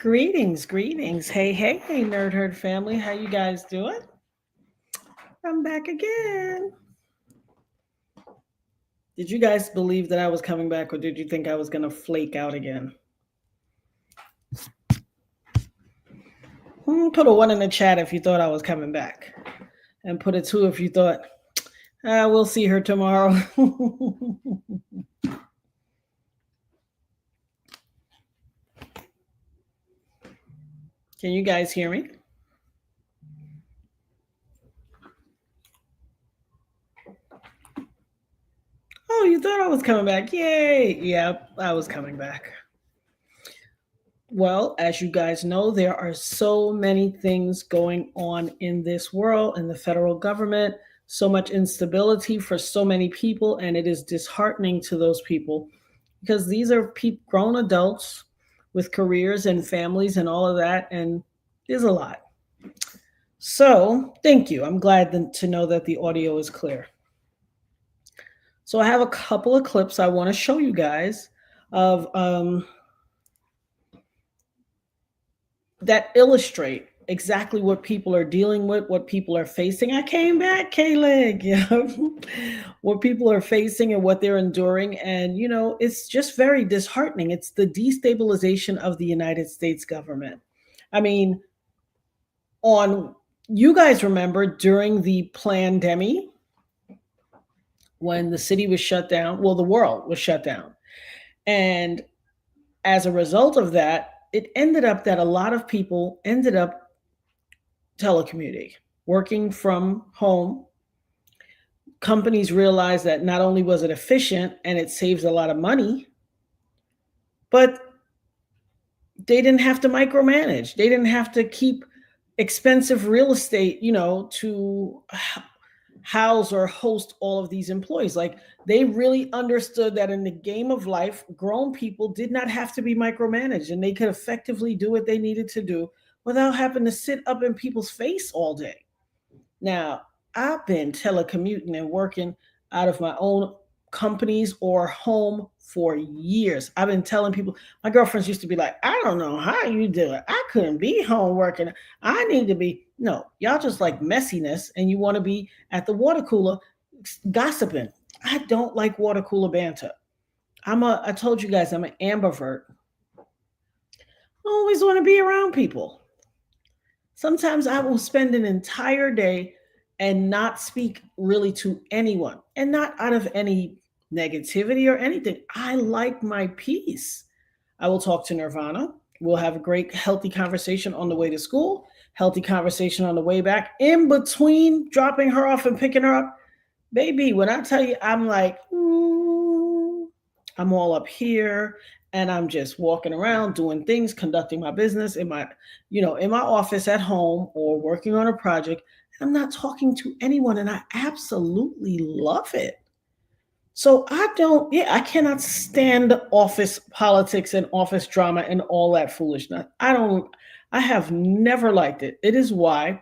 Greetings, greetings. Hey, Nerd Herd family. How you guys doing? I'm back again. Did you guys believe that I was coming back, or did you think I was going to flake out again? Put a one in the chat if you thought I was coming back, and put a two if you thought, we'll see her tomorrow. Can you guys hear me? Oh, you thought I was coming back. Yay. Yep, I was coming back. Well, as you guys know, there are so many things going on in this world, in the federal government, so much instability for so many people, and it is disheartening to those people because these are grown adults with careers and families and all of that, and there's a lot. So, thank you. I'm glad to know that the audio is clear. So, I have a couple of clips I want to show you guys of that illustrate exactly what people are dealing with, what people are facing. I came back, K-Leg, what people are facing and what they're enduring. And, it's just very disheartening. It's the destabilization of the United States government. I mean, you guys remember during the pandemic, when the city was shut down, well, the world was shut down. And as a result of that, it ended up that a lot of people ended up telecommuting, working from home. Companies realized that not only was it efficient and it saves a lot of money, but they didn't have to micromanage. They didn't have to keep expensive real estate, to house or host all of these employees. Like, they really understood that in the game of life, grown people did not have to be micromanaged, and they could effectively do what they needed to do without having to sit up in people's face all day. Now, I've been telecommuting and working out of my own companies or home for years. I've been telling people, my girlfriends used to be like, I don't know how you do it. I couldn't be home working. I need to be. No, y'all just like messiness and you want to be at the water cooler gossiping. I don't like water cooler banter. I told you guys I'm an ambivert. I always want to be around people. Sometimes I will spend an entire day and not speak really to anyone, and not out of any negativity or anything. I like my peace. I will talk to Nirvana. We'll have a great, healthy conversation on the way to school, healthy conversation on the way back. In between dropping her off and picking her up, baby, when I tell you, I'm like, I'm all up here and I'm just walking around doing things, conducting my business in my, in my office at home or working on a project. I'm not talking to anyone, and I absolutely love it. So I cannot stand office politics and office drama and all that foolishness. I have never liked it. It is why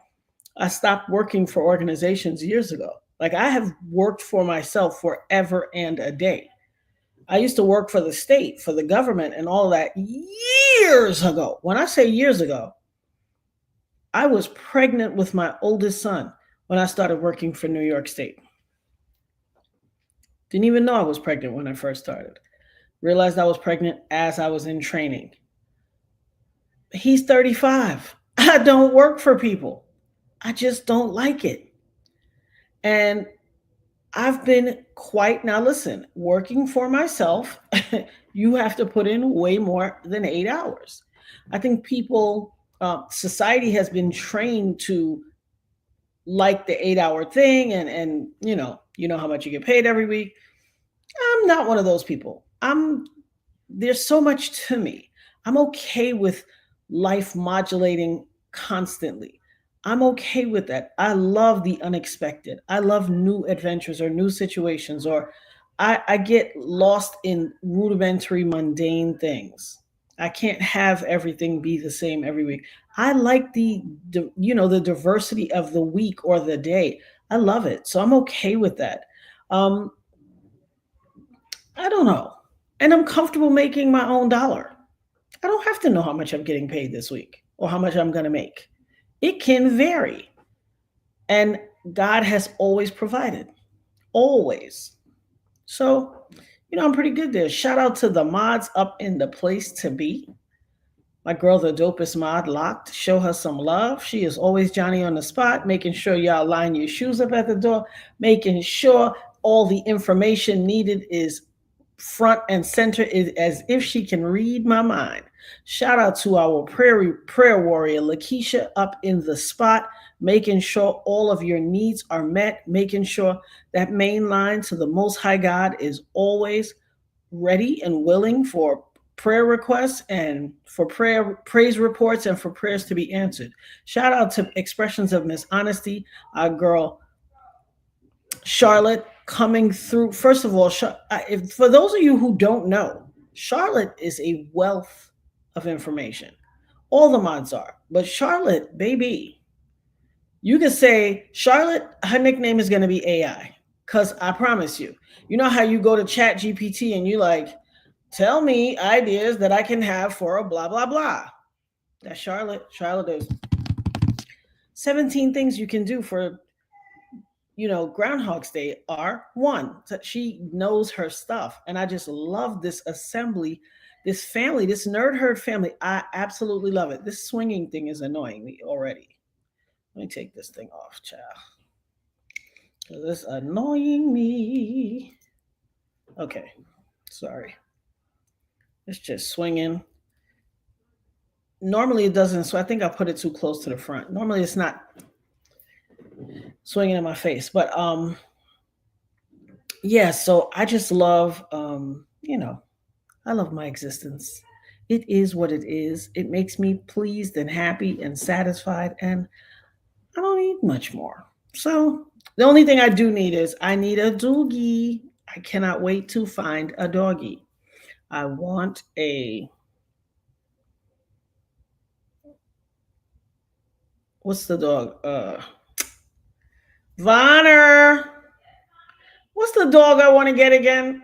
I stopped working for organizations years ago. Like, I have worked for myself forever and a day. I used to work for the state, for the government, and all of that years ago. When I say years ago, I was pregnant with my oldest son when I started working for New York State. Didn't even know I was pregnant when I first started. Realized I was pregnant as I was in training. He's 35. I don't work for people. I just don't like it. And I've been now listen, working for myself, you have to put in way more than 8 hours. I think society has been trained to like the 8-hour thing, and you know how much you get paid every week. I'm not one of those people. There's so much to me. I'm okay with life modulating constantly. I'm okay with that. I love the unexpected. I love new adventures or new situations, or I get lost in rudimentary, mundane things. I can't have everything be the same every week. I like the diversity of the week or the day. I love it. So I'm okay with that. I don't know. And I'm comfortable making my own dollar. I don't have to know how much I'm getting paid this week or how much I'm going to make. It can vary. And God has always provided, always. So, I'm pretty good there. Shout out to the mods up in the place to be. My girl, the dopest mod, Locked. Show her some love. She is always Johnny on the spot, making sure y'all line your shoes up at the door, making sure all the information needed is front and center, is as if she can read my mind. Shout out to our prayer warrior, Lakeisha, up in the spot, making sure all of your needs are met, making sure that main line to the Most High God is always ready and willing for prayer requests and for praise reports and for prayers to be answered. Shout out to Expressions of Miss Honesty, our girl Charlotte coming through. First of all, for those of you who don't know, Charlotte is a wealth of information. All the mods are, but Charlotte, baby, you can say Charlotte, her nickname is going to be AI, because I promise you, you know how you go to Chat GPT and you like, tell me ideas that I can have for a blah, blah, blah. That's Charlotte. Charlotte is 17 things you can do for, Groundhog's Day are one. She knows her stuff. And I just love this assembly, this family, this nerd herd family. I absolutely love it. This swinging thing is annoying me already. Let me take this thing off, child. This is annoying me. Okay, sorry. It's just swinging. Normally it doesn't, so I think I put it too close to the front. Normally it's not swinging in my face, but yeah, so I just love, I love my existence. It is what it is. It makes me pleased and happy and satisfied, and I don't need much more. So the only thing I do need is I need a doogie. I cannot wait to find a doggie. I want a, what's the dog? Vonner. What's the dog I want to get again?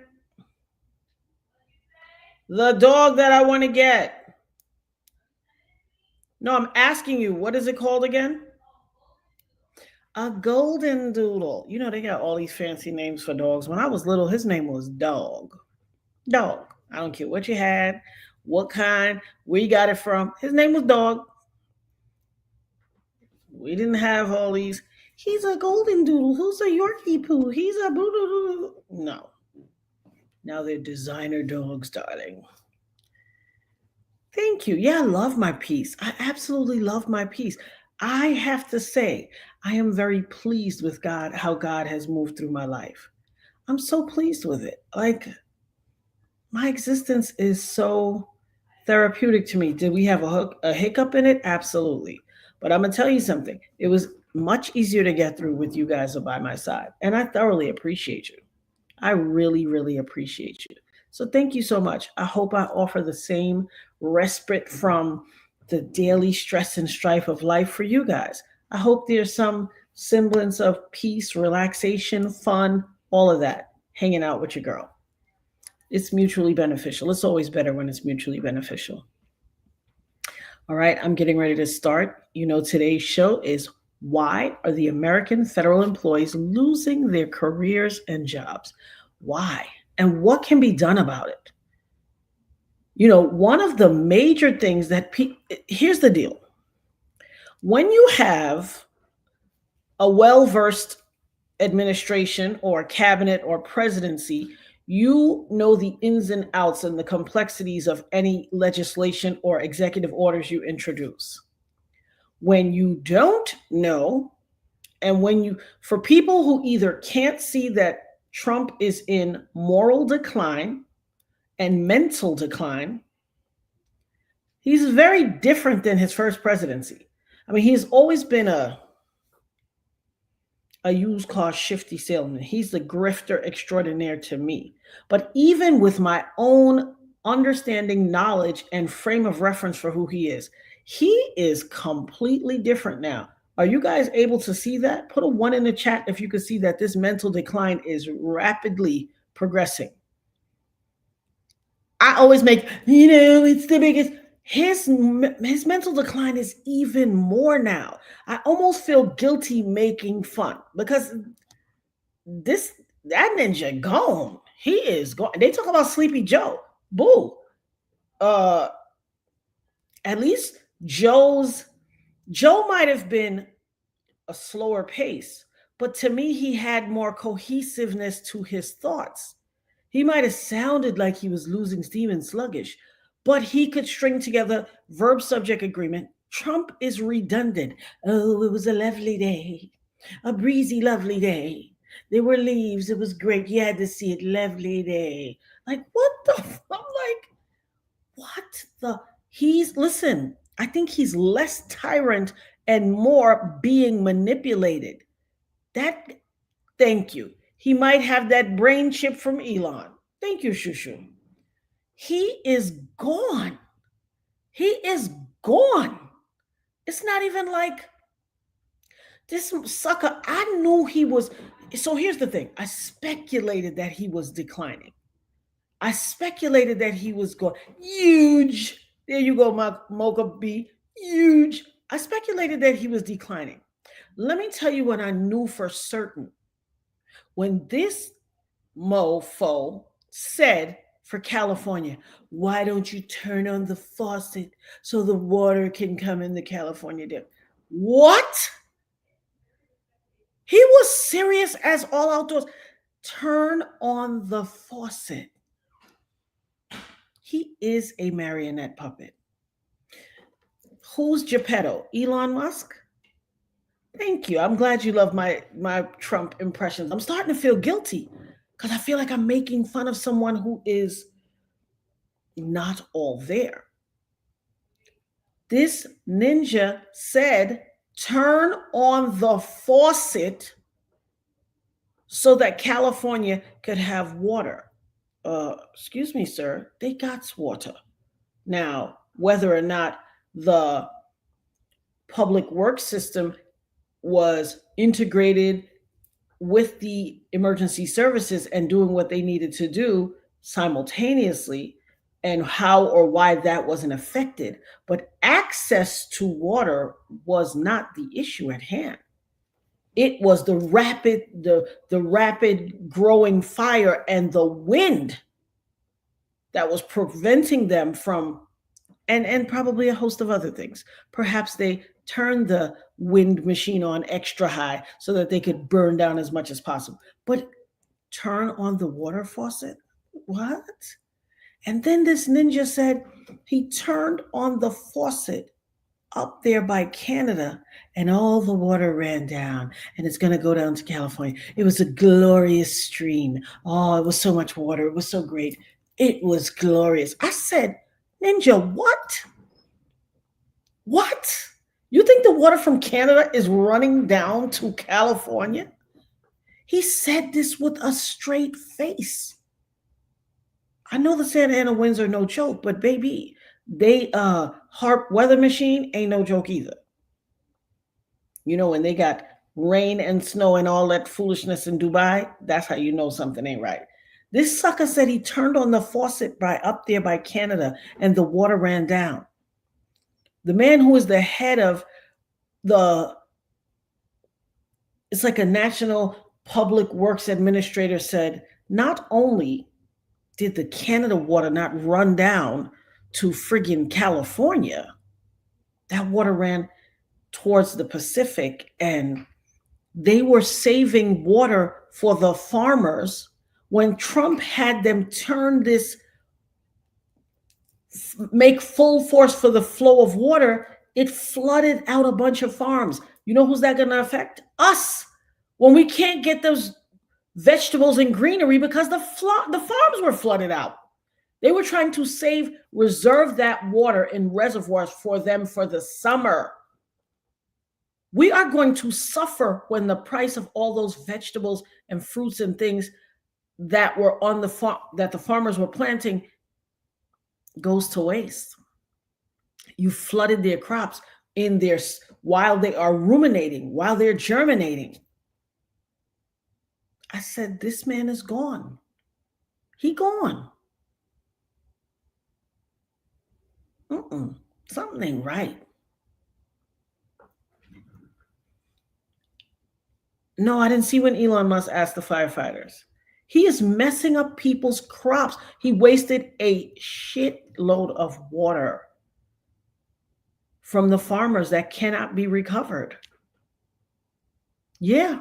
The dog that I want to get. No, I'm asking you, what is it called again? A golden doodle. They got all these fancy names for dogs. When I was little, his name was Dog. Dog. I don't care what you had, what kind, where you got it from. His name was Dog. We didn't have all these. He's a golden doodle. Who's a Yorkie poo? He's a boo. No. Now they're designer dogs, darling. Thank you. Yeah, I love my piece. I absolutely love my piece. I have to say, I am very pleased with God, how God has moved through my life. I'm so pleased with it. Like, my existence is so therapeutic to me. Did we have a hiccup in it? Absolutely. But I'm going to tell you something. It was much easier to get through with you guys by my side. And I thoroughly appreciate you. I really, really appreciate you. So thank you so much. I hope I offer the same respite from the daily stress and strife of life for you guys. I hope there's some semblance of peace, relaxation, fun, all of that, hanging out with your girl. It's mutually beneficial. It's always better when it's mutually beneficial. All right, I'm getting ready to start. Today's show is, why are the American federal employees losing their careers and jobs? Why? And what can be done about it? One of the major things that here's the deal. When you have a well-versed administration or cabinet or presidency, you know the ins and outs and the complexities of any legislation or executive orders you introduce. When you don't know, and for people who either can't see that Trump is in moral decline and mental decline, he's very different than his first presidency. I mean, he's always been a used car shifty salesman. He's the grifter extraordinaire to me. But even with my own understanding, knowledge, and frame of reference for who he is completely different now. Are you guys able to see that? Put a 1 in the chat if you could see that this mental decline is rapidly progressing. I always make, it's the biggest. His mental decline is even more now. I almost feel guilty making fun because this that ninja gone. He is gone. They talk about Sleepy Joe. Boo. Uh at least Joe might have been a slower pace, but to me he had more cohesiveness to his thoughts. He might have sounded like he was losing steam and sluggish, but he could string together verb subject agreement. Trump is redundant. Oh, it was a lovely day, a breezy, lovely day. There were leaves. It was great. You had to see it. Lovely day. Like, what the? I'm like, what the? Listen, I think he's less tyrant and more being manipulated. That, thank you. He might have that brain chip from Elon. Thank you, Shushu. He is gone. He is gone. It's not even like this sucker. I knew he was. So here's the thing. I speculated that he was declining. I speculated that he was going huge. There you go, Mocha B. Huge. I speculated that he was declining. Let me tell you what I knew for certain. When this mofo said for California, why don't you turn on the faucet so the water can come in the California dip? What? He was serious as all outdoors. Turn on the faucet. He is a marionette puppet. Who's Geppetto? Elon Musk? Thank you. I'm glad you love my Trump impressions. I'm starting to feel guilty because I feel like I'm making fun of someone who is not all there. This ninja said, turn on the faucet so that California could have water. Excuse me, sir, they got water. Now, whether or not the public works system was integrated with the emergency services and doing what they needed to do simultaneously, and how or why that wasn't affected, but access to water was not the issue at hand. It was the rapid growing fire and the wind that was preventing them from, and probably a host of other things. Perhaps they turned the wind machine on extra high so that they could burn down as much as possible. But turn on the water faucet? What? And then this ninja said he turned on the faucet up there by Canada and all the water ran down and it's going to go down to California. It was a glorious stream. Oh, it was so much water. It was so great. It was glorious. I said, Ninja, what? What? You think the water from Canada is running down to California? He said this with a straight face. I know the Santa Ana winds are no joke, but baby, they HARP weather machine ain't no joke either. You know, when they got rain and snow and all that foolishness in Dubai, that's how you know something ain't right. This sucker said he turned on the faucet by up there by Canada and the water ran down. The man who is the head of it's like a national public works administrator said, not only did the Canada water not run down to friggin' California, that water ran towards the Pacific, and they were saving water for the farmers. When Trump had them turn this, make full force for the flow of water, it flooded out a bunch of farms. You know who's that going to affect? Us. When we can't get those vegetables and greenery because the farms were flooded out. They were trying to reserve that water in reservoirs for them for the summer. We are going to suffer when the price of all those vegetables and fruits and things that were on the farm, that the farmers were planting, goes to waste. You flooded their crops in their while they are ruminating, while they're germinating. I said, this man is gone. He gone. Something ain't right. No, I didn't see when Elon Musk asked the firefighters. He is messing up people's crops. He wasted a shitload of water from the farmers that cannot be recovered. Yeah.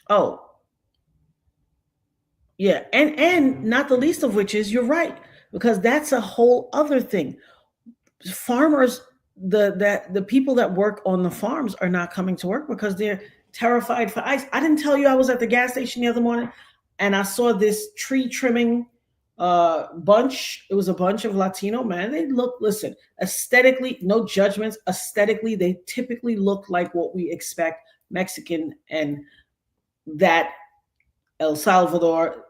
Oh, yeah. And not the least of which is you're right, because that's a whole other thing. Farmers, the people that work on the farms are not coming to work because they're terrified for ice. I didn't tell you I was at the gas station the other morning and I saw this tree trimming bunch. It was a bunch of Latino men. They look, listen, aesthetically, no judgments. Aesthetically, they typically look like what we expect Mexican and that El Salvador,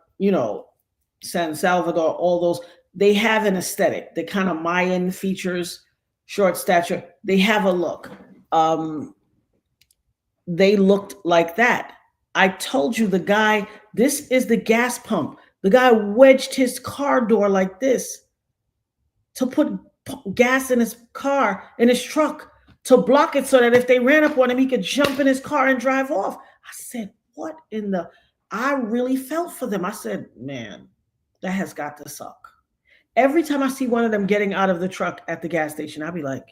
San Salvador, all those, they have an aesthetic, the kind of Mayan features, short stature, they have a look. They looked like that. I told you the guy, this is the gas pump. The guy wedged his car door like this to put gas in his car, in his truck, to block it so that if they ran up on him, he could jump in his car and drive off. I said, what in the, I really felt for them. I said, man, that has got to suck. Every time I see one of them getting out of the truck at the gas station, I'll be like,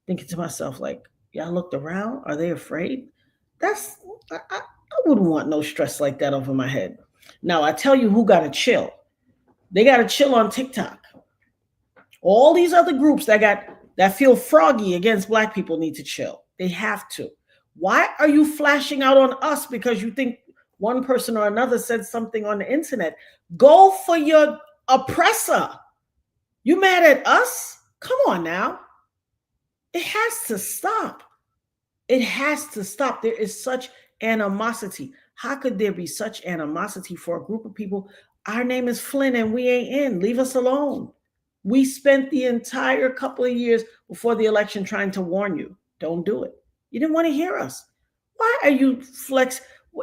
thinking to myself, like, y'all looked around? Are they afraid? I wouldn't want no stress like that over my head. Now, I tell you who got to chill. They got to chill on TikTok. All these other groups that feel froggy against Black people need to chill. They have to. Why are you flashing out on us because you think one person or another said something on the internet? Go for your oppressor. You mad at us? Come on now. It has to stop. It has to stop. There is such animosity. How could there be such animosity for a group of people? Our name is Flynn and we ain't in. Leave us alone. We spent the entire couple of years before the election trying to warn you. Don't do it. You didn't want to hear us. Why are you flex?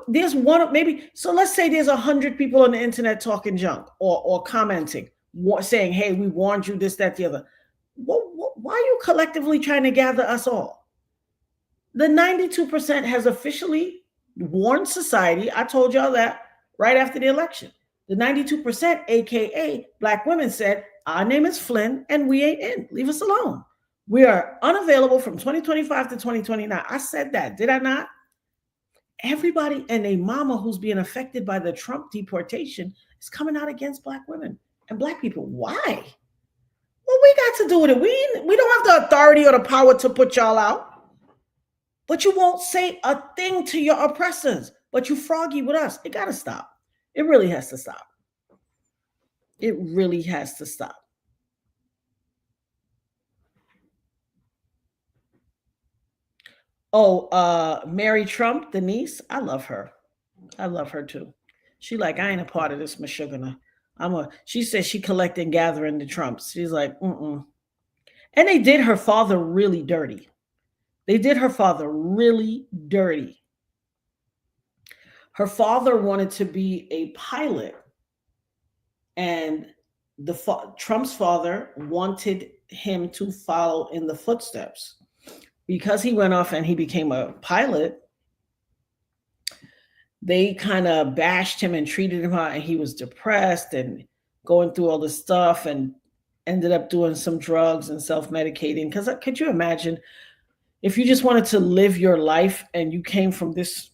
There's one, maybe, so let's say there's 100 people on the internet talking junk or commenting, saying, hey, we warned you, this, that, the other. Why are you collectively trying to gather us all? The 92% has officially warned society. I told y'all that right after the election. The 92%, AKA Black women, said, our name is Flynn and we ain't in. Leave us alone. We are unavailable from 2025 to 2029. I said that, did I not? Everybody and a mama who's being affected by the Trump deportation is coming out against Black women and Black people. Why? Well, we got to do with it. We don't have the authority or the power to put y'all out. But you won't say a thing to your oppressors. But you froggy with us. It got to stop. It really has to stop. It really has to stop. Oh, Mary Trump, the niece, I love her. I love her too. She like, I ain't a part of this, Meshuggah. She says she collecting, gathering the Trumps. She's like, And they did her father really dirty. They did her father really dirty. Her father wanted to be a pilot. And Trump's father wanted him to follow in the footsteps. Because he went off and he became a pilot, they kind of bashed him and treated him out, and he was depressed and going through all this stuff and ended up doing some drugs and self-medicating. Because could you imagine if you just wanted to live your life and you came from this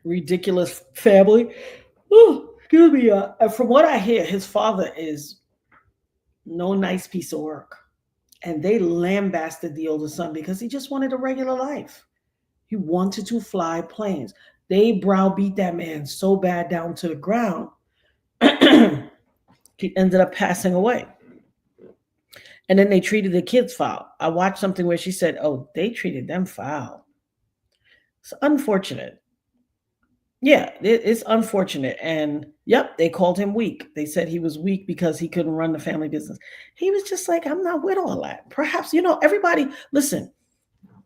ridiculous family? Oh, excuse me. From what I hear, his father is no nice piece of work. And they lambasted the older son because he just wanted a regular life. He wanted to fly planes. They browbeat that man so bad down to the ground, he ended up passing away. And then they treated the kids foul. I watched something where she said, oh, they treated them foul. It's unfortunate. Yeah, it's unfortunate. And yep, they called him weak. They said he was weak because he couldn't run the family business. He was just like, I'm not with all that. Perhaps, everybody, listen,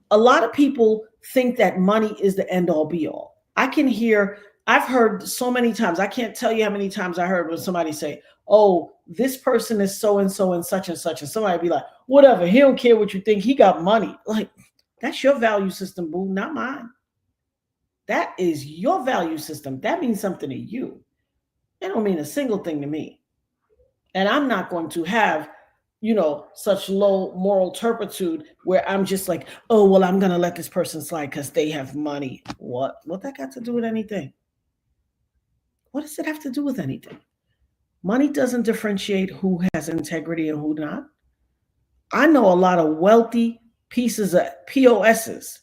a lot of people think that money is the end all be all. I can hear I've heard so many times, I can't tell you how many times I heard when somebody say, oh, this person is so and so and such and such. And somebody be like, whatever, he don't care what you think. He got money. Like, that's your value system, boo, not mine. That is your value system. That means something to you. It don't mean a single thing to me. And I'm not going to have, such low moral turpitude where I'm just like, oh, well, I'm going to let this person slide because they have money. What that got to do with anything? What does it have to do with anything? Money doesn't differentiate who has integrity and who not. I know a lot of wealthy pieces of POSs,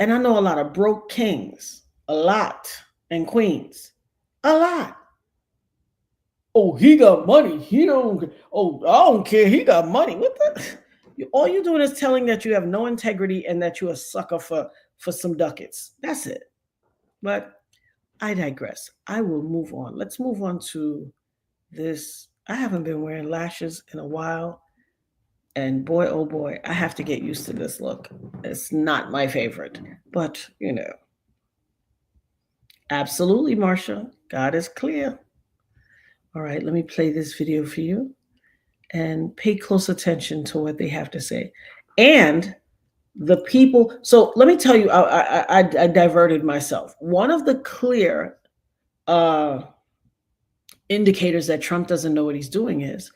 and I know a lot of broke kings, a lot, and queens, a lot. Oh, he got money. He don't. Oh, I don't care. He got money. What the? All you're doing is telling that you have no integrity and that you're a sucker for some ducats. That's it. But I digress. I will move on. Let's move on to this. I haven't been wearing lashes in a while. And boy, oh boy, I have to get used to this look. It's not my favorite, but absolutely, Marsha. God is clear. All right, let me play this video for you and pay close attention to what they have to say. And the people, so let me tell you, I diverted myself. One of the clear indicators that Trump doesn't know what he's doing is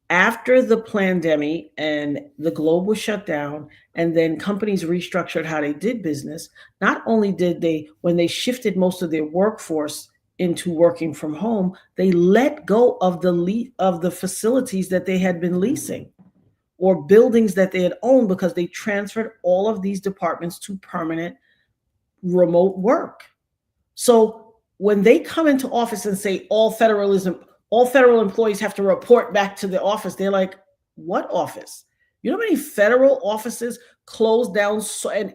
after the pandemic and the globe was shut down, and then companies restructured how they did business. Not only did they, when they shifted most of their workforce into working from home, they let go of the facilities that they had been leasing or buildings that they had owned because they transferred all of these departments to permanent remote work. So when they come into office and say all federal employees have to report back to the office, they're like, what office? You know how many federal offices closed down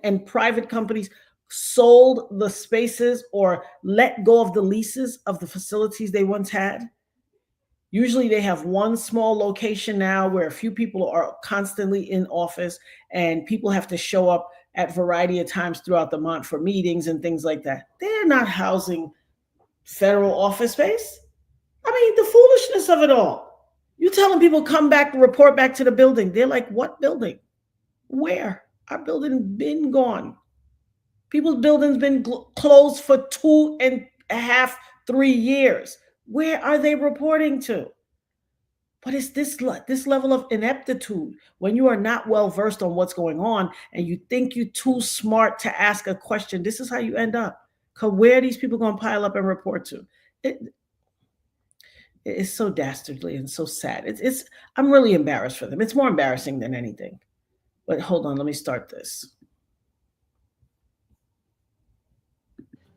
and private companies sold the spaces or let go of the leases of the facilities they once had? Usually they have one small location now where a few people are constantly in office and people have to show up at a variety of times throughout the month for meetings and things like that. They're not housing federal office space. I mean, the foolishness of it all. You telling people come back, report back to the building. They're like, what building? Where? Our building been gone. People's buildings been closed for 2.5, 3 years. Where are they reporting to? But it's this level of ineptitude when you are not well versed on what's going on and you think you're too smart to ask a question. This is how you end up. Because where are these people going to pile up and report to? It's so dastardly and so sad. I'm really embarrassed for them. It's more embarrassing than anything. But hold on, let me start this.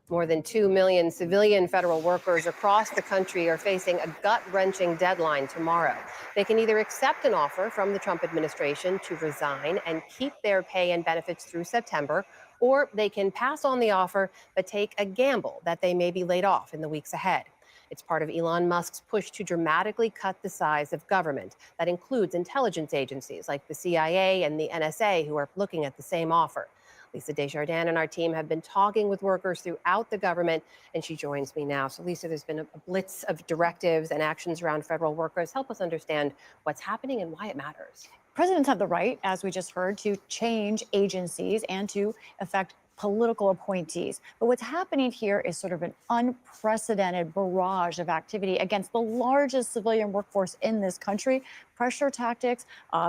More than 2 million civilian federal workers across the country are facing a gut-wrenching deadline tomorrow. They can either accept an offer from the Trump administration to resign and keep their pay and benefits through September, or they can pass on the offer but take a gamble that they may be laid off in the weeks ahead. It's part of Elon Musk's push to dramatically cut the size of government. That includes intelligence agencies like the CIA and the NSA, who are looking at the same offer. Lisa Desjardins and our team have been talking with workers throughout the government, and she joins me now. So, Lisa, there's been a blitz of directives and actions around federal workers. Help us understand what's happening and why it matters. Presidents have the right, as we just heard, to change agencies and to affect political appointees. But what's happening here is sort of an unprecedented barrage of activity against the largest civilian workforce in this country. Pressure tactics,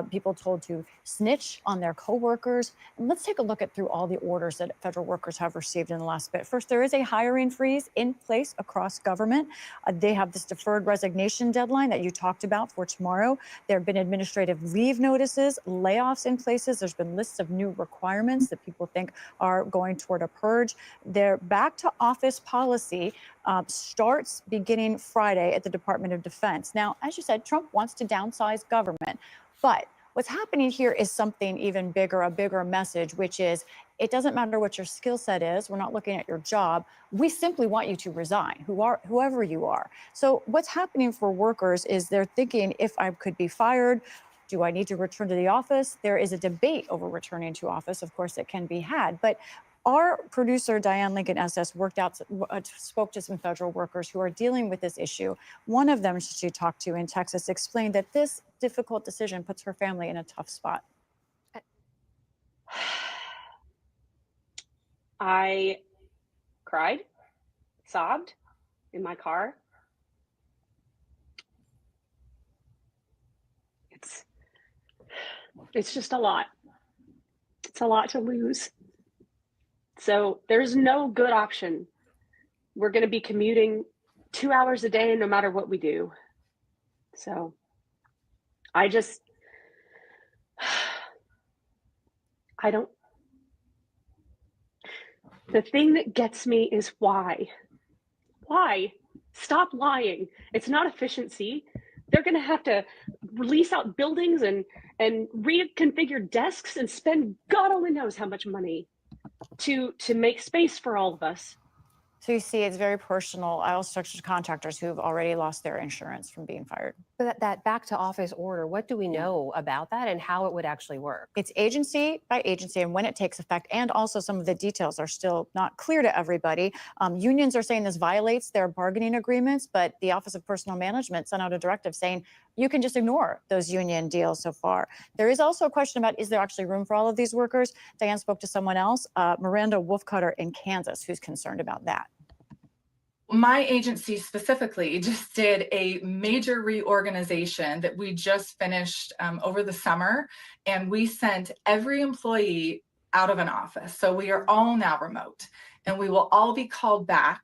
people told to snitch on their coworkers. And let's take a look at through all the orders that federal workers have received in the last bit. First, there is a hiring freeze in place across government. They have this deferred resignation deadline that you talked about for tomorrow. There have been administrative leave notices, layoffs in places. There's been lists of new requirements that people think are going toward a purge. Their back to office policy starts beginning Friday at the Department of Defense. Now, as you said, Trump wants to downsize government, but what's happening here is something even bigger, a bigger message, which is it doesn't matter what your skill set is. We're not looking at your job. We simply want you to resign, whoever you are. So what's happening for workers is they're thinking, if I could be fired, do I need to return to the office? There is a debate over returning to office. Of course, it can be had, but Our producer, Diane Lincoln SS, spoke to some federal workers who are dealing with this issue. One of them she talked to in Texas explained that this difficult decision puts her family in a tough spot. I cried, sobbed in my car. It's just a lot. It's a lot to lose. So there's no good option. We're going to be commuting 2 hours a day no matter what we do. So the thing that gets me is why? Why? Stop lying. It's not efficiency. They're going to have to lease out buildings and reconfigure desks and spend God only knows how much money to make space for all of us. So you see, it's very personal. I also talked to contractors who've already lost their insurance from being fired. But that back to office order, what do we know about that and how it would actually work? It's agency by agency and when it takes effect, and also some of the details are still not clear to everybody. Unions are saying this violates their bargaining agreements, but the Office of Personnel Management sent out a directive saying you can just ignore those union deals so far. There is also a question about, is there actually room for all of these workers? Diane spoke to someone else, Miranda Wolfcutter in Kansas, who's concerned about that. My agency specifically just did a major reorganization that we just finished over the summer, and we sent every employee out of an office. So we are all now remote, and we will all be called back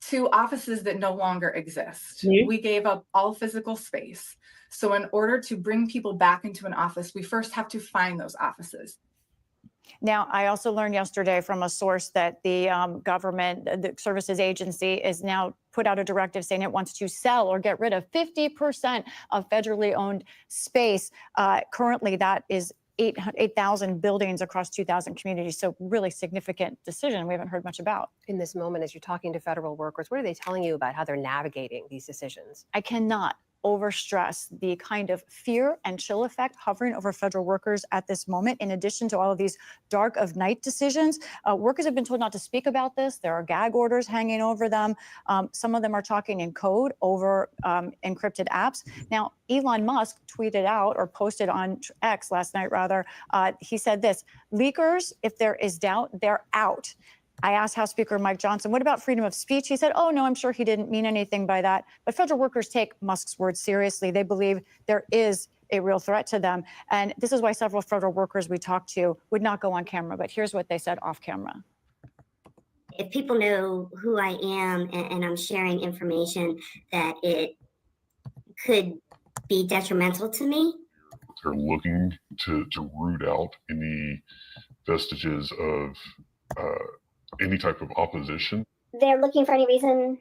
to offices that no longer exist. Mm-hmm. We gave up all physical space. So in order to bring people back into an office, we first have to find those offices. Now, I also learned yesterday from a source that the government, the services agency, is now put out a directive saying it wants to sell or get rid of 50% of federally owned space. Currently, that is 8,000 buildings across 2,000 communities. So really significant decision we haven't heard much about. In this moment, as you're talking to federal workers, what are they telling you about how they're navigating these decisions? I cannot overstress the kind of fear and chill effect hovering over federal workers at this moment. In addition to all of these dark of night decisions, workers have been told not to speak about this. There are gag orders hanging over them. Some of them are talking in code over encrypted apps. Now, Elon Musk tweeted out or posted on X last night, rather, he said this: leakers, if there is doubt, they're out. I asked House Speaker Mike Johnson, what about freedom of speech? He said, oh, no, I'm sure he didn't mean anything by that. But federal workers take Musk's words seriously. They believe there is a real threat to them. And this is why several federal workers we talked to would not go on camera. But here's what they said off camera. If people know who I am and I'm sharing information that it could be detrimental to me. They're looking to root out any vestiges of any type of opposition. They're looking for any reason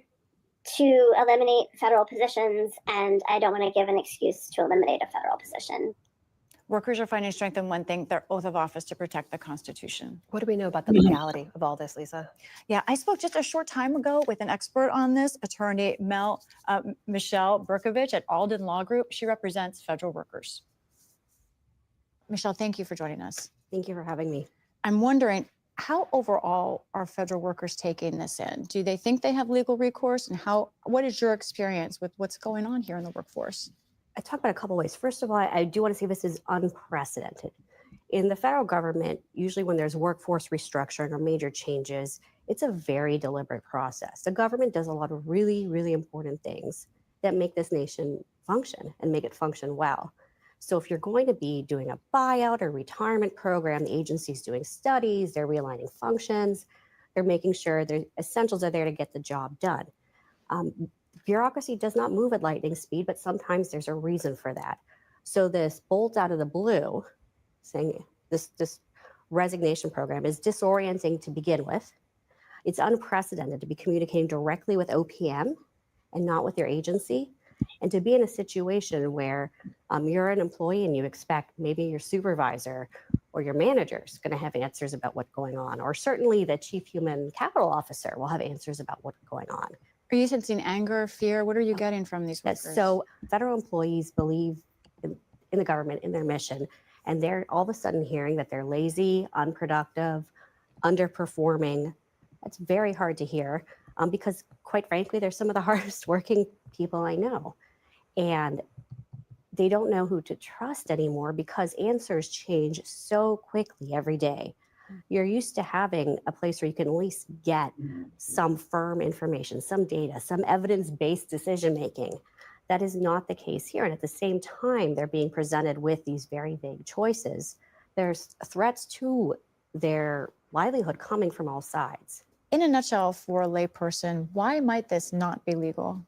to eliminate federal positions, and I don't want to give an excuse to eliminate a federal position. Workers are finding strength in one thing, their oath of office to protect the Constitution. What do we know about the legality of all this, Lisa? Yeah, I spoke just a short time ago with an expert on this, attorney Michelle Berkovich at Alden Law Group. She represents federal workers. Michelle, thank you for joining us. Thank you for having me. I'm wondering, how overall are federal workers taking this in? Do they think they have legal recourse? And what is your experience with what's going on here in the workforce? I talk about a couple ways. First of all, I do want to say this is unprecedented. In the federal government, usually when there's workforce restructuring or major changes, it's a very deliberate process. The government does a lot of really, really important things that make this nation function and make it function well. So if you're going to be doing a buyout or retirement program, the agency's doing studies, they're realigning functions, they're making sure the essentials are there to get the job done. Bureaucracy does not move at lightning speed, but sometimes there's a reason for that. So this bolt out of the blue, saying this resignation program is disorienting to begin with. It's unprecedented to be communicating directly with OPM and not with your agency. And to be in a situation where you're an employee and you expect maybe your supervisor or your manager is going to have answers about what's going on, or certainly the chief human capital officer will have answers about what's going on. Are you sensing anger, fear? What are you getting from these workers? So federal employees believe in the government, in their mission, and they're all of a sudden hearing that they're lazy, unproductive, underperforming. That's very hard to hear because, quite frankly, they're some of the hardest working people I know. And they don't know who to trust anymore because answers change so quickly every day. You're used to having a place where you can at least get some firm information, some data, some evidence-based decision-making. That is not the case here. And at the same time, they're being presented with these very vague choices. There's threats to their livelihood coming from all sides. In a nutshell, for a layperson, why might this not be legal?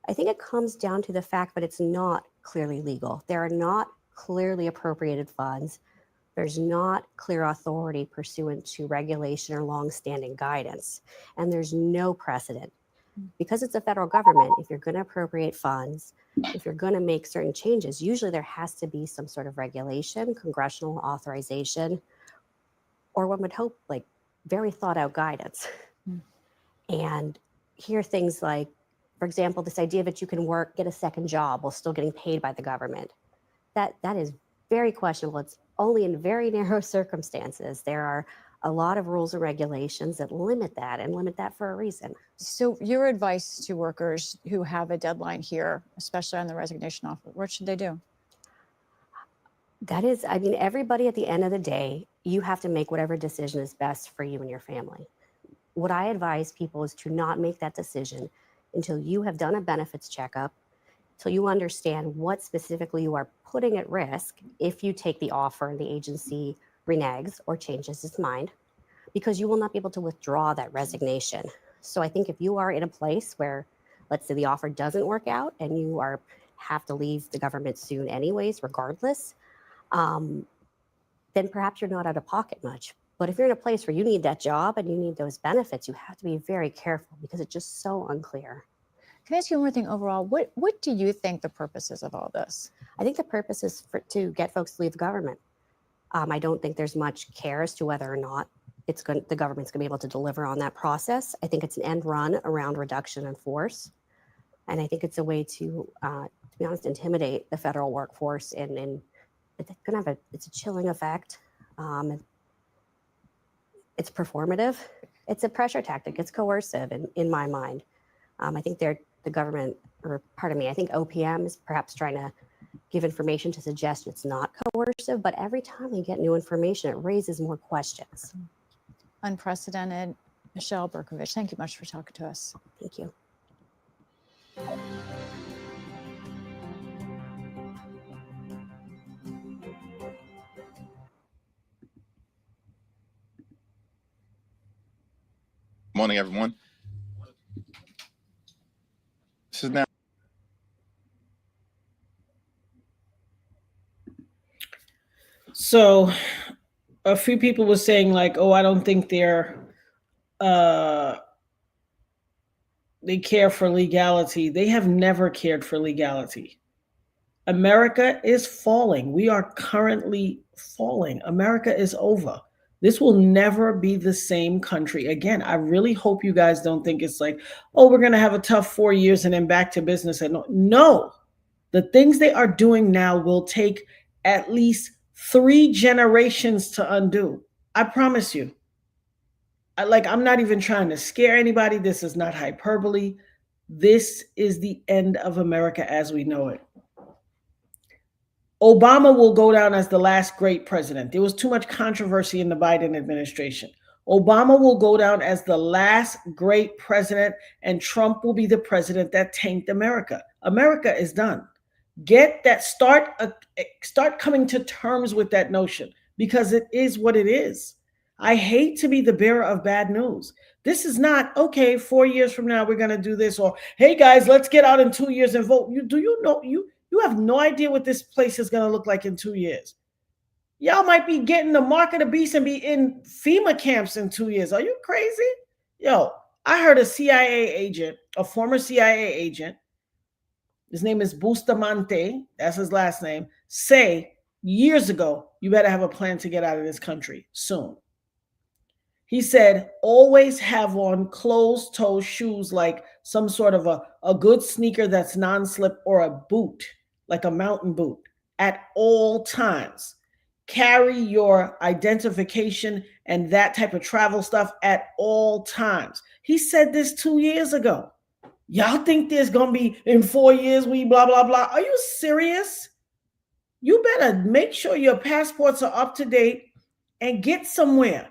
I think it comes down to the fact that it's not clearly legal. There are not clearly appropriated funds. There's not clear authority pursuant to regulation or longstanding guidance. And there's no precedent. Because it's a federal government, if you're going to appropriate funds, if you're going to make certain changes, usually there has to be some sort of regulation, congressional authorization, or one would hope like very thought out guidance. And here things like, for example, this idea that you can get a second job while still getting paid by the government. That is very questionable. It's only in very narrow circumstances. There are a lot of rules and regulations that limit that and limit that for a reason. So your advice to workers who have a deadline here, especially on the resignation offer, what should they do? That is, I mean, everybody at the end of the day, you have to make whatever decision is best for you and your family. What I advise people is to not make that decision until you have done a benefits checkup, till you understand what specifically you are putting at risk if you take the offer and the agency reneges or changes its mind, because you will not be able to withdraw that resignation. So I think if you are in a place where, let's say the offer doesn't work out and you have to leave the government soon anyways, regardless, then perhaps you're not out of pocket much. But if you're in a place where you need that job and you need those benefits, you have to be very careful because it's just so unclear. Can I ask you one more thing overall? What do you think the purpose is of all this? I think the purpose is to get folks to leave the government. I don't think there's much care as to whether or not the government's going to be able to deliver on that process. I think it's an end run around reduction in force. And I think it's a way to be honest, intimidate the federal workforce. And it's going to have it's a chilling effect. It's performative. It's a pressure tactic. It's coercive in my mind. I think the government, or pardon me, I think OPM is perhaps trying to give information to suggest it's not coercive, but every time we get new information, it raises more questions. Unprecedented. Michelle Berkovich, thank you much for talking to us. Thank you. Morning, everyone. This is now. So a few people were saying like, oh, I don't think they care for legality. They have never cared for legality. America is falling. We are currently falling. America is over. This will never be the same country again. I really hope you guys don't think it's like, oh, we're going to have a tough 4 years and then back to business. And no, the things they are doing now will take at least 3 generations to undo. I promise you. I'm not even trying to scare anybody. This is not hyperbole. This is the end of America as we know it. Obama will go down as the last great president. There was too much controversy in the Biden administration. Obama will go down as the last great president, and Trump will be the president that tanked America. America is done. Get that, start coming to terms with that notion, because it is what it is. I hate to be the bearer of bad news. This is not, okay, 4 years from now, we're going to do this, or, hey guys, let's get out in 2 years and vote. You have no idea what this place is going to look like in 2 years. Y'all might be getting the mark of the beast and be in FEMA camps in 2 years. Are you crazy? Yo, I heard a CIA agent, a former CIA agent, his name is Bustamante, that's his last name, say years ago, you better have a plan to get out of this country soon. He said, always have on closed-toe shoes, like some sort of a good sneaker that's non-slip, or a boot, like a mountain boot, at all times. Carry your identification and that type of travel stuff at all times. He said this 2 years ago. Y'all think there's going to be in 4 years, we blah, blah, blah. Are you serious? You better make sure your passports are up to date and get somewhere.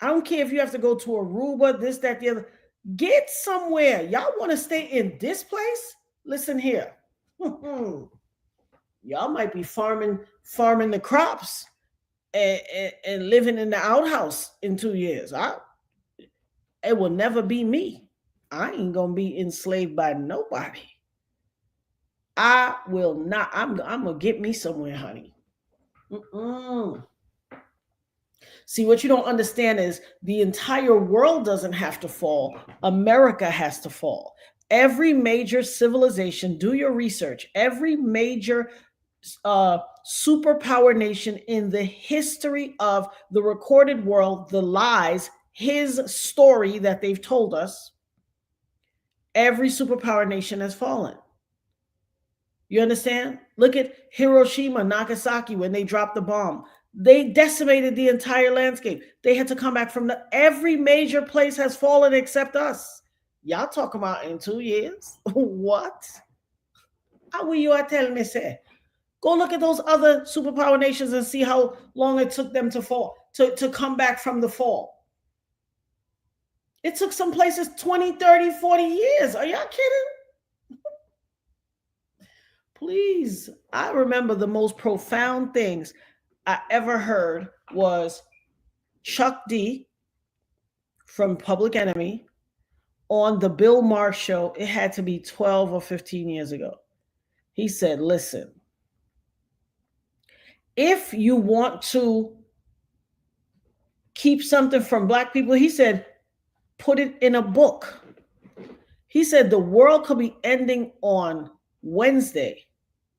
I don't care if you have to go to Aruba, this, that, the other. Get somewhere. Y'all want to stay in this place? Listen here. Y'all might be farming the crops and living in the outhouse in 2 years. It will never be me. I ain't gonna be enslaved by nobody. I will not. I'm gonna get me somewhere, honey. See, what you don't understand is the entire world doesn't have to fall. America has to fall. Every major civilization, do your research, every major superpower nation in the history of the recorded world, the lies, his story that they've told us, every superpower nation has fallen. You understand? Look at Hiroshima, Nagasaki, when they dropped the bomb. They decimated the entire landscape. They had to come back from every major place has fallen except us. Y'all talking about in 2 years? What? How will you tell me, say? Go look at those other superpower nations and see how long it took them to fall, to come back from the fall. It took some places 20, 30, 40 years. Are y'all kidding? Please. I remember the most profound things I ever heard was Chuck D from Public Enemy on the Bill Maher show. It had to be 12 or 15 years ago. He said, listen, if you want to keep something from Black people, he said, put it in a book. He said the world could be ending on Wednesday.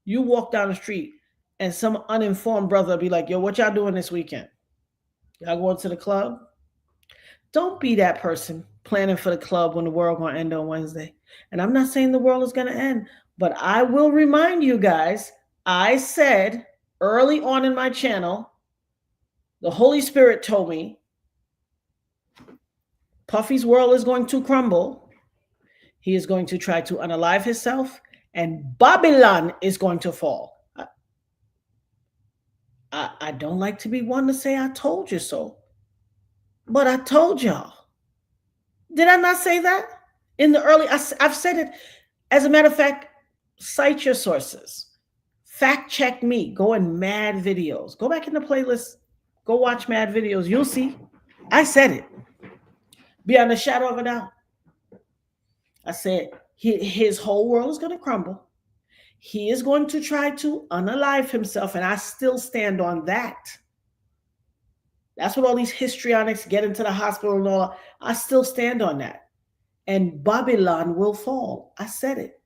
You walk down the street and some uninformed brother will be like, yo, what y'all doing this weekend? Y'all going to the club? Don't be that person planning for the club when the world going to end on Wednesday. And I'm not saying the world is going to end, but I will remind you guys, I said early on in my channel, the Holy Spirit told me Puffy's world is going to crumble. He is going to try to unalive himself, and Babylon is going to fall. I don't like to be one to say I told you so, but I told y'all. Did I not say that in the early? I've said it. As a matter of fact, cite your sources. Fact check me. Go in Mad Videos. Go back in the playlist. Go watch Mad Videos. You'll see. I said it. Beyond a shadow of a doubt. I said his whole world is going to crumble. He is going to try to unalive himself, and I still stand on that. That's what all these histrionics get into the hospital and all. I still stand on that. And Babylon will fall. I said it.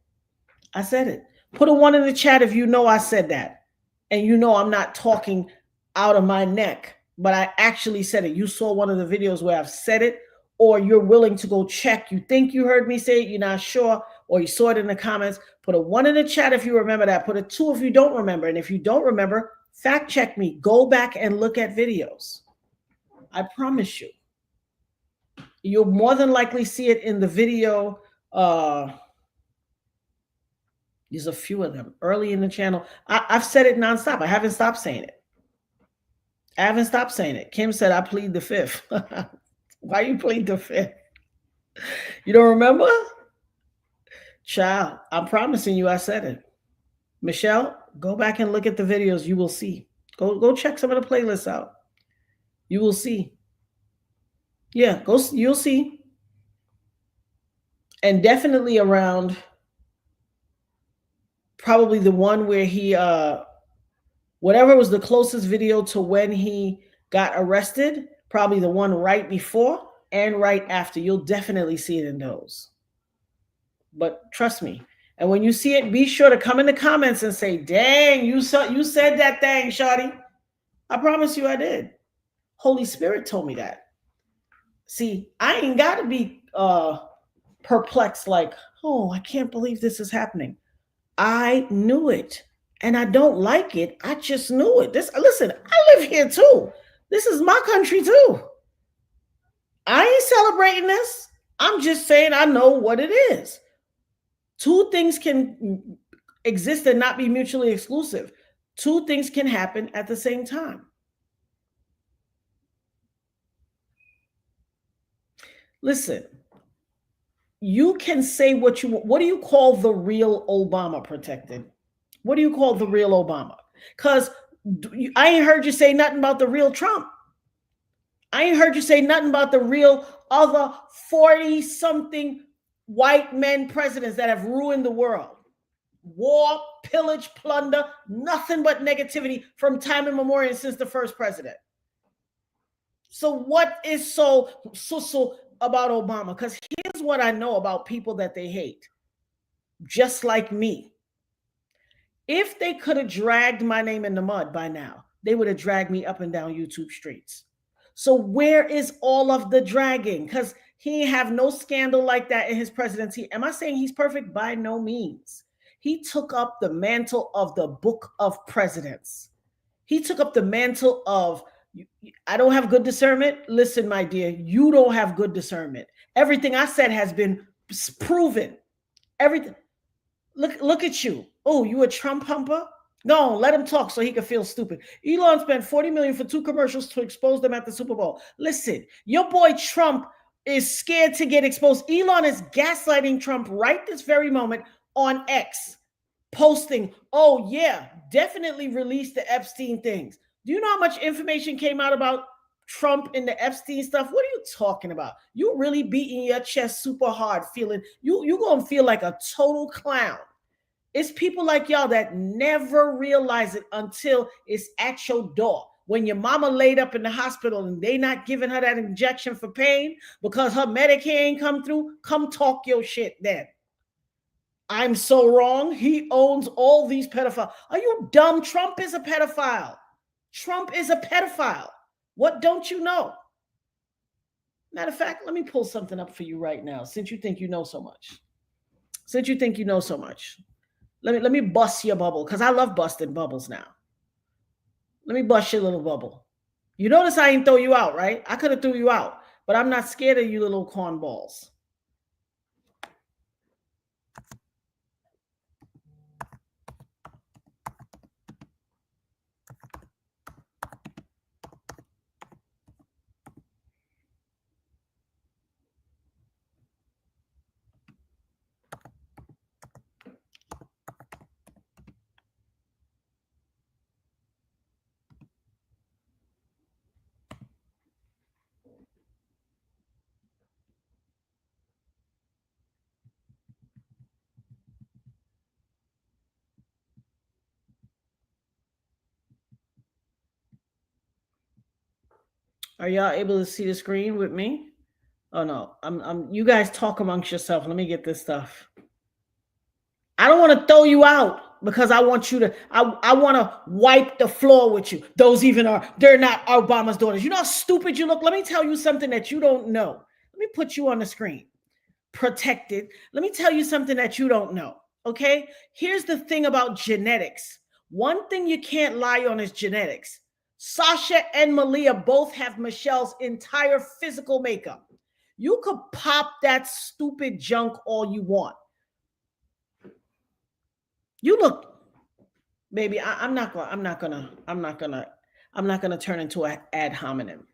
I said it. Put a 1 in the chat if you know I said that. And you know I'm not talking out of my neck, but I actually said it. You saw one of the videos where I've said it, or you're willing to go check. You think you heard me say it, you're not sure, or you saw it in the comments. Put a 1 in the chat if you remember that. Put a 2 if you don't remember. And if you don't remember, fact check me. Go back and look at videos. I promise you. You'll more than likely see it in the video. There's a few of them early in the channel. I've said it nonstop. I haven't stopped saying it. I haven't stopped saying it. Kim said, I plead the fifth. Why you plead the fifth? You don't remember? Child, I'm promising you I said it. Michelle, go back and look at the videos. You will see. Go check some of the playlists out. You will see. Yeah, you'll see. And definitely around probably the one where he, whatever was the closest video to when he got arrested, probably the one right before and right after. You'll definitely see it in those. But trust me. And when you see it, be sure to come in the comments and say, dang, you said that thing, shawty. I promise you I did. Holy Spirit told me that. See, I ain't got to be perplexed like, oh, I can't believe this is happening. I knew it. and I don't like it. I just knew it. Listen, I live here too. This is my country too. I ain't celebrating this. I'm just saying I know what it is. Two things can exist and not be mutually exclusive. Two things can happen at the same time. Listen, you can say what you want. What do you call the real Obama, Protected? What do you call the real Obama? Because I ain't heard you say nothing about the real Trump. I ain't heard you say nothing about the real other 40-something white men presidents that have ruined the world. War, pillage, plunder, nothing but negativity from time immemorial since the first president. So what is so about Obama? Because here's what I know about people that they hate, just like me. If they could have dragged my name in the mud by now, they would have dragged me up and down YouTube streets. So where is all of the dragging? Because he have no scandal like that in his presidency. Am I saying he's perfect? By no means. He took up the mantle of the book of presidents. He took up the mantle of, I don't have good discernment. Listen, my dear, you don't have good discernment. Everything I said has been proven. Everything. Look at you. Oh, you a Trump humper? No, let him talk so he can feel stupid. Elon spent $40 million for 2 commercials to expose them at the Super Bowl. Listen, your boy Trump is scared to get exposed. Elon is gaslighting Trump right this very moment on X, posting, oh yeah, definitely release the Epstein things. Do you know how much information came out about Trump and the Epstein stuff? What are you talking about? You really beating your chest super hard, feeling you gonna feel like a total clown. It's people like y'all that never realize it until it's at your door. When your mama laid up in the hospital and they not giving her that injection for pain because her Medicare ain't come through, come talk your shit then. I'm so wrong. He owns all these pedophiles. Are you dumb? Trump is a pedophile. Trump is a pedophile. What don't you know? Matter of fact, let me pull something up for you right now, since you think you know so much. Since you think you know so much. Let me bust your bubble, because I love busting bubbles now. Let me bust your little bubble. You notice I ain't throw you out, right? I could have threw you out, but I'm not scared of you little cornballs. Are y'all able to see the screen with me? Oh no, I'm you guys talk amongst yourself. Let me get this stuff. I don't want to throw you out because I want you to, I want to wipe the floor with you. They're not Obama's daughters. You know how stupid you look? Let me tell you something that you don't know. Let me put you on the screen. Protected. Let me tell you something that you don't know. Okay? Here's the thing about genetics. One thing you can't lie on is genetics. Sasha and Malia both have Michelle's entire physical makeup. You could pop that stupid junk all you want. You look, baby, I'm not gonna turn into an ad hominem.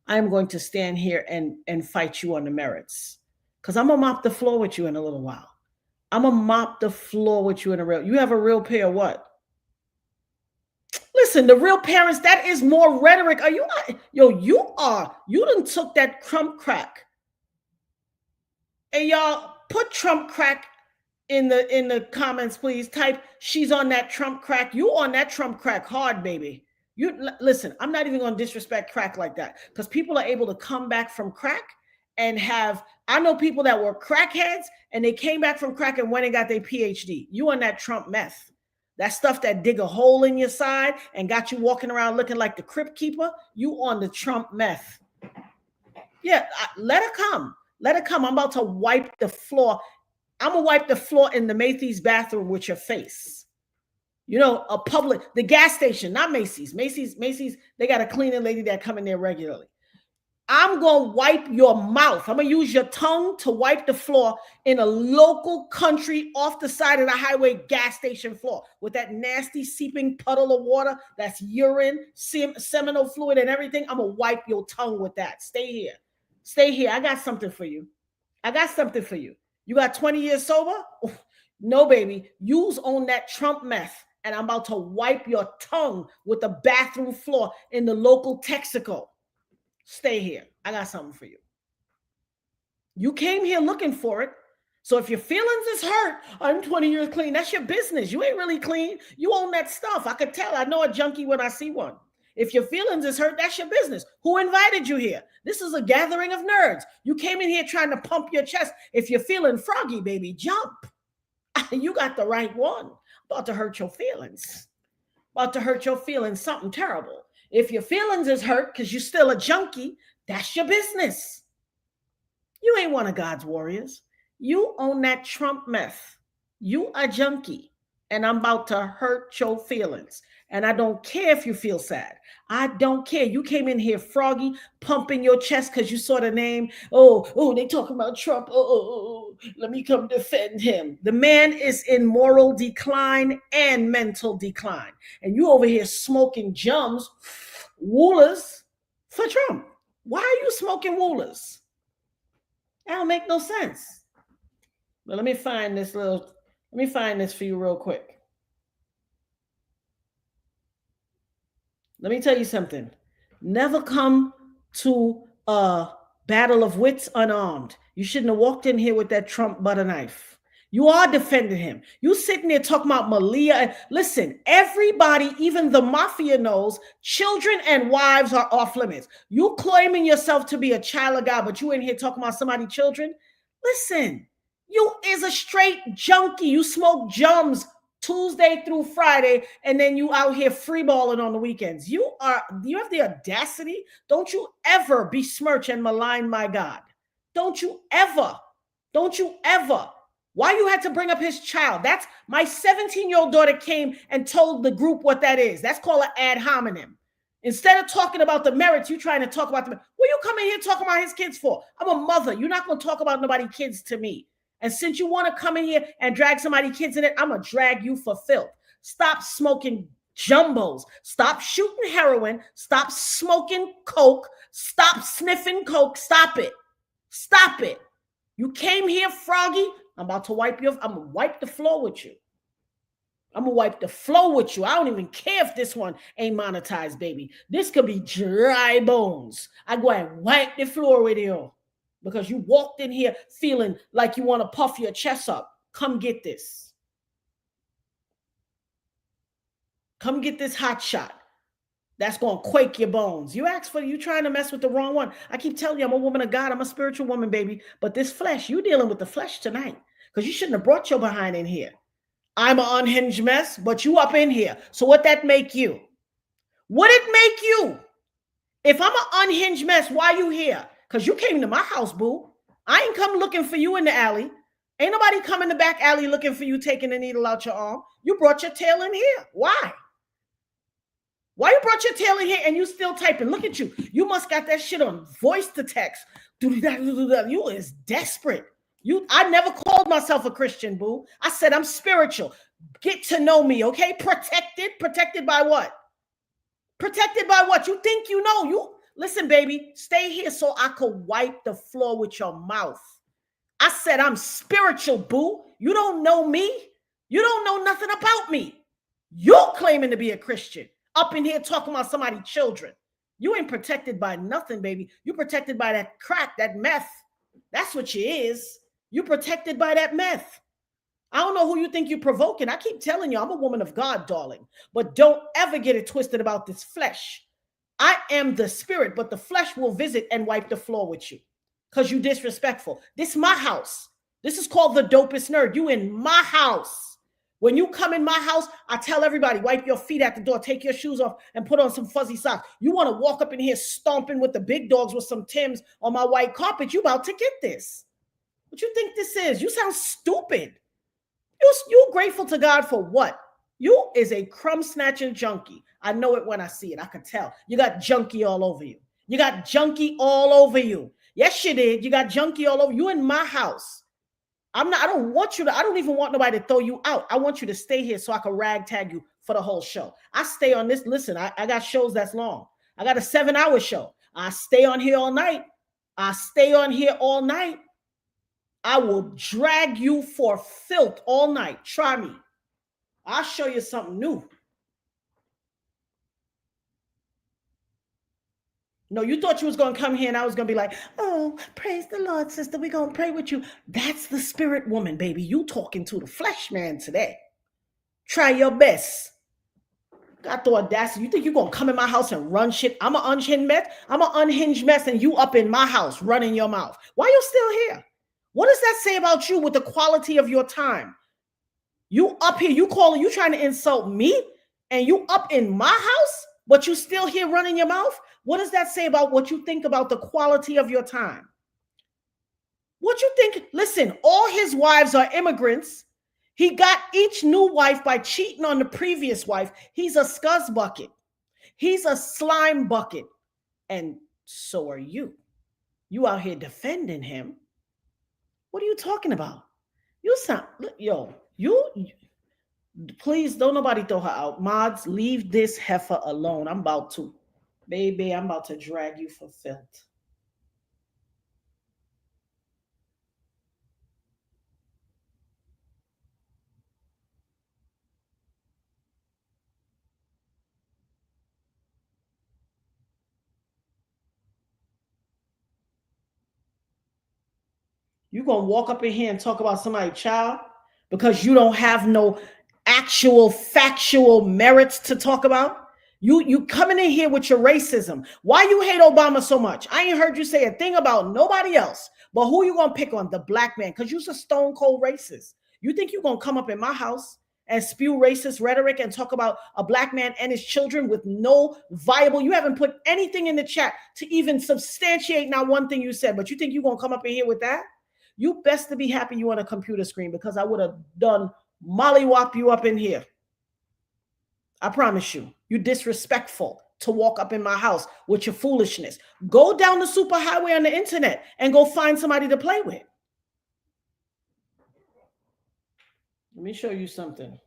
I'm going to stand here and fight you on the merits. Because I'm gonna mop the floor with you in a little while. I'm gonna mop the floor with you you have a real pair of what? Listen, the real parents, that is more rhetoric. Are you, you done took that Trump crack. And y'all put Trump crack in the comments, please. Type, she's on that Trump crack. You on that Trump crack hard, baby. You listen, I'm not even gonna disrespect crack like that, because people are able to come back from crack and I know people that were crackheads and they came back from crack and went and got their PhD. You on that Trump meth. That stuff that dig a hole in your side and got you walking around looking like the crypt keeper, you on the Trump meth. Yeah, let her come. Let her come. I'm about to wipe the floor. I'm going to wipe the floor in the Matthews bathroom with your face. You know, the gas station, not Macy's. Macy's, they got a cleaning lady that come in there regularly. I'm going to wipe your mouth. I'm going to use your tongue to wipe the floor in a local country off the side of the highway gas station floor with that nasty seeping puddle of water that's urine, seminal fluid and everything. I'm going to wipe your tongue with that. Stay here. Stay here. I got something for you. I got something for you. You got 20 years sober? No, baby. You's on that Trump meth. And I'm about to wipe your tongue with the bathroom floor in the local Texaco. Stay here. I got something for you. You came here looking for it. So if your feelings is hurt, I'm 20 years clean. That's your business. You ain't really clean. You own that stuff. I could tell. I know a junkie when I see one. If your feelings is hurt, that's your business. Who invited you here? This is a gathering of nerds. You came in here trying to pump your chest. If you're feeling froggy, baby, jump. You got the right one. About to hurt your feelings. About to hurt your feelings, something terrible. If your feelings is hurt because you're still a junkie, that's your business. You ain't one of God's warriors. You own that Trump meth. You a junkie. And I'm about to hurt your feelings. And I don't care if you feel sad. I don't care. You came in here froggy, pumping your chest because you saw the name. Oh, they talking about Trump. Oh, let me come defend him. The man is in moral decline and mental decline. And you over here smoking jums, woolers for Trump. Why are you smoking woolers? That don't make no sense. But let me find this for you real quick. Let me tell you something. Never come to a battle of wits unarmed. You shouldn't have walked in here with that Trump butter knife. You are defending him. You sitting there talking about Malia. Listen, everybody, even the mafia knows children and wives are off limits. You claiming yourself to be a child of God, but you in here talking about somebody's children? Listen, you is a straight junkie. You smoke jums Tuesday through Friday, and then you out here freeballing on the weekends. You have the audacity. Don't you ever besmirch and malign my God. Don't you ever. Why you had to bring up his child? That's my 17-year-old daughter came and told the group what that is. That's called an ad hominem. Instead of talking about the merits, you trying to talk about them. What you coming here talking about his kids for? I'm a mother. You're not going to talk about nobody's kids to me. And since you want to come in here and drag somebody's kids in it, I'm going to drag you for filth. Stop smoking jumbos. Stop shooting heroin. Stop smoking coke. Stop sniffing coke. Stop it. Stop it. You came here froggy. I'm going to wipe the floor with you. I'm going to wipe the floor with you. I don't even care if this one ain't monetized, baby. This could be dry bones. I go and wipe the floor with you. Because you walked in here feeling like you want to puff your chest up. Come get this. Come get this hot shot. That's going to quake your bones. You trying to mess with the wrong one. I keep telling you, I'm a woman of God. I'm a spiritual woman, baby. But this flesh, you dealing with the flesh tonight. Because you shouldn't have brought your behind in here. I'm an unhinged mess, but you up in here. So what that make you? What it make you? If I'm an unhinged mess, why you here? Because you came to my house, boo. I ain't come looking for you in the alley. Ain't nobody come in the back alley looking for you taking the needle out your arm. You brought your tail in here. Why? Why you brought your tail in here and you still typing? Look at you. You must got that shit on voice to text. You is desperate. I never called myself a Christian, boo. I said I'm spiritual. Get to know me, okay? Protected. Protected by what? Protected by what? You think you know. You listen, baby, stay here so I could wipe the floor with your mouth. I said I'm spiritual, boo. You don't know me. You don't know nothing about me. You're claiming to be a Christian. Up in here talking about somebody's children. You ain't protected by nothing, baby. You protected by that crack, that meth. That's what you is. You protected by that meth. I don't know who you think you're provoking. I keep telling you, I'm a woman of God, darling. But don't ever get it twisted about this flesh. I am the spirit, but the flesh will visit and wipe the floor with you because you disrespectful. This is my house. This is called the dopest nerd. You in my house. When you come in my house, I tell everybody, wipe your feet at the door, take your shoes off and put on some fuzzy socks. You want to walk up in here stomping with the big dogs with some Timbs on my white carpet. You about to get this. What you think this is? You sound stupid. You grateful to God for what? You is a crumb snatching junkie. I know it when I see it. I can tell. You got junkie all over you. You got junkie all over you. Yes, you did. You got junkie all over you in my house. I don't want you to, I don't even want nobody to throw you out. I want you to stay here so I can ragtag you for the whole show. I stay on this. Listen, I got shows that's long. I got a 7-hour show. I stay on here all night. I stay on here all night. I will drag you for filth all night. Try me. I'll show you something new. No, you thought you was going to come here and I was going to be like, oh, praise the Lord, sister. We're going to pray with you. That's the spirit woman, baby. You talking to the flesh man today. Try your best. Got the audacity. You think you're going to come in my house and run shit? I'm an unhinged mess and you up in my house running your mouth. Why you still here? What does that say about you with the quality of your time? You up here, you trying to insult me and you up in my house, but you still here running your mouth? What does that say about what you think about the quality of your time? What you think? Listen, all his wives are immigrants. He got each new wife by cheating on the previous wife. He's a scuzz bucket. He's a slime bucket. And so are you. You out here defending him. What are you talking about? Please don't nobody throw her out. Mods, leave this heifer alone. I'm about to drag you for filth. You gonna walk up in here and talk about somebody's child because you don't have no actual factual merits to talk about? You coming in here with your racism. Why you hate Obama so much? I ain't heard you say a thing about nobody else. But who you gonna pick on? The black man, because you're a stone cold racist. You think you're gonna come up in my house and spew racist rhetoric and talk about a black man and his children with no viable, you haven't put anything in the chat to even substantiate not one thing you said, but you think you're gonna come up in here with that? You best to be happy you on a computer screen because I would have done mollywop you up in here. I promise you. You're disrespectful to walk up in my house with your foolishness. Go down the superhighway on the internet and go find somebody to play with. Let me show you something.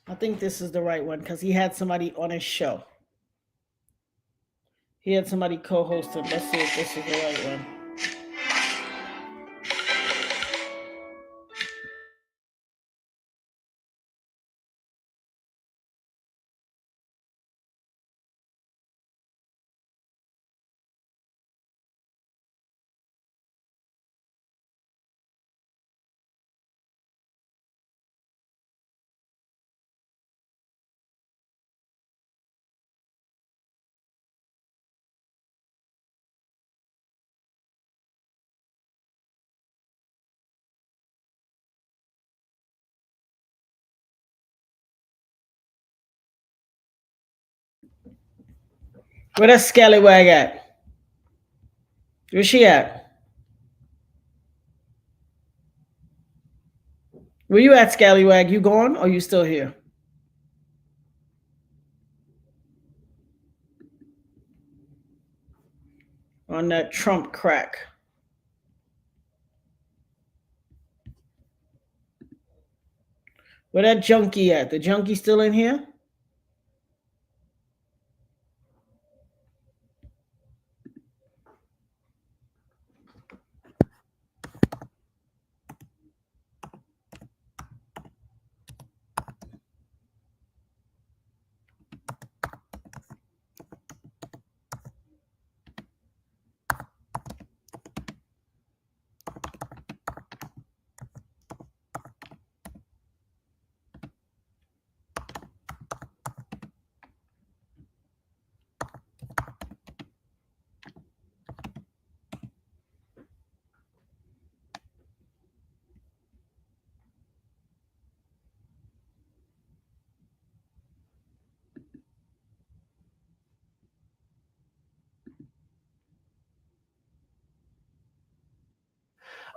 I think this is the right one because he had somebody on his show. He had somebody co-host him. Let's see if this is the right one. Where that scallywag at? Where's she at? Where you at, scallywag? You gone or you still here? on that Trump crack. Where that junkie at? The junkie still in here?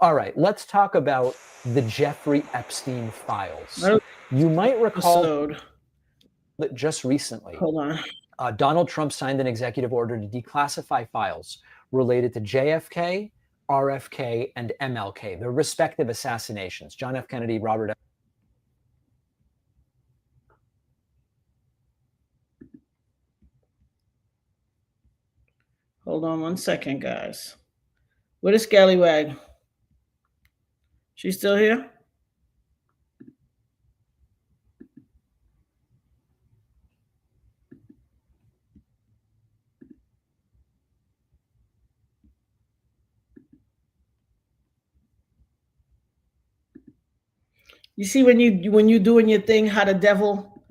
All right, let's talk about the Jeffrey Epstein files. You might recall that just recently, Donald Trump signed an executive order to declassify files related to JFK, RFK, and MLK, their respective assassinations. John F. Kennedy, Robert F. Hold on one second, guys. Where the scallywag? She's still here? You see when you doing your thing, how the devil,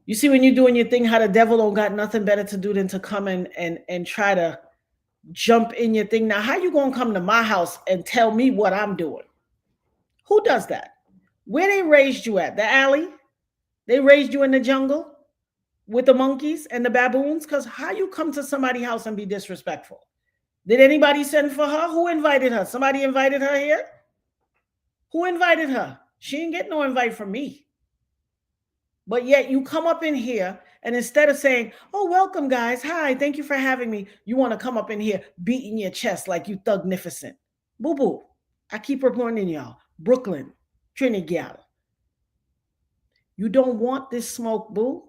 you see when you doing your thing, how the devil don't got nothing better to do than to come in and try to jump in your thing. Now, how you gonna come to my house and tell me what I'm doing? Who does that? Where they raised you at? The alley? They raised you in the jungle with the monkeys and the baboons? Because how you come to somebody's house and be disrespectful? Did anybody send for her? Who invited her? Somebody invited her here? Who invited her? She didn't get no invite from me. But yet you come up in here and instead of saying, oh, welcome guys. Hi, thank you for having me. You want to come up in here beating your chest like you thugnificent. Boo-boo. I keep reporting y'all. Brooklyn, Trinidad. You don't want this smoke, boo.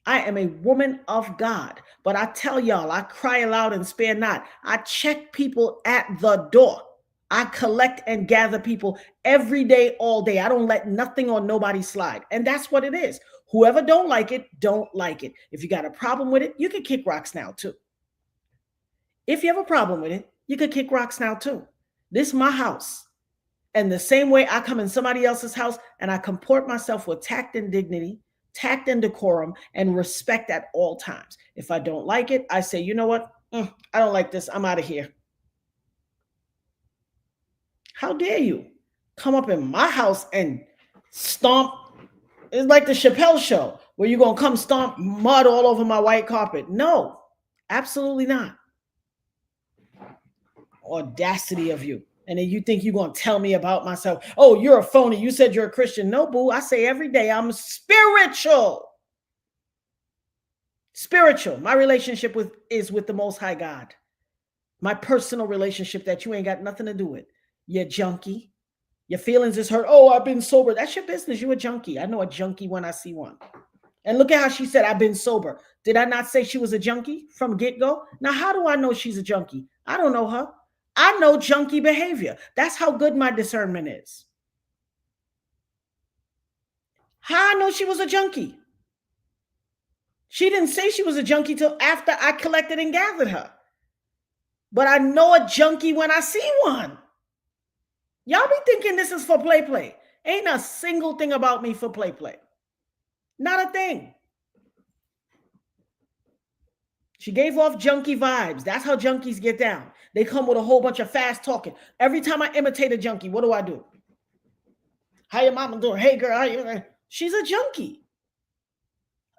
I am a woman of God. But I tell y'all, I cry aloud and spare not. I check people at the door. I collect and gather people every day, all day. I don't let nothing or nobody slide. And that's what it is. Whoever don't like it, don't like it. If you got a problem with it, you can kick rocks now too. If you have a problem with it, you can kick rocks now too. This is my house. And the same way I come in somebody else's house and I comport myself with tact and dignity, tact and decorum, and respect at all times. If I don't like it, I say, you know what? I don't like this. I'm out of here. How dare you come up in my house and stomp? It's like the Chappelle show where you're going to come stomp mud all over my white carpet. No, absolutely not. Audacity of you. And then you think you're going to tell me about myself. Oh, you're a phony. You said you're a Christian. No, boo. I say every day I'm spiritual. Spiritual. My relationship is with the Most High God. My personal relationship that you ain't got nothing to do with. You junkie. Your feelings is hurt. Oh, I've been sober. That's your business. You a junkie. I know a junkie when I see one. And look at how she said, I've been sober. Did I not say she was a junkie from get-go? Now, how do I know she's a junkie? I don't know her. I know junkie behavior. That's how good my discernment is. How I know she was a junkie? She didn't say she was a junkie till after I collected and gathered her. But I know a junkie when I see one. Y'all be thinking this is for play. Ain't a single thing about me for play. Not a thing. She gave off junkie vibes. That's how junkies get down. They come with a whole bunch of fast talking. Every time I imitate a junkie, what do? How your mama doing? Hey girl, how you? She's a junkie.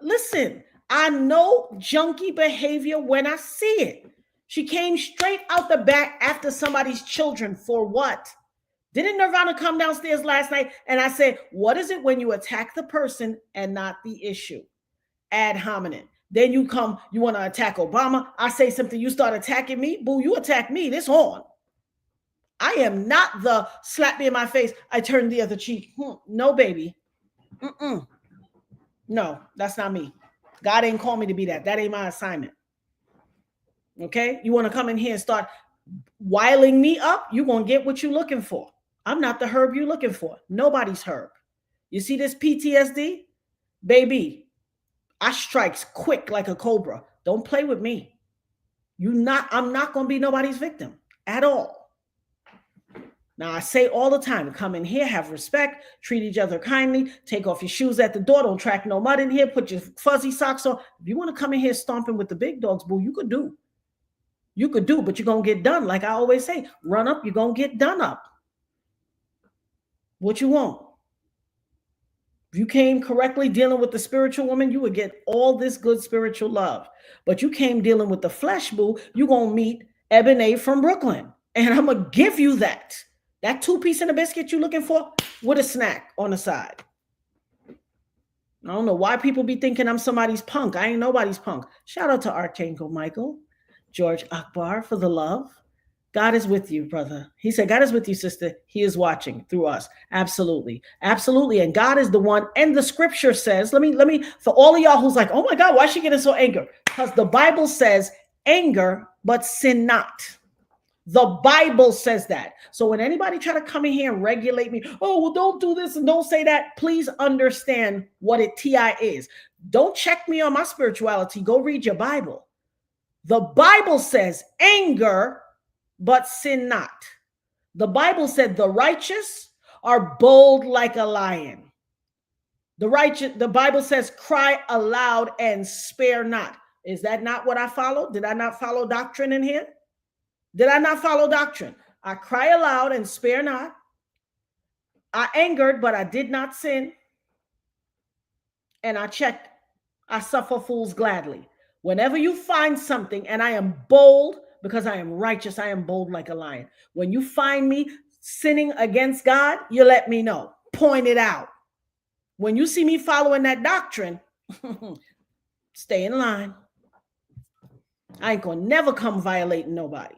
Listen, I know junkie behavior when I see it. She came straight out the back after somebody's children for what? Didn't Nirvana come downstairs last night and I said, what is it when you attack the person and not the issue? Ad hominem. Then you come, you want to attack Obama. I say something, you start attacking me. Boo, you attack me. This on. I am not the slap me in my face, I turn the other cheek. No, baby. No, that's not me. God ain't called me to be that. That ain't my assignment. Okay? You want to come in here and start wiling me up, you're going to get what you're looking for. I'm not the herb you're looking for. Nobody's herb. You see this PTSD? Baby, I strikes quick like a cobra. Don't play with me. I'm not going to be nobody's victim at all. Now, I say all the time, come in here, have respect, treat each other kindly, take off your shoes at the door, don't track no mud in here, put your fuzzy socks on. If you want to come in here stomping with the big dogs, boo, you could do. You could do, but you're going to get done. Like I always say, run up, you're going to get done up. What you want? If you came correctly dealing with the spiritual woman, you would get all this good spiritual love. But you came dealing with the flesh, boo, you're going to meet Ebony from Brooklyn. And I'm going to give you that. That 2-piece and a biscuit you're looking for with a snack on the side. I don't know why people be thinking I'm somebody's punk. I ain't nobody's punk. Shout out to Archangel Michael, George Akbar for the love. God is with you, brother. He said, God is with you, sister. He is watching through us. Absolutely. Absolutely. And God is the one. And the scripture says, let me, for all of y'all who's like, oh my God, why is she getting so angry? Because the Bible says anger, but sin not. The Bible says that. So when anybody try to come in here and regulate me, oh, well, don't do this and don't say that. Please understand what it TI is. Don't check me on my spirituality. Go read your Bible. The Bible says anger, but sin not. The Bible said the righteous are bold like a lion. The Bible says cry aloud and spare not. Is that not what I followed? Did I not follow doctrine in here? Did I not follow doctrine? I cry aloud and spare not. I angered, but I did not sin. And I checked. I suffer fools gladly. Whenever you find something, and I am bold because I am righteous, I am bold like a lion. When you find me sinning against God, you let me know. Point it out. When you see me following that doctrine, stay in line. I ain't gonna never come violating nobody.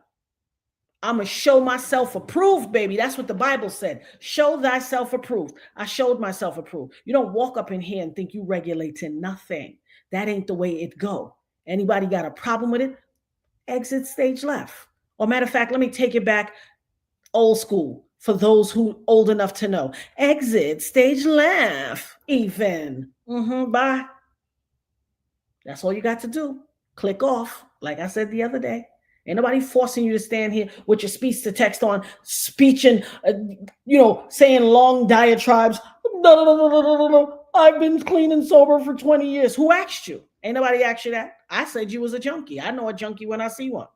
I'm going to show myself approved, baby. That's what the Bible said. Show thyself approved. I showed myself approved. You don't walk up in here and think you regulating nothing. That ain't the way it go. Anybody got a problem with it? Exit stage left. Or matter of fact, let me take it back old school for those who old enough to know. Exit stage left, even. Bye. That's all you got to do. Click off, like I said the other day. Ain't nobody forcing you to stand here with your speech to text on, speech and, saying long diatribes. No. I've been clean and sober for 20 years. Who asked you? Ain't nobody asked you that. I said you was a junkie. I know a junkie when I see one.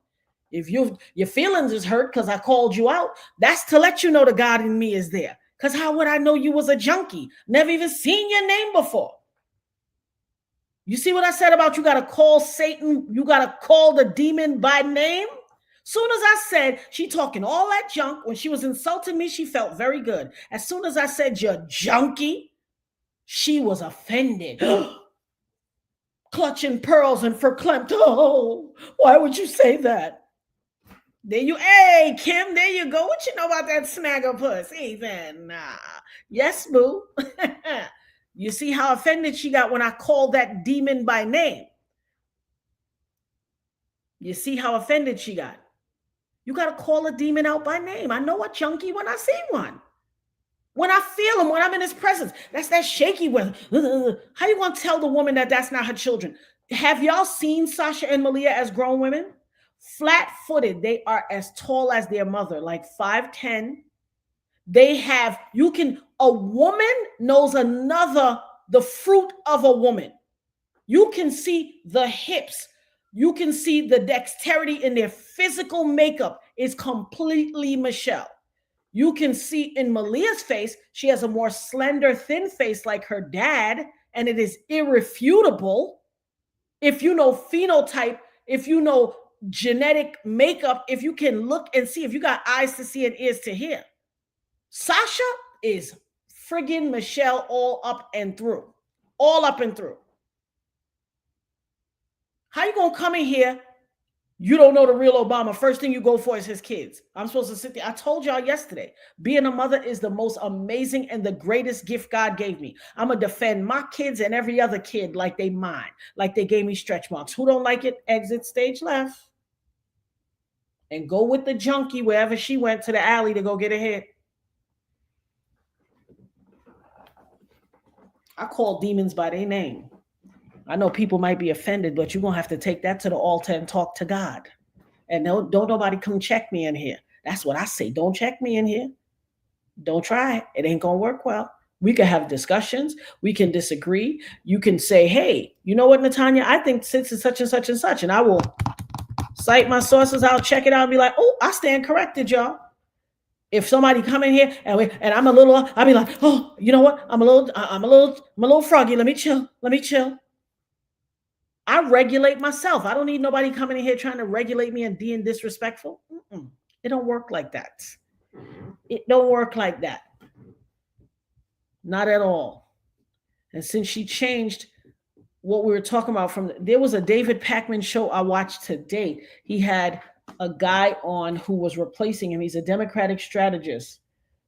If your feelings is hurt because I called you out, that's to let you know the God in me is there. Because how would I know you was a junkie? Never even seen your name before. You see what I said about you got to call Satan, you got to call the demon by name? Soon as I said she talking all that junk, when she was insulting me, she felt very good. As soon as I said you're junkie, she was offended. Clutching pearls and verklempt. Oh, why would you say that? Hey, Kim, there you go. What you know about that snagger puss? Even, yes, boo. You see how offended she got when I called that demon by name? You see how offended she got? You got to call a demon out by name. I know a junkie when I see one. When I feel him, when I'm in his presence. That's that shaky with. How you going to tell the woman that that's not her children? Have y'all seen Sasha and Malia as grown women? Flat-footed. They are as tall as their mother, like 5'10". A woman knows the fruit of a woman. You can see the hips. You can see the dexterity in their physical makeup is completely Michelle. You can see in Malia's face, she has a more slender, thin face like her dad, and it is irrefutable. If you know phenotype, if you know genetic makeup, if you can look and see, if you got eyes to see and ears to hear. Sasha is friggin' Michelle all up and through. All up and through. How you gonna come in here? You don't know the real Obama. First thing you go for is his kids. I'm supposed to sit there. I told y'all yesterday, being a mother is the most amazing and the greatest gift God gave me. I'm going to defend my kids and every other kid like they mine, like they gave me stretch marks. Who don't like it, exit stage left. And go with the junkie wherever she went to the alley to go get a hit. I call demons by their name. I know people might be offended, but you're going to have to take that to the altar and talk to God. And don't nobody come check me in here. That's what I say. Don't check me in here. Don't try it. It ain't going to work well. We can have discussions. We can disagree. You can say, hey, you know what, Natanya? I think since it's such and such and such. And I will cite my sources. I'll check it out and be like, oh, I stand corrected, y'all. If somebody come in here and I'm a little, I'll be like, oh, you know what? I'm a little froggy. Let me chill. I regulate myself. I don't need nobody coming in here trying to regulate me and being disrespectful. It don't work like that. It don't work like that. Not at all. And since she changed what we were talking about there was a David Pakman show I watched today. He had a guy on who was replacing him. He's a Democratic strategist,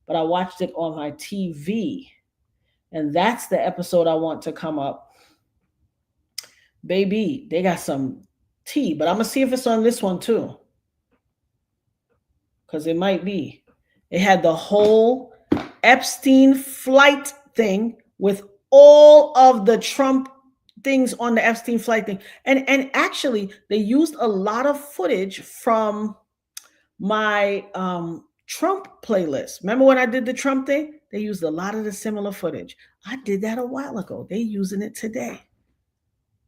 but I watched it on my TV. And that's the episode I want to come up. Baby, they got some tea, but I'm going to see if it's on this one too. Because it might be. It had the whole Epstein flight thing with all of the Trump things on the Epstein flight thing. And actually, they used a lot of footage from my Trump playlist. Remember when I did the Trump thing? They used a lot of the similar footage. I did that a while ago. They're using it today.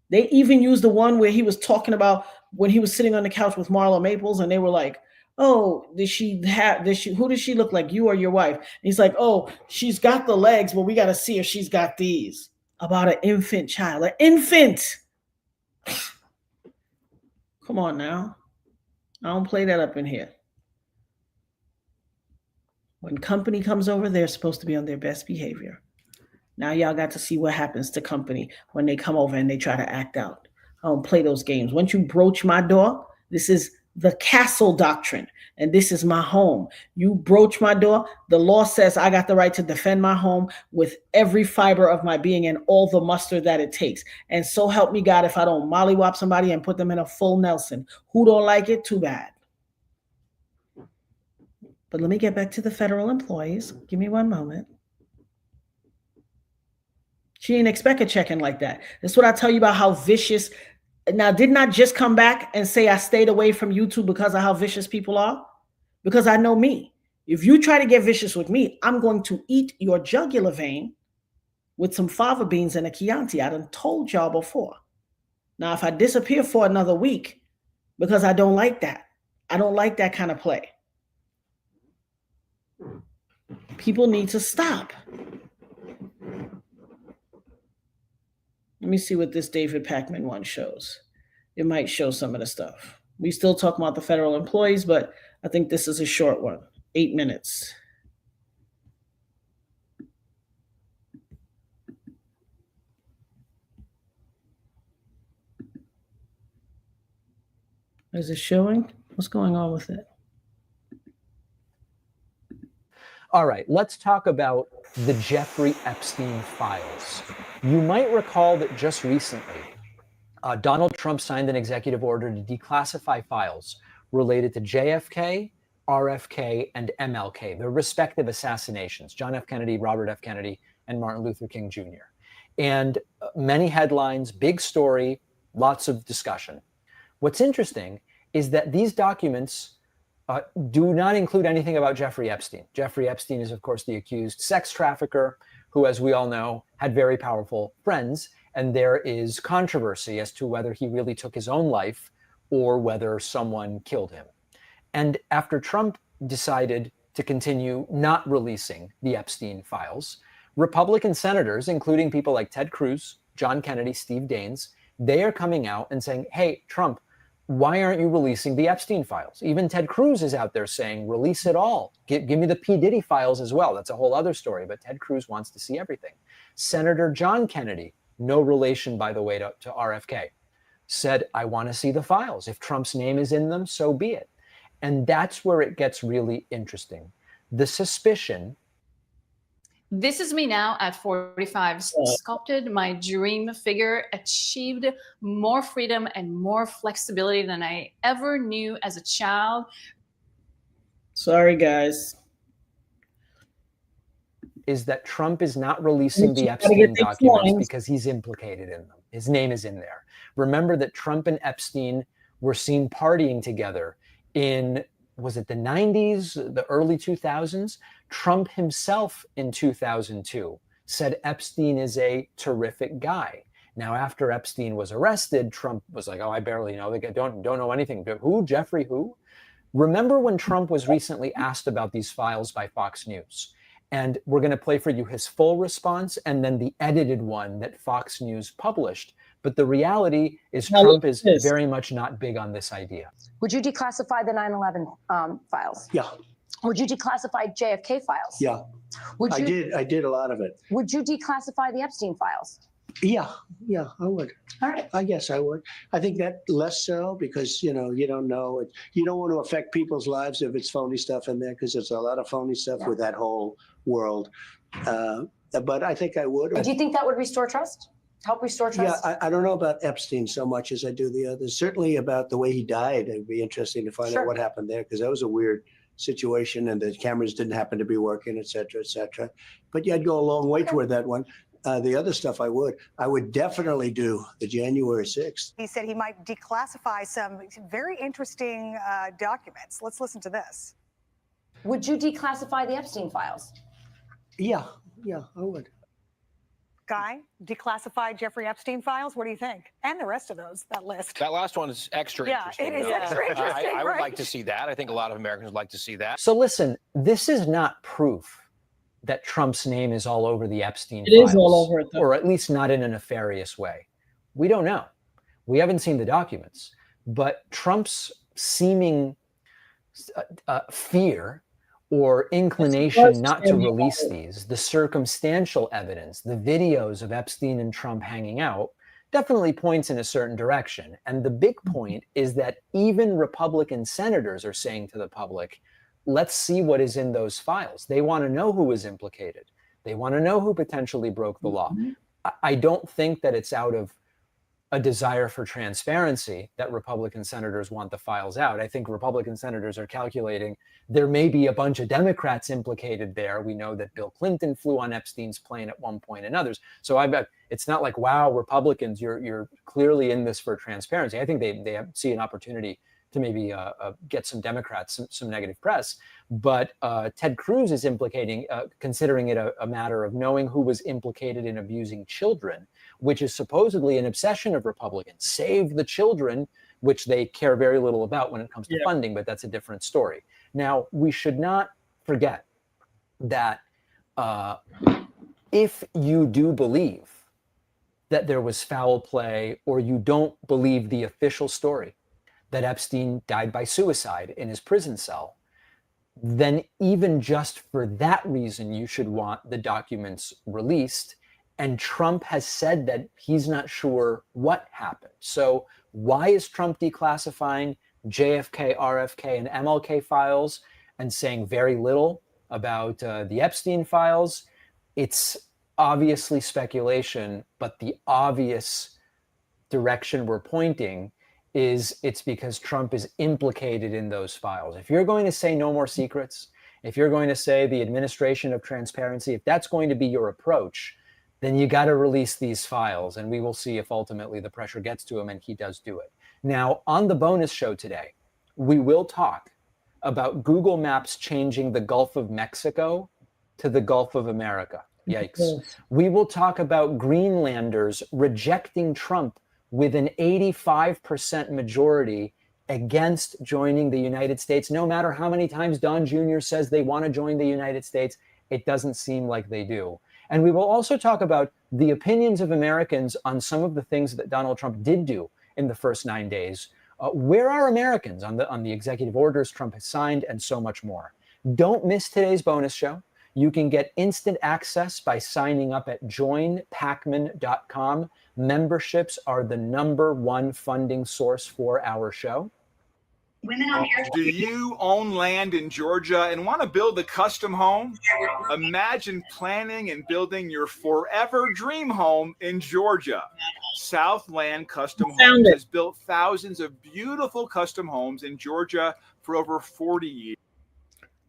They even used the one where he was talking about when he was sitting on the couch with Marla Maples, and they were like, oh, who does she look like, you or your wife? And he's like, oh, she's got the legs, but we got to see if she's got these. About an infant child. An infant! Come on now. I don't play that up in here. When company comes over, they're supposed to be on their best behavior. Now y'all got to see what happens to company when they come over and they try to act out. I don't play those games. Once you broach my door, this is the castle doctrine, and this is my home. You broach my door, the law says I got the right to defend my home with every fiber of my being and all the muster that it takes. And so help me God if I don't mollywop somebody and put them in a full Nelson. Who don't like it? Too bad. But let me get back to the federal employees. Give me one moment. She didn't expect a check-in like that. That's what I tell you about how vicious. Now, didn't I just come back and say I stayed away from YouTube because of how vicious people are? Because I know me. If you try to get vicious with me, I'm going to eat your jugular vein with some fava beans and a Chianti. I done told y'all before. Now, if I disappear for another week, because I don't like that. I don't like that kind of play. People need to stop. Let me see what this David Pakman one shows. It might show some of the stuff. We still talk about the federal employees, but I think this is a short one, 8 minutes. Is it showing? What's going on with it? All right, let's talk about the Jeffrey Epstein files. You might recall that just recently, Donald Trump signed an executive order to declassify files related to JFK, RFK, and MLK, their respective assassinations, John F. Kennedy, Robert F. Kennedy, and Martin Luther King Jr. And many headlines, big story, lots of discussion. What's interesting is that these documents do not include anything about Jeffrey Epstein. Jeffrey Epstein is, of course, the accused sex trafficker who, as we all know, had very powerful friends. And there is controversy as to whether he really took his own life or whether someone killed him. And after Trump decided to continue not releasing the Epstein files, Republican senators, including people like Ted Cruz, John Kennedy, Steve Daines, they are coming out and saying, hey, Trump, why aren't you releasing the Epstein files? Even Ted Cruz is out there saying, release it all. Give me the P. Diddy files as well. That's a whole other story, but Ted Cruz wants to see everything. Senator John Kennedy, no relation, by the way, to RFK. said, I want to see the files. If Trump's name is in them, so be it. And that's where it gets really interesting. The suspicion. This is me now at 45, sculpted my dream figure, achieved more freedom and more flexibility than I ever knew as a child. Sorry, guys. Is that Trump is not releasing the Epstein documents because he's implicated in them. His name is in there. Remember that Trump and Epstein were seen partying together in, was it the 90s, the early 2000s? Trump himself in 2002 said Epstein is a terrific guy. Now, after Epstein was arrested, Trump was like, oh, I barely know. They don't know anything. Who? Jeffrey who? Remember when Trump was recently asked about these files by Fox News? And we're going to play for you his full response and then the edited one that Fox News published. But the reality is Trump is very much not big on this idea. Would you declassify the 9/11 files? Yeah. Would you declassify JFK files? Yeah. Would you, I did a lot of it. Would you declassify the Epstein files? Yeah, I would. All right. I guess I would. I think that less so because, you don't know. You don't want to affect people's lives if it's phony stuff in there because there's a lot of phony stuff with that whole world. But I think I would. Do you think that would restore trust? Help restore trust? Yeah, I don't know about Epstein so much as I do the others. Certainly about the way he died. It'd be interesting to find out what happened there because that was a weird situation and the cameras didn't happen to be working, et cetera, et cetera. But yeah, I'd go a long way toward that one. The other stuff I would definitely do the January 6th. He said he might declassify some very interesting documents. Let's listen to this. Would you declassify the Epstein files? Yeah, I would. Guy, declassify Jeffrey Epstein files? What do you think? And the rest of those, that list. That last one is extra interesting. Yeah, it is extra interesting. I would like to see that. I think a lot of Americans would like to see that. So listen, this is not proof that Trump's name is all over the Epstein files. It is all over it, though. Or at least not in a nefarious way. We don't know. We haven't seen the documents. But Trump's seeming fear or inclination not to release these, the circumstantial evidence, the videos of Epstein and Trump hanging out, definitely points in a certain direction. And the big point is that even Republican senators are saying to the public, let's see what is in those files. They want to know who is implicated. They want to know who potentially broke the law. I don't think that it's out of a desire for transparency that Republican senators want the files out. I think Republican senators are calculating there may be a bunch of Democrats implicated there. We know that Bill Clinton flew on Epstein's plane at one point and others. So I bet it's not like, wow, Republicans, you're clearly in this for transparency. I think they see an opportunity to maybe get some Democrats some negative press. But Ted Cruz is implicating, considering it a matter of knowing who was implicated in abusing children, which is supposedly an obsession of Republicans. Save the children, which they care very little about when it comes to funding, but that's a different story. Now, we should not forget that if you do believe that there was foul play or you don't believe the official story, that Epstein died by suicide in his prison cell, then even just for that reason, you should want the documents released. And Trump has said that he's not sure what happened. So why is Trump declassifying JFK, RFK, and MLK files and saying very little about the Epstein files? It's obviously speculation, but the obvious direction we're pointing is it's because Trump is implicated in those files. If you're going to say no more secrets, if you're going to say the administration of transparency, if that's going to be your approach, then you got to release these files, and we will see if ultimately the pressure gets to him and he does do it. Now, on the bonus show today, we will talk about Google Maps changing the Gulf of Mexico to the Gulf of America. Yikes. We will talk about Greenlanders rejecting Trump with an 85% majority against joining the United States. No matter how many times Don Jr. says they want to join the United States, it doesn't seem like they do. And we will also talk about the opinions of Americans on some of the things that Donald Trump did do in the first 9 days. Where are Americans on the executive orders Trump has signed, and so much more? Don't miss today's bonus show. You can get instant access by signing up at joinpacman.com. Memberships are the #1 funding source for our show. Do you own land in Georgia and want to build a custom home? Imagine planning and building your forever dream home in Georgia. Southland Custom Homes has built thousands of beautiful custom homes in Georgia for over 40 years.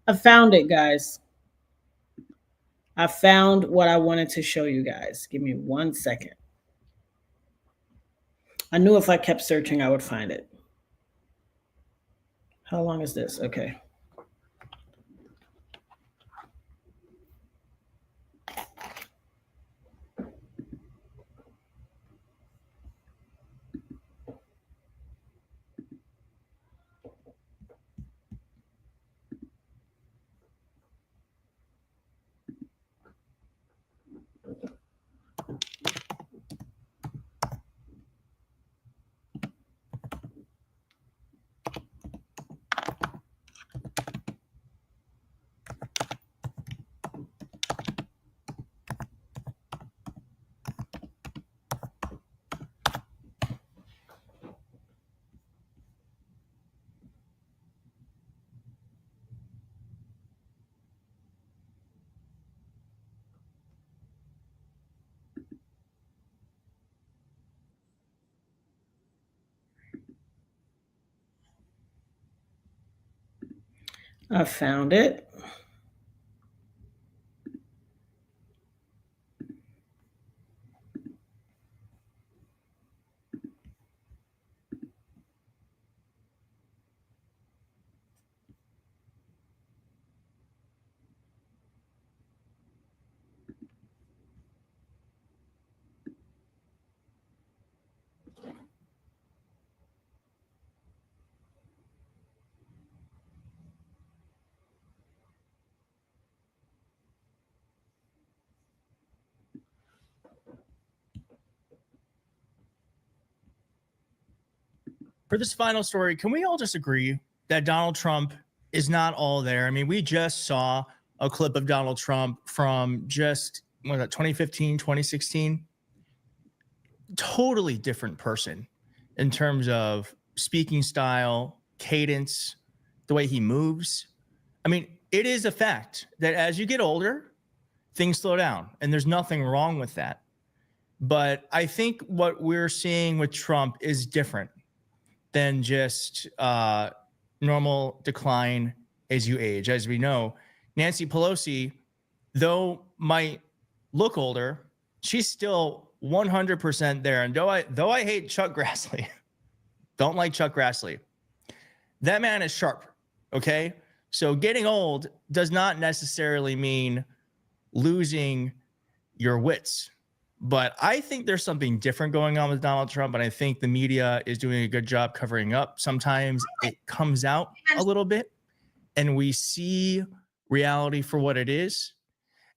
I found it, guys. I found what I wanted to show you guys. Give me 1 second. I knew if I kept searching, I would find it. How long is this? Okay. I found it. For this final story, can we all just agree that Donald Trump is not all there? I mean, we just saw a clip of Donald Trump from just, 2015, 2016. Totally different person in terms of speaking style, cadence, the way he moves. I mean, it is a fact that as you get older, things slow down, and there's nothing wrong with that. But I think what we're seeing with Trump is different than just normal decline as you age. As we know, Nancy Pelosi, though might look older, she's still 100% there. And though I hate Chuck Grassley, don't like Chuck Grassley, that man is sharp, okay? So getting old does not necessarily mean losing your wits. But I think there's something different going on with Donald Trump, and I think the media is doing a good job covering up. Sometimes it comes out a little bit, and we see reality for what it is.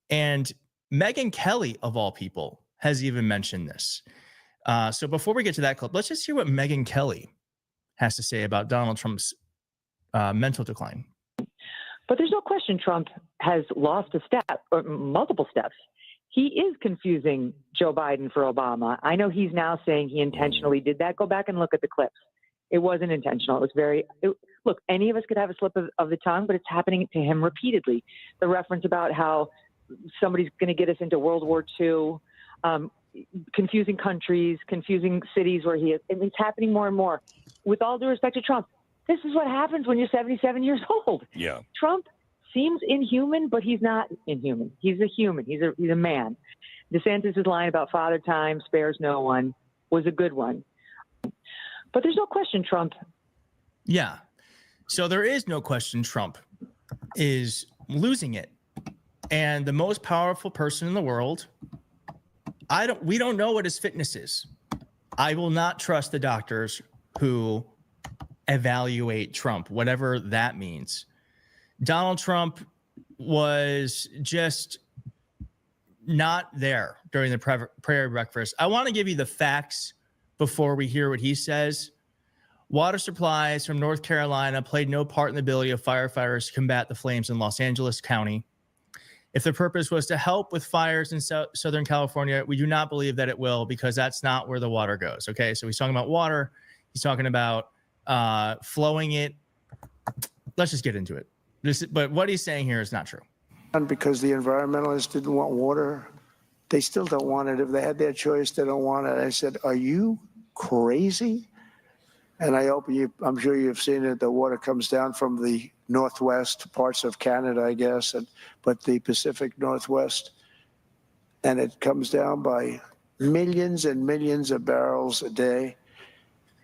And Megyn Kelly, of all people, has even mentioned this. So before we get to that clip, let's just hear what Megyn Kelly has to say about Donald Trump's mental decline. But there's no question Trump has lost a step or multiple steps. He is confusing Joe Biden for Obama. I know he's now saying he intentionally did that. Go back and look at the clips. It wasn't intentional. It was look, any of us could have a slip of the tongue, but it's happening to him repeatedly. The reference about how somebody's going to get us into World War II, confusing countries, confusing cities where he is. It's happening more and more. With all due respect to Trump, this is what happens when you're 77 years old. Yeah. Trump seems inhuman, but he's not inhuman. He's a human. He's a man. DeSantis' line about father time spares no one was a good one. But there's no question Trump. Yeah. So there is no question Trump is losing it. And the most powerful person in the world, we don't know what his fitness is. I will not trust the doctors who evaluate Trump, whatever that means. Donald Trump was just not there during the prayer breakfast. I want to give you the facts before we hear what he says. Water supplies from North Carolina played no part in the ability of firefighters to combat the flames in Los Angeles County. If the purpose was to help with fires in Southern California, we do not believe that it will, because that's not where the water goes. Okay, so he's talking about water. He's talking about flowing it. Let's just get into it. But what he's saying here is not true. Because the environmentalists didn't want water. They still don't want it. If they had their choice, they don't want it. I said, are you crazy? And I'm sure you've seen it. The water comes down from the northwest parts of Canada, I guess, but the Pacific Northwest. And it comes down by millions and millions of barrels a day.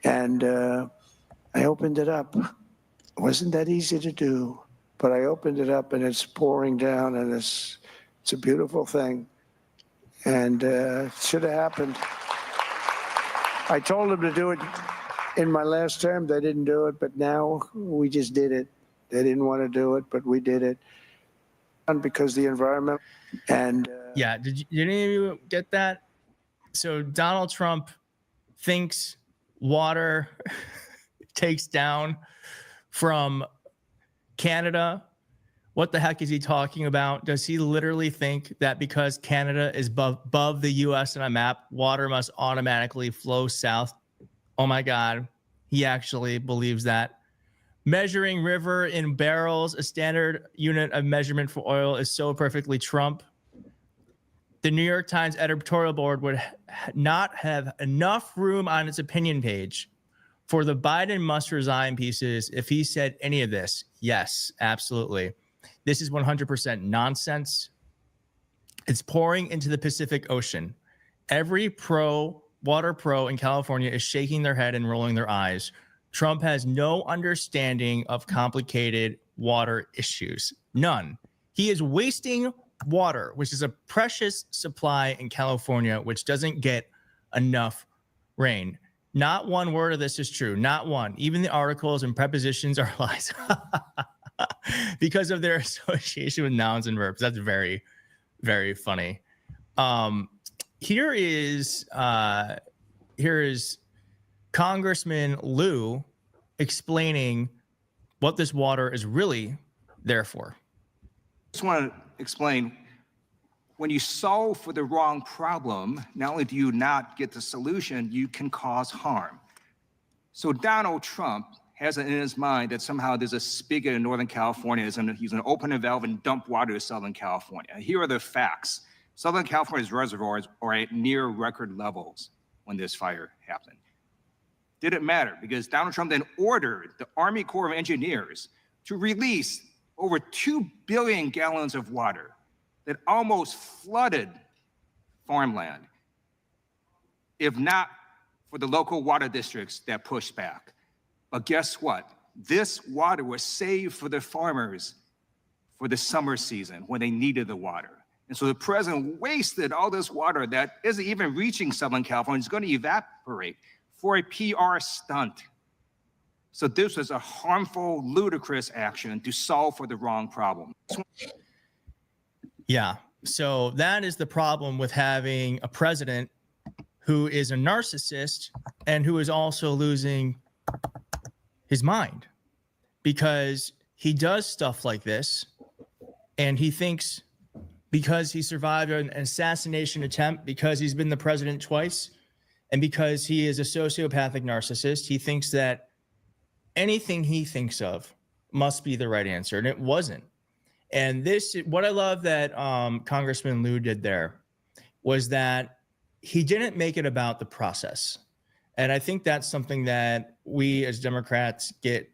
And I opened it up. It wasn't that easy to do, but I opened it up and it's pouring down, and it's a beautiful thing. And it should have happened. I told them to do it in my last term. They didn't do it, but now we just did it. They didn't want to do it, but we did it. Because the environment and yeah, did any of you get that? So Donald Trump thinks water takes down from Canada. What the heck is he talking about? Does he literally think that because Canada is above the US on a map, water must automatically flow south? Oh my God, he actually believes that. Measuring river in barrels, a standard unit of measurement for oil, is so perfectly Trump. The New York Times editorial board would not have enough room on its opinion page for the Biden must resign pieces if he said any of this. Yes, absolutely. This is 100% nonsense. It's pouring into the Pacific Ocean. Every water pro in California is shaking their head and rolling their eyes. Trump has no understanding of complicated water issues. None. He is wasting water, which is a precious supply in California, which doesn't get enough rain. Not one word of this is true. Not one. Even the articles and prepositions are lies because of their association with nouns and verbs. That's very, very funny. Here is Congressman Liu explaining what this water is really there for. Just want to explain, when you solve for the wrong problem, not only do you not get the solution, you can cause harm. So Donald Trump has it in his mind that somehow there's a spigot in Northern California. He's going to open a valve and dump water to Southern California. Here are the facts. Southern California's reservoirs are at near record levels when this fire happened. Didn't matter, because Donald Trump then ordered the Army Corps of Engineers to release over 2 billion gallons of water that almost flooded farmland, if not for the local water districts that pushed back. But guess what? This water was saved for the farmers for the summer season when they needed the water. And so the president wasted all this water that isn't even reaching Southern California. It's going to evaporate for a PR stunt. So this was a harmful, ludicrous action to solve for the wrong problem. Yeah. So that is the problem with having a president who is a narcissist and who is also losing his mind, because he does stuff like this and he thinks because he survived an assassination attempt, because he's been the president twice, and because he is a sociopathic narcissist, he thinks that anything he thinks of must be the right answer, and it wasn't. And this, what I love that Congressman Liu did there was that he didn't make it about the process. And I think that's something that we as Democrats get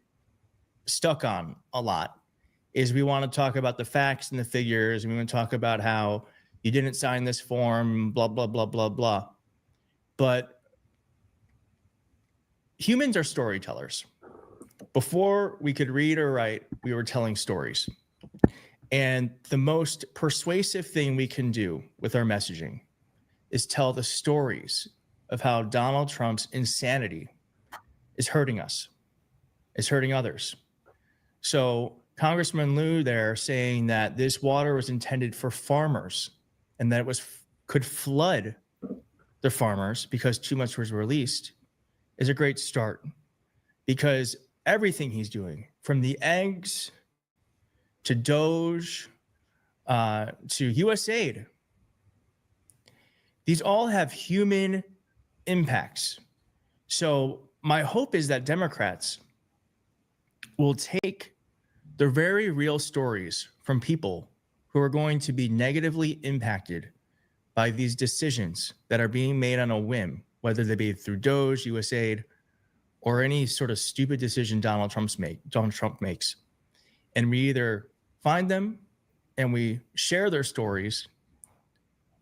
stuck on a lot, is we want to talk about the facts and the figures, and we want to talk about how you didn't sign this form, blah, blah, blah, blah, blah. But humans are storytellers. Before we could read or write, we were telling stories. And the most persuasive thing we can do with our messaging is tell the stories of how Donald Trump's insanity is hurting us, is hurting others. So Congressman Liu there saying that this water was intended for farmers and that it could flood the farmers because too much was released is a great start, because everything he's doing, from the eggs to Doge, to USAID. These all have human impacts. So my hope is that Democrats will take the very real stories from people who are going to be negatively impacted by these decisions that are being made on a whim, whether they be through Doge, USAID, or any sort of stupid decision Donald Trump makes. And we either find them and we share their stories,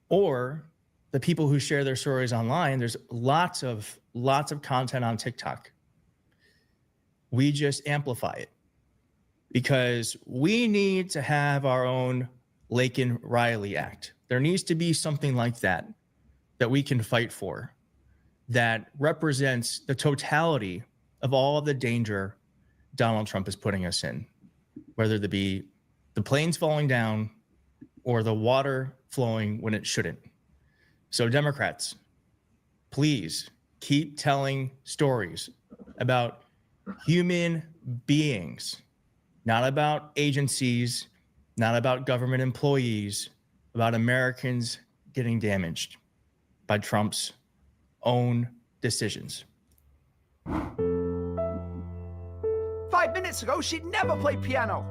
or the people who share their stories online, there's lots of content on TikTok. We just amplify it because we need to have our own Laken-Riley Act. There needs to be something like that we can fight for, that represents the totality of all of the danger Donald Trump is putting us in, whether it be the planes falling down or the water flowing when it shouldn't. So Democrats, please keep telling stories about human beings, not about agencies, not about government employees, about Americans getting damaged by Trump's own decisions. 5 minutes ago, she'd never play piano.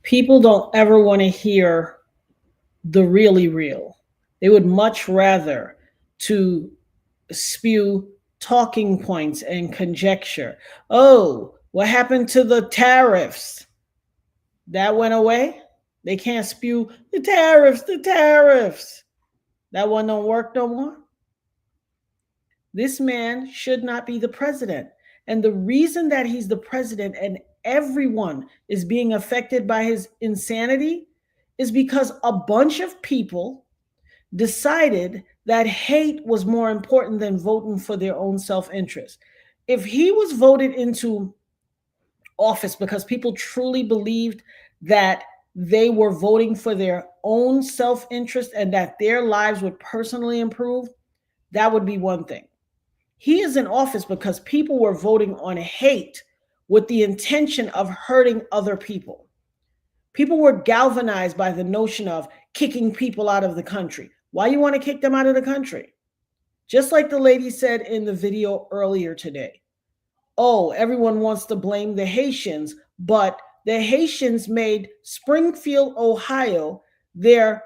People don't ever want to hear the really real. They would much rather to spew talking points and conjecture. Oh, what happened to the tariffs? That went away? They can't spew the tariffs. That one don't work no more? This man should not be the president. And the reason that he's the president and everyone is being affected by his insanity is because a bunch of people decided that hate was more important than voting for their own self-interest. If he was voted into office because people truly believed that they were voting for their own self-interest and that their lives would personally improve, that would be one thing. He is in office because people were voting on hate with the intention of hurting other people. People were galvanized by the notion of kicking people out of the country. Why you want to kick them out of the country? Just like the lady said in the video earlier today. Oh, everyone wants to blame the Haitians, but the Haitians made Springfield, Ohio, their,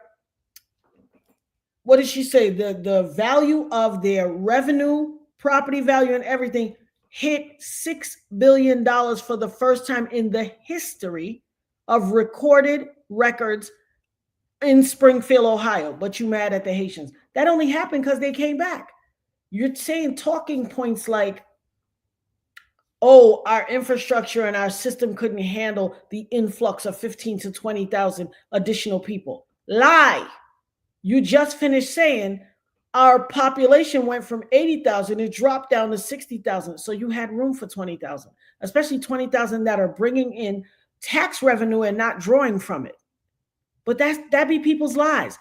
what did she say? The value of their revenue, property value and everything hit $6 billion for the first time in the history of recorded records in Springfield, Ohio. But you mad at the Haitians. That only happened because they came back. You're saying talking points like, oh, our infrastructure and our system couldn't handle the influx of 15 to 20,000 additional people. Lie. You just finished saying our population went from 80,000, it dropped down to 60,000. So you had room for 20,000, especially 20,000 that are bringing in tax revenue and not drawing from it. But that be people's lies.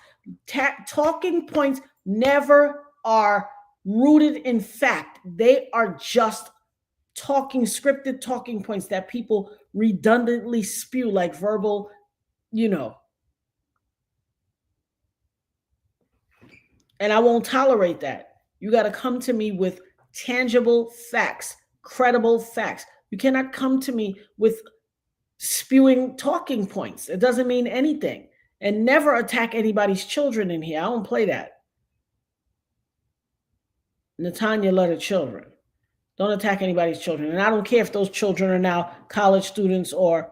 Talking points never are rooted in fact. They are just scripted talking points that people redundantly spew like verbal, And I won't tolerate that. You got to come to me with tangible facts, credible facts. You cannot come to me with spewing talking points. It doesn't mean anything. And never attack anybody's children in here. I don't play that. Natanya love the children. Don't attack anybody's children. And I don't care if those children are now college students or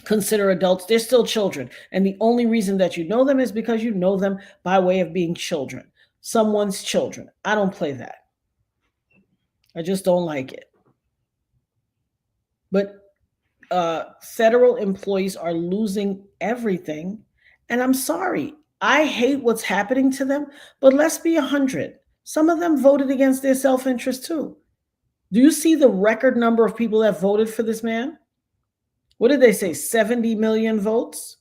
consider adults. They're still children. And the only reason that you know them is because you know them by way of being children. Someone's children. I don't play that. I just don't like it. But federal employees are losing everything. And I'm sorry. I hate what's happening to them. But let's be 100. Some of them voted against their self-interest too. Do you see the record number of people that voted for this man? What did they say? 70 million votes?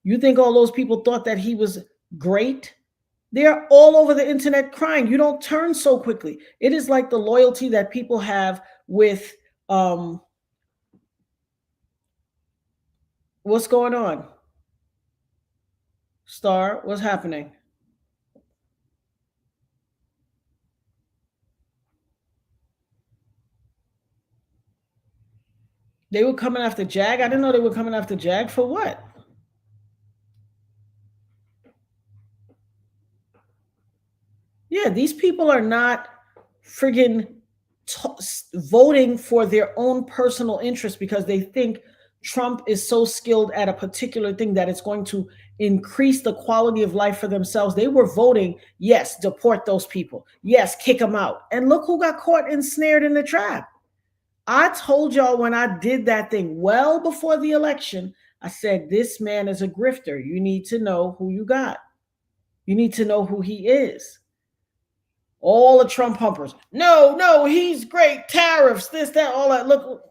You think all those people thought that he was great. They're all over the internet crying. You don't turn so quickly. It is like the loyalty that people have with what's going on? Star, what's happening? They were coming after Jag? I didn't know they were coming after Jag for what? Yeah, these people are not friggin' voting for their own personal interest because they think Trump is so skilled at a particular thing that it's going to increase the quality of life for themselves. They were voting, yes, deport those people. Yes, kick them out. And look who got caught and snared in the trap. I told y'all when I did that thing well before the election, I said, this man is a grifter. You need to know who you got. You need to know who he is. All the Trump humpers. No, he's great. Tariffs, this, that, all that. Look,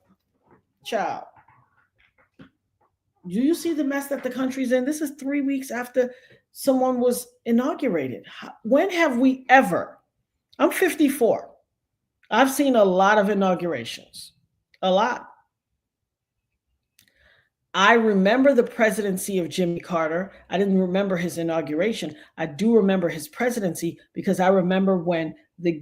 child. Do you see the mess that the country's in? This is 3 weeks after someone was inaugurated. When have we ever? I'm 54. I've seen a lot of inaugurations. A lot. I remember the presidency of Jimmy Carter. I didn't remember his inauguration. I do remember his presidency because I remember when there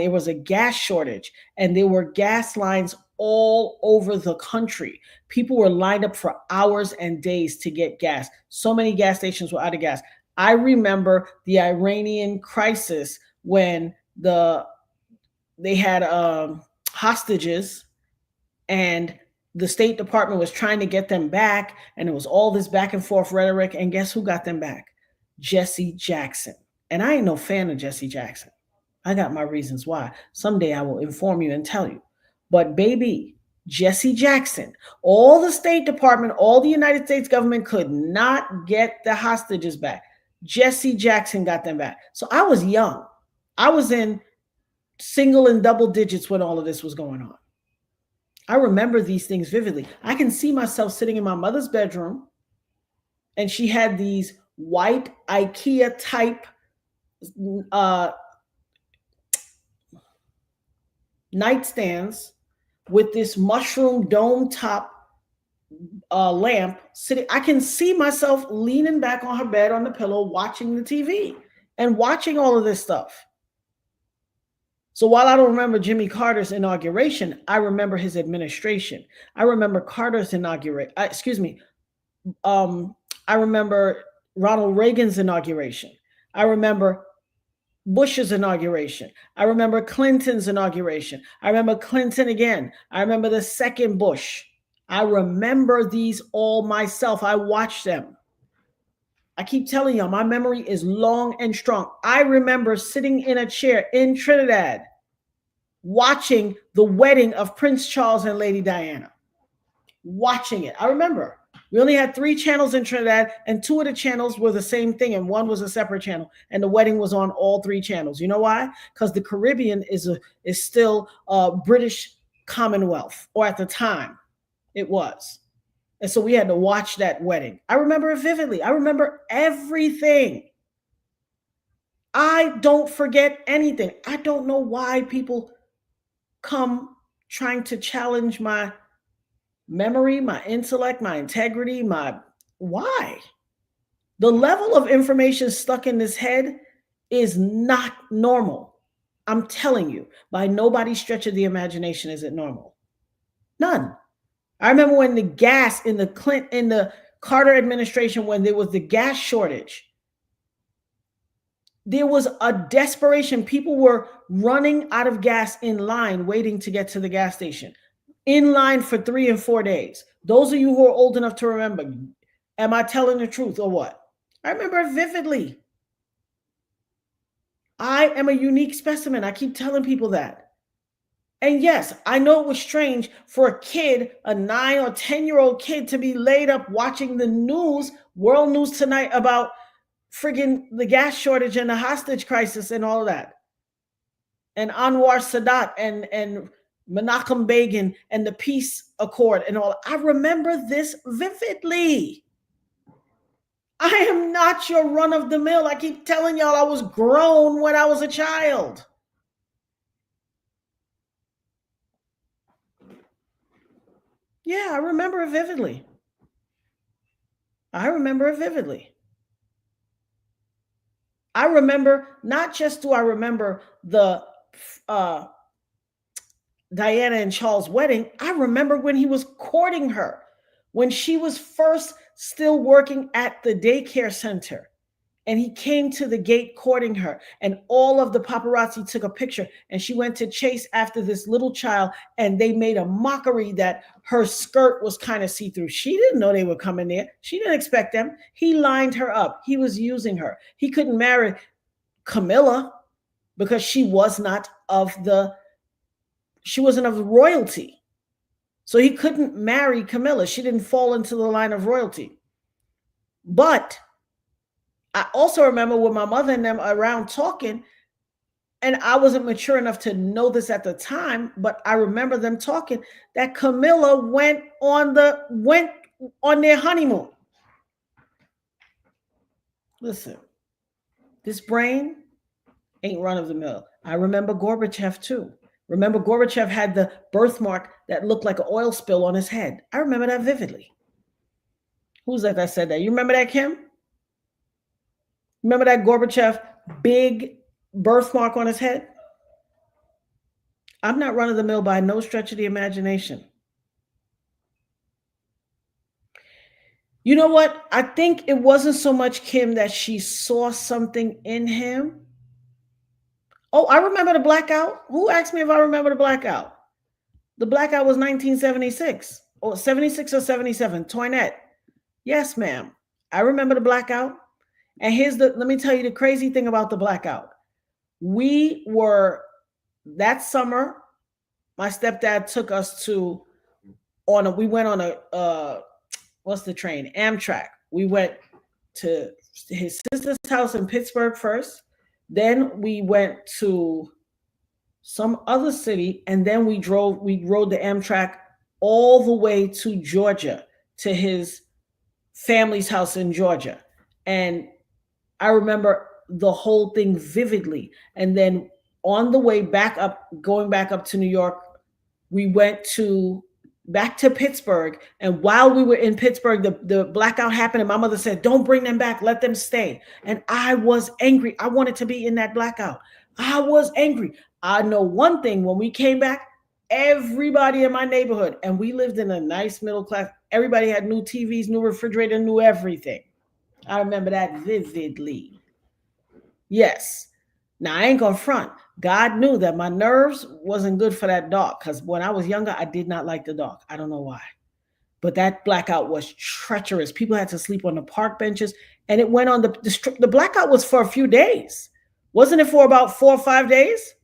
was a gas shortage and there were gas lines all over the country. People were lined up for hours and days to get gas. So many gas stations were out of gas. I remember the Iranian crisis when they had hostages and the State Department was trying to get them back, and it was all this back and forth rhetoric. And guess who got them back? Jesse Jackson. And I ain't no fan of Jesse Jackson. I got my reasons why. Someday I will inform you and tell you. But baby, Jesse Jackson, all the State Department, all the United States government could not get the hostages back. Jesse Jackson got them back. So I was young. I was in single and double digits when all of this was going on. I remember these things vividly. I can see myself sitting in my mother's bedroom, and she had these white IKEA type nightstands with this mushroom dome top lamp sitting. I can see myself leaning back on her bed on the pillow, watching the TV and watching all of this stuff. So while I don't remember Jimmy Carter's inauguration, I remember his administration. I remember Carter's inauguration. I remember Ronald Reagan's inauguration. I remember Bush's inauguration. I remember Clinton's inauguration. I remember Clinton again. I remember the second Bush. I remember these all myself. I watched them. I keep telling y'all, my memory is long and strong. I remember sitting in a chair in Trinidad watching the wedding of Prince Charles and Lady Diana. Watching it. I remember. We only had 3 channels in Trinidad, and 2 of the channels were the same thing, and 1 was a separate channel, and the wedding was on all 3 channels. You know why? Because the Caribbean is still a British Commonwealth, or at the time it was. And so we had to watch that wedding. I remember it vividly. I remember everything. I don't forget anything. I don't know why people come trying to challenge my memory, my intellect, my integrity, why? The level of information stuck in this head is not normal. I'm telling you, by nobody's stretch of the imagination is it normal. None. I remember when the gas in the Carter administration, when there was the gas shortage, there was a desperation. People were running out of gas in line, waiting to get to the gas station, in line for 3 and 4 days. Those of you who are old enough to remember, am I telling the truth or what? I remember it vividly. I am a unique specimen. I keep telling people that. And yes, I know it was strange for a kid, a 9 or 10-year-old kid, to be laid up watching the news, World News Tonight, about friggin' the gas shortage and the hostage crisis and all of that. And Anwar Sadat and Menachem Begin and the peace accord and all. I remember this vividly. I am not your run of the mill. I keep telling y'all I was grown when I was a child. Yeah, I remember it vividly. I remember it vividly. I remember, not just do I remember the Diana and Charles' wedding, I remember when he was courting her, when she was first still working at the daycare center. And he came to the gate courting her, and all of the paparazzi took a picture, and she went to chase after this little child, and they made a mockery that her skirt was kind of see-through. She didn't know they were coming there. She didn't expect them. He lined her up. He was using her. He couldn't marry Camilla because she wasn't of royalty. So he couldn't marry Camilla. She didn't fall into the line of royalty. But I also remember with my mother and them around talking, and I wasn't mature enough to know this at the time, but I remember them talking that Camilla went on their honeymoon. Listen, this brain ain't run of the mill. I remember Gorbachev too. Remember Gorbachev had the birthmark that looked like an oil spill on his head. I remember that vividly. Who's that said that? You remember that, Kim? Remember that Gorbachev big birthmark on his head? I'm not run of the mill by no stretch of the imagination. You know what? I think it wasn't so much Kim that she saw something in him. Oh, I remember the blackout. Who asked me if I remember the blackout? The blackout was 1976 or 76 or 77. Toinette. Yes, ma'am. I remember the blackout. And let me tell you the crazy thing about the blackout. We were, that summer, my stepdad took us we went on a, what's the train? Amtrak. We went to his sister's house in Pittsburgh first. Then we went to some other city, and then we rode the Amtrak all the way to Georgia, to his family's house in Georgia. And I remember the whole thing vividly. And then on the way back up, going back up to New York, we went back to Pittsburgh. And while we were in Pittsburgh, the blackout happened. And my mother said, don't bring them back. Let them stay. And I was angry. I wanted to be in that blackout. I was angry. I know one thing. When we came back, everybody in my neighborhood, and we lived in a nice middle class, everybody had new TVs, new refrigerator, new everything. I remember that vividly. Yes. Now, I ain't gonna front. God knew that my nerves wasn't good for that dark, because when I was younger, I did not like the dark. I don't know why. But that blackout was treacherous. People had to sleep on the park benches, and it went on the blackout was for a few days. Wasn't it for about 4 or 5 days?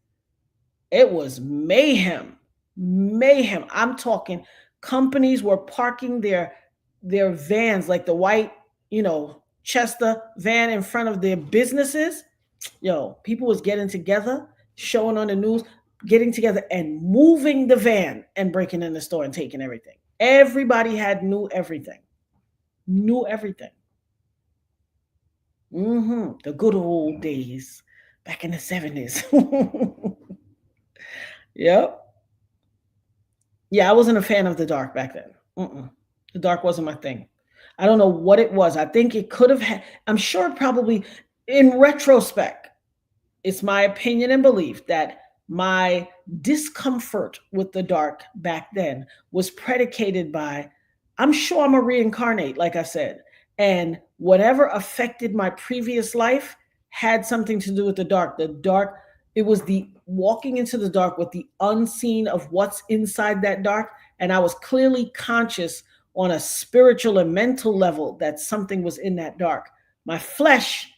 It was mayhem. Mayhem. I'm talking companies were parking their vans, like the white, Chester van in front of their businesses. People was getting together, showing on the news, getting together and moving the van and breaking in the store and taking everything. Everybody had knew everything. The good old days back in the 70s. Yep. Yeah, I wasn't a fan of the dark back then. The dark wasn't my thing. I don't know what it was. I think it could have had, I'm sure probably in retrospect, it's my opinion and belief that my discomfort with the dark back then was predicated by, I'm sure I'm a reincarnate, like I said, and whatever affected my previous life had something to do with the dark. The dark, it was the walking into the dark with the unseen of what's inside that dark. And I was clearly conscious on a spiritual and mental level that something was in that dark. My flesh,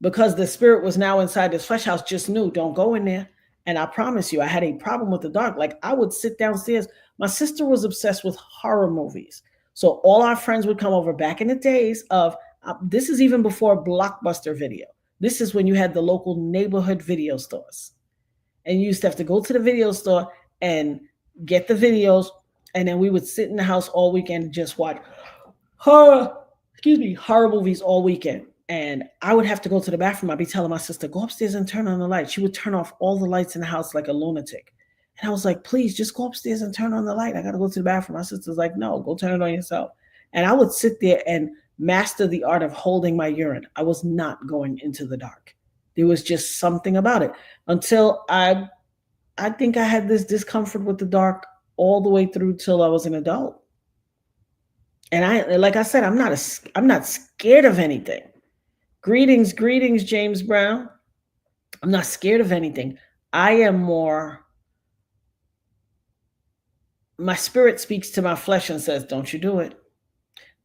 because the spirit was now inside this flesh house, just knew, don't go in there. And I promise you, I had a problem with the dark. Like, I would sit downstairs. My sister was obsessed with horror movies. So all our friends would come over back in the days of, this is even before Blockbuster Video. This is when you had the local neighborhood video stores. And you used to have to go to the video store and get the videos. And then we would sit in the house all weekend and just watch horror horror movies all weekend. And I would have to go to the bathroom. I'd be telling my sister, go upstairs and turn on the light. She would turn off all the lights in the house like a lunatic. And I was like, please just go upstairs and turn on the light. I got to go to the bathroom. My sister's like, no, go turn it on yourself. And I would sit there and master the art of holding my urine. I was not going into the dark. There was just something about it until I think I had this discomfort with the dark all the way through till I was an adult. And like I said, I'm not scared of anything. Greetings, James Brown. I'm not scared of anything. I am more, my spirit speaks to my flesh and says, don't you do it.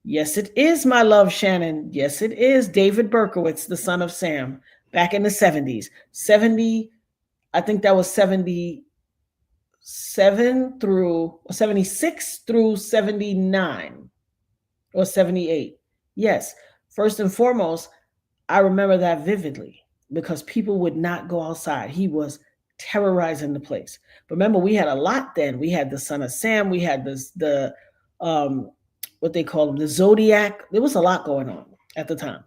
Yes, it is, my love, Shannon. Yes, it is. David Berkowitz, the son of Sam, back in the 70s. 70, I think that was 76 through 79 or 78. Yes, first and foremost, I remember that vividly because people would not go outside. He was terrorizing the place. But remember, we had a lot then. We had the son of Sam. We had the what they call them, the Zodiac. There was a lot going on at the time.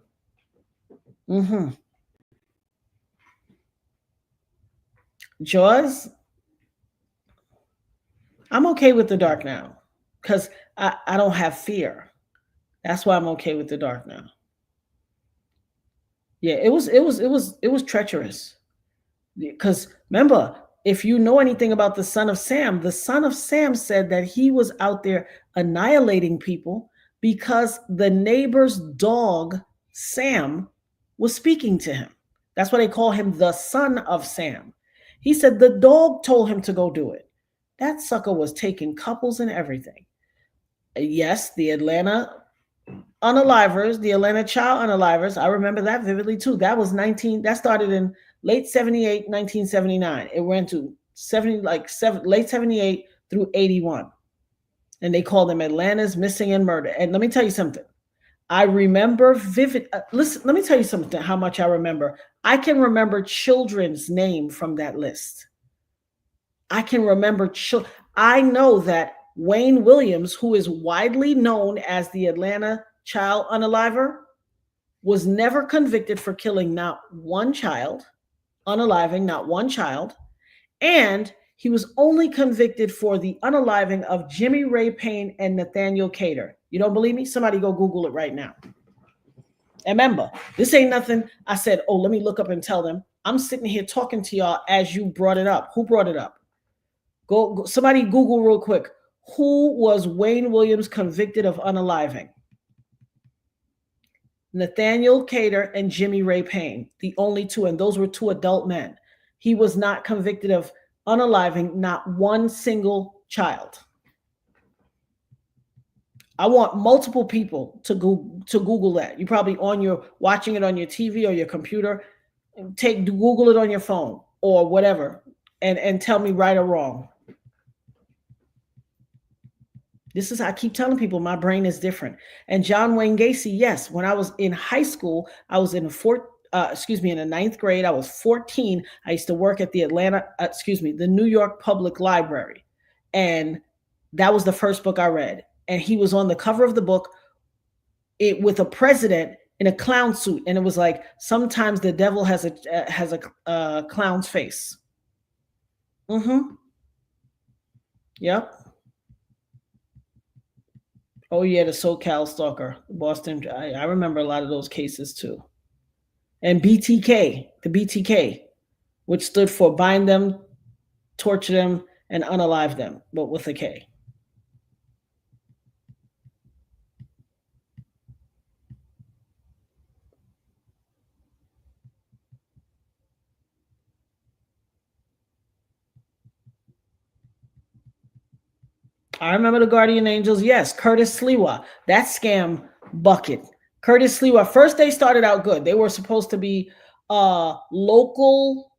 Jaws, I'm okay with the dark now because I don't have fear. That's why I'm okay with the dark now. Yeah, it was treacherous. Because remember, if you know anything about the son of Sam said that he was out there annihilating people because the neighbor's dog, Sam, was speaking to him. That's why they call him the son of Sam. He said the dog told him to go do it. That sucker was taking couples and everything. Yes, the Atlanta unalivers, the Atlanta child unalivers, I remember that vividly too. That started in late 78, 1979. It went to late 78 through 81. And they called them Atlanta's Missing and Murder. And let me tell you something. I remember listen, let me tell you something, how much I remember. I can remember children's name from that list. I can remember I know that Wayne Williams, who is widely known as the Atlanta child unaliver, was never convicted for killing not one child, unaliving not one child, and he was only convicted for the unaliving of Jimmy Ray Payne and Nathaniel Cater. You don't believe me? Somebody go Google it right now. And remember, this ain't nothing I said, oh, let me look up and tell them. I'm sitting here talking to y'all as you brought it up. Who brought it up? Go somebody Google real quick. Who was Wayne Williams convicted of unaliving? Nathaniel Cater and Jimmy Ray Payne, the only two, and those were two adult men. He was not convicted of unaliving not one single child. I want multiple people to Google that. You probably watching it on your TV or your computer. Google it on your phone or whatever, and tell me right or wrong. This is, I keep telling people my brain is different. And John Wayne Gacy, yes, when I was in high school, I was in the ninth grade. I was 14. I used to work at the the New York Public Library. And that was the first book I read. And he was on the cover of the book with a president in a clown suit. And it was like, sometimes the devil has a clown's face. Yep. Oh yeah, the SoCal stalker, Boston. I remember a lot of those cases too. And BTK, the BTK, which stood for bind them, torture them, and unalive them, but with a K. I remember the Guardian Angels. Yes, Curtis Sliwa, that scam bucket. Curtis Sliwa, first they started out good. They were supposed to be local.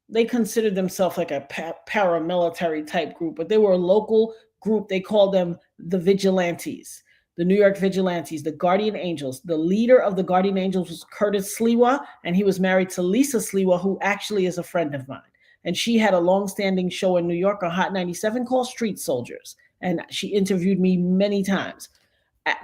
They considered themselves like a paramilitary type group, but they were a local group. They called them the Vigilantes, the New York Vigilantes, the Guardian Angels. The leader of the Guardian Angels was Curtis Sliwa, and he was married to Lisa Sliwa, who actually is a friend of mine. And she had a long-standing show in New York on Hot 97 called Street Soldiers. And she interviewed me many times.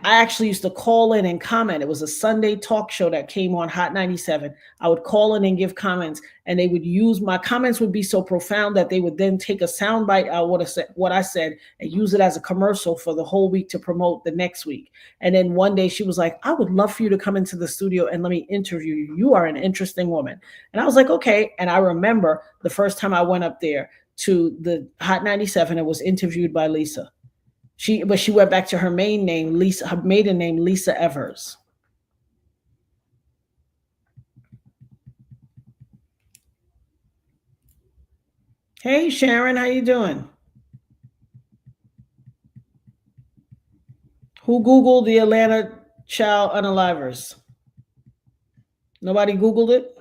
I actually used to call in and comment. It was a Sunday talk show that came on Hot 97. I would call in and give comments, and they would use my comments would be so profound that they would then take a soundbite out what I said and use it as a commercial for the whole week to promote the next week. And then one day she was like, I would love for you to come into the studio and let me interview you. You are an interesting woman. And I was like, okay. And I remember the first time I went up there to the Hot 97 and was interviewed by Lisa. She went back to her maiden name, Lisa Evers. Hey, Sharon, how you doing? Who Googled the Atlanta child unalivers? Nobody Googled it?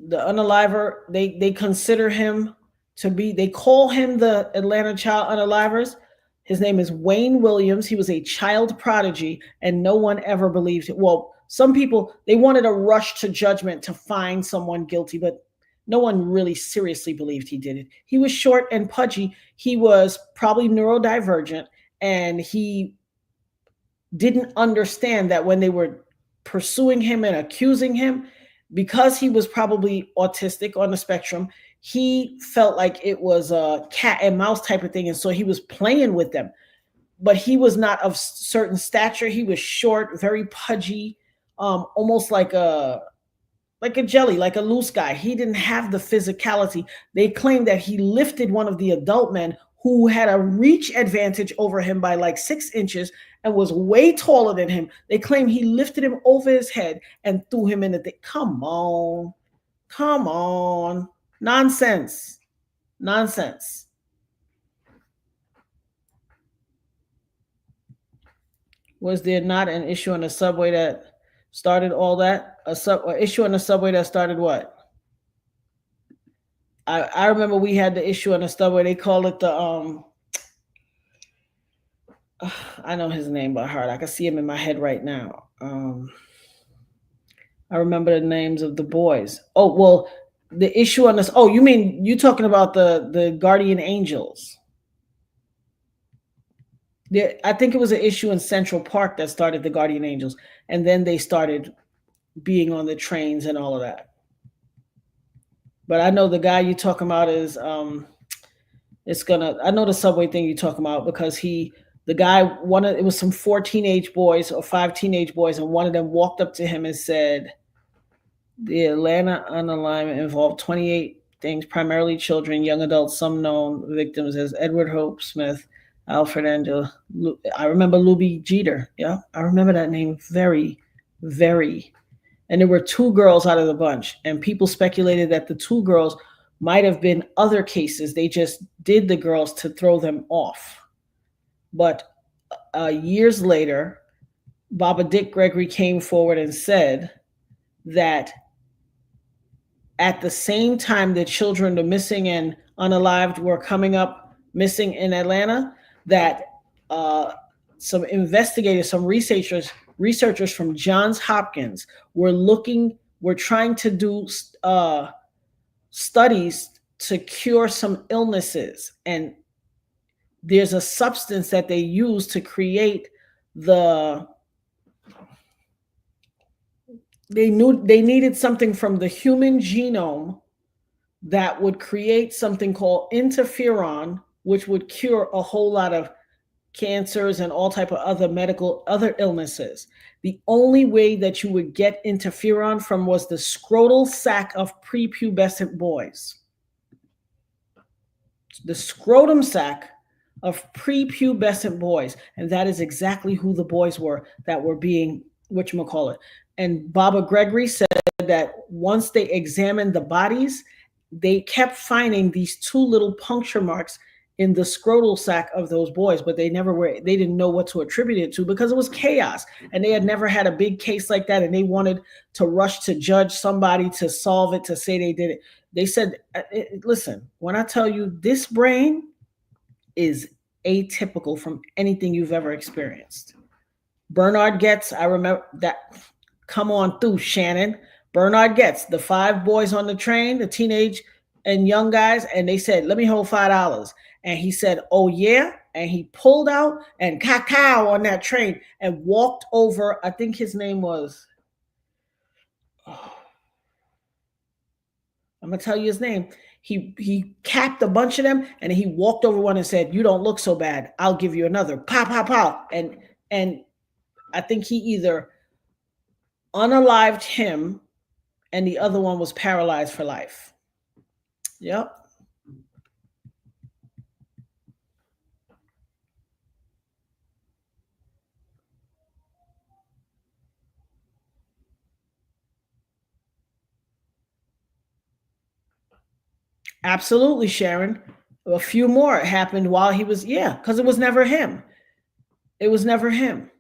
The unaliver, they consider him to be, they call him the Atlanta child unalivers. His name is Wayne Williams. He was a child prodigy, and no one ever believed it. Well, some people, they wanted a rush to judgment to find someone guilty, but no one really seriously believed he did it. He was short and pudgy. He was probably neurodivergent, and he didn't understand that when they were pursuing him and accusing him, because he was probably autistic on the spectrum, he felt like it was a cat and mouse type of thing. And so he was playing with them, but he was not of certain stature. He was short, very pudgy, almost like a jelly, like a loose guy. He didn't have the physicality. They claimed that he lifted one of the adult men who had a reach advantage over him by like 6 inches and was way taller than him. They claim he lifted him over his head and threw him in the thing. Come on. Nonsense. Was there not an issue on the subway that started all that? An issue on the subway that started what? I remember we had the issue on the subway. They call it the I know his name by heart. I can see him in my head right now. I remember the names of the boys. Oh, well, the issue on this. Oh, you talking about the guardian angels? I think it was an issue in Central Park that started the guardian angels, and then they started being on the trains and all of that. But I know the guy you're talking about is I know the subway thing you're talking about, because it was some 4 teenage boys or 5 teenage boys, and one of them walked up to him and said, the Atlanta unalignment involved 28 things, primarily children, young adults, some known victims as Edward Hope Smith, Alfred Angel. I remember Luby Jeter. Yeah, I remember that name very, very. And there were 2 girls out of the bunch, and people speculated that the 2 girls might have been other cases. They just did the girls to throw them off. But years later, Baba Dick Gregory came forward and said that at the same time the children, the missing and unalived, were coming up missing in Atlanta, that some investigators, some researchers from Johns Hopkins were trying to do studies to cure some illnesses. And there's a substance that they use to create they needed something from the human genome that would create something called interferon, which would cure a whole lot of cancers and all type of other illnesses. The only way that you would get interferon from was the scrotal sac of prepubescent boys. The scrotum sac of prepubescent boys. And that is exactly who the boys were that were being, whatchamacallit. And Baba Gregory said that once they examined the bodies, they kept finding these 2 little puncture marks in the scrotal sac of those boys, but they didn't know what to attribute it to, because it was chaos. And they had never had a big case like that. And they wanted to rush to judge somebody to solve it, to say they did it. They said, listen, when I tell you, this brain is atypical from anything you've ever experienced. Bernard Getz, I remember that. Come on through, Shannon. Bernard Getz, the 5 boys on the train, the teenage and young guys, and they said, let me hold $5. And he said, oh yeah? and he pulled out and cacao on that train and walked over. I think his name was, I'm gonna tell you his name. He capped a bunch of them and he walked over one and said, "You don't look so bad. I'll give you another." Pow, pow, pow. And I think he either unalived him and the other one was paralyzed for life. Yep. Absolutely, Sharon. A few more happened while he was, because it was never him. It was never him.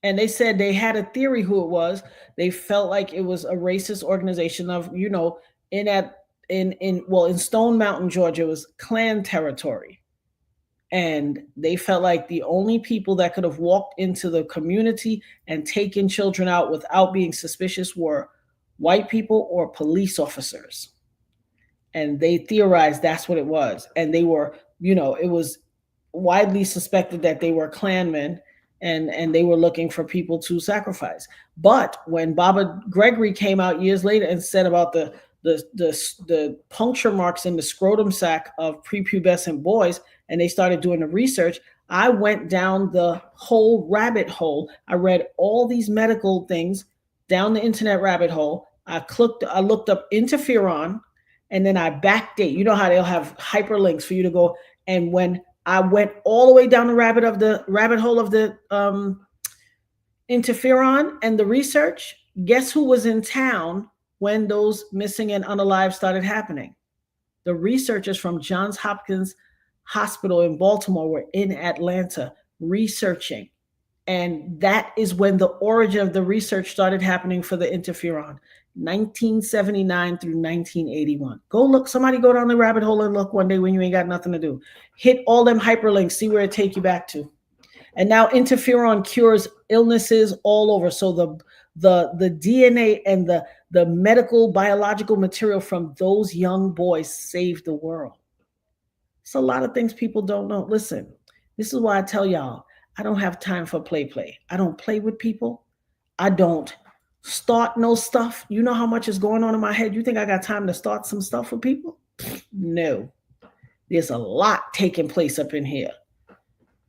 And they said they had a theory who it was. They felt like it was a racist organization of, in Stone Mountain, Georgia, it was Klan territory. And they felt like the only people that could have walked into the community and taken children out without being suspicious were white people or police officers. And they theorized that's what it was. And they were, it was widely suspected that they were Klansmen and they were looking for people to sacrifice. But when Baba Gregory came out years later and said about the puncture marks in the scrotum sac of prepubescent boys, and they started doing the research, I went down the whole rabbit hole. I read all these medical things down the internet rabbit hole. I looked up interferon, and then I backdate. You know how they'll have hyperlinks for you to go. And when I went all the way down the rabbit hole of the interferon and the research, guess who was in town when those missing and unalive started happening? The researchers from Johns Hopkins Hospital in Baltimore were in Atlanta researching. And that is when the origin of the research started happening for the interferon, 1979 through 1981. Somebody go down the rabbit hole and look one day when you ain't got nothing to do. Hit all them hyperlinks, see where it take you back to. And now interferon cures illnesses all over. So the DNA and the medical biological material from those young boys saved the world. It's a lot of things people don't know. Listen, this is why I tell y'all, I don't have time for play. I don't play with people. I don't start no stuff. You know how much is going on in my head? You think I got time to start some stuff with people? No. There's a lot taking place up in here.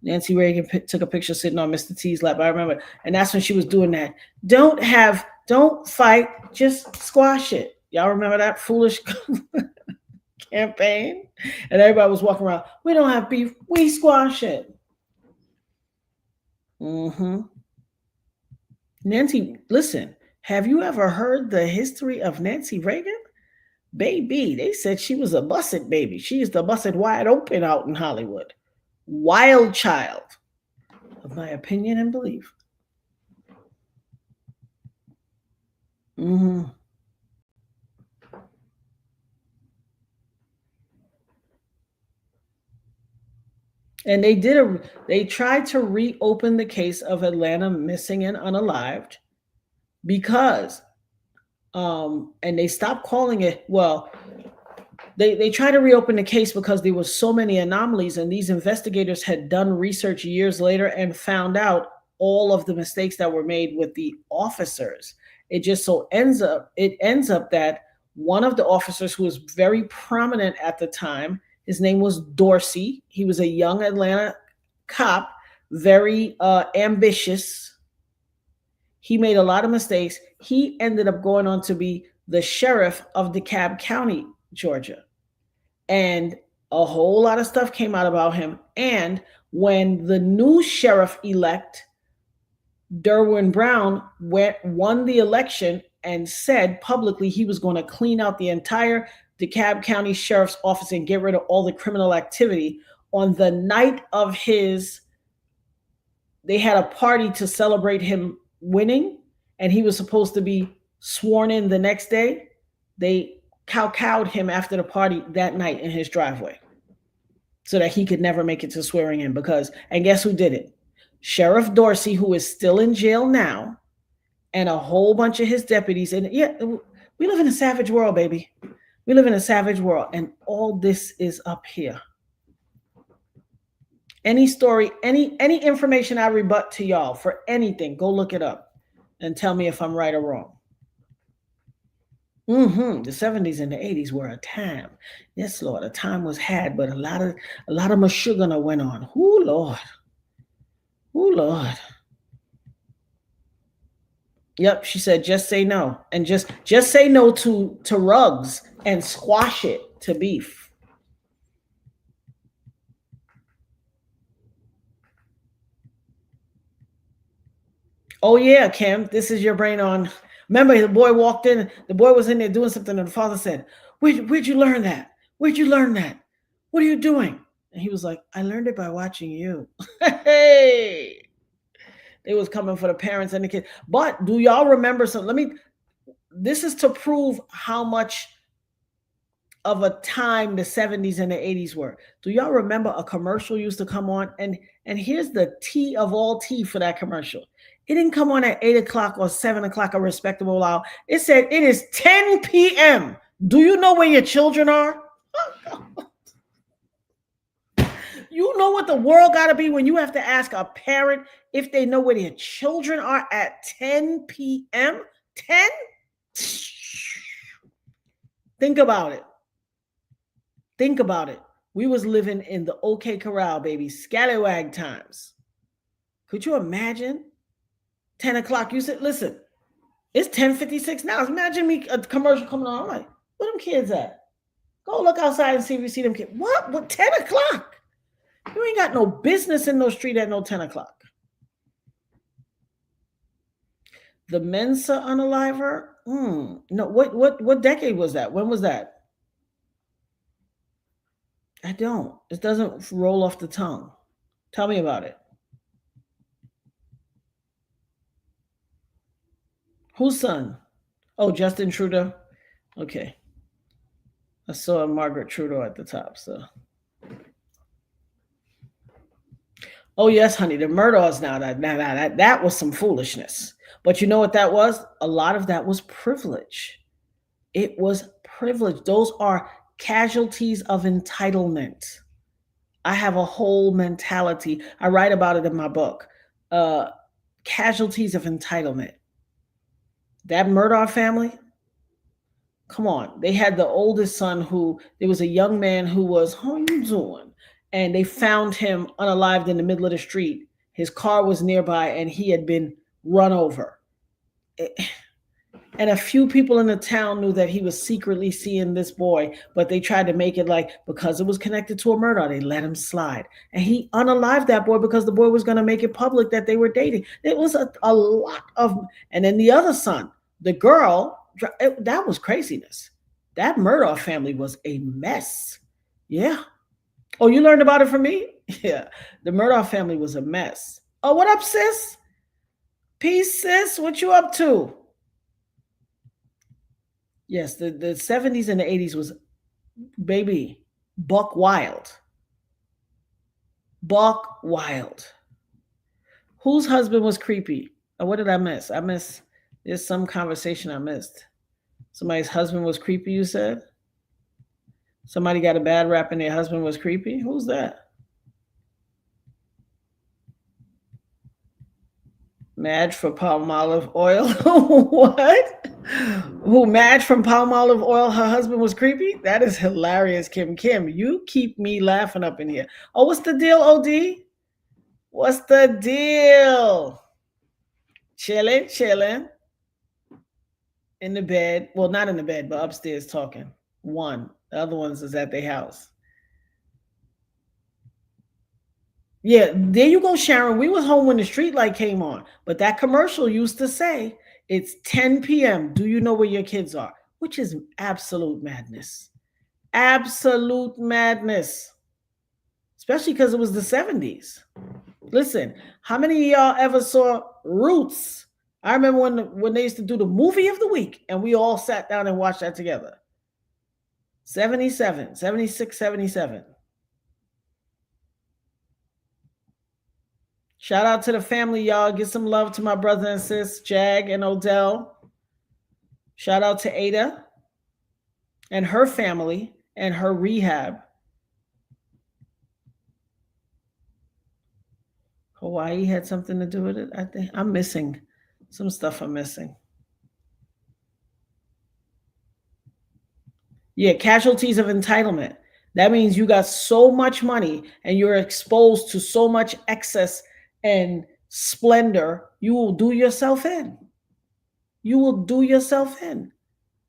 Nancy Reagan took a picture sitting on Mr. T's lap. I remember. And that's when she was doing that. Don't fight, just squash it. Y'all remember that foolish campaign? And everybody was walking around, we don't have beef, we squash it. Nancy, listen, have you ever heard the history of Nancy Reagan? Baby, they said she was a busted baby. She is the busted wide open out in Hollywood. Wild child, of my opinion and belief. And they tried to reopen the case of Atlanta missing and unalived because, and they stopped calling it, they tried to reopen the case because there were so many anomalies, and these investigators had done research years later and found out all of the mistakes that were made with the officers. It just so ends up that one of the officers who was very prominent at the time, his name was Dorsey. He was a young Atlanta cop, very ambitious. He made a lot of mistakes. He ended up going on to be the sheriff of DeKalb County, Georgia. And a whole lot of stuff came out about him. And when the new sheriff-elect, Derwin Brown, won the election and said publicly he was going to clean out the entire DeKalb County Sheriff's Office and get rid of all the criminal activity, on the night of they had a party to celebrate him winning, and he was supposed to be sworn in the next day. They cowed him after the party that night in his driveway so that he could never make it to swearing in and guess who did it? Sheriff Dorsey, who is still in jail now, and a whole bunch of his deputies. And we live in a savage world, baby. We live in a savage world, and all this is up here. Any story, any information I rebut to y'all for anything, go look it up and tell me if I'm right or wrong. The 70s and the 80s were a time. Yes, Lord, a time was had, but a lot of mashugana went on. Ooh, Lord. Ooh, Lord. Yep, she said, just say no. And just say no to rugs and squash it to beef. Oh, yeah, Kim, this is your brain on. Remember, the boy walked in. The boy was in there doing something, and the father said, where'd you learn that? Where'd you learn that? What are you doing? And he was like, I learned it by watching you. Hey! It was coming for the parents and the kids. But do y'all remember something? This is to prove how much of a time the 70s and the 80s were. Do y'all remember a commercial used to come on? And here's the tea of all tea for that commercial. It didn't come on at 8 o'clock or 7 o'clock, a respectable hour. It said it is 10 p.m. Do you know where your children are? You know what the world got to be when you have to ask a parent if they know where their children are at 10 p.m.? 10? Think about it. Think about it. We was living in the OK Corral, baby, scallywag times. Could you imagine? 10 o'clock, you said, listen, it's 10:56 now. Imagine me, a commercial coming on. I'm like, where them kids at? Go look outside and see if you see them kids. What? 10 o'clock? You ain't got no business in no street at no 10 o'clock. The Mensa unaliver? No, what decade was that? When was that? I don't. It doesn't roll off the tongue. Tell me about it. Whose son? Oh, Justin Trudeau. Okay. I saw Margaret Trudeau at the top, so. Oh, yes, honey, the Murdochs now. That was some foolishness. But you know what that was? A lot of that was privilege. It was privilege. Those are casualties of entitlement. I have a whole mentality. I write about it in my book. Casualties of entitlement. That Murdoch family, come on. They had the oldest son who, there was a young man who was, how you doing? And they found him unalived in the middle of the street. His car was nearby and he had been run over. And a few people in the town knew that he was secretly seeing this boy, but they tried to make it like, because it was connected to a murder, they let him slide. And he unalived that boy because the boy was going to make it public that they were dating. It was a lot of, and then the other son, the girl, that was craziness. That Murdoch family was a mess. Yeah. Oh, you learned about it from me? Yeah. The Murdoch family was a mess. Oh, what up, sis? Peace, sis. What you up to? Yes, the 70s and the 80s was, baby, buck wild. Buck wild. Whose husband was creepy? Oh, what did I miss? There's some conversation I missed. Somebody's husband was creepy, you said? Somebody got a bad rap and their husband was creepy? Who's that? Madge for palm olive oil? What? Who, Madge from palm olive oil, her husband was creepy? That is hilarious, Kim. Kim, you keep me laughing up in here. Oh, what's the deal, OD? What's the deal? Chilling. In the bed. Well, not in the bed, but upstairs talking. One. The other ones is at their house. Yeah, there you go, Sharon. We was home when the street light came on. But that commercial used to say, it's 10 p.m. Do you know where your kids are? Which is absolute madness. Absolute madness. Especially because it was the 70s. Listen, how many of y'all ever saw Roots? I remember when they used to do the movie of the week and we all sat down and watched that together. 77, 76, 77. Shout out to the family, y'all. Get some love to my brother and sis, Jag and Odell. Shout out to Ada and her family and her rehab. Hawaii had something to do with it. I think I'm missing some stuff. I'm missing. Yeah, casualties of entitlement. That means you got so much money and you're exposed to so much excess and splendor, you will do yourself in. You will do yourself in.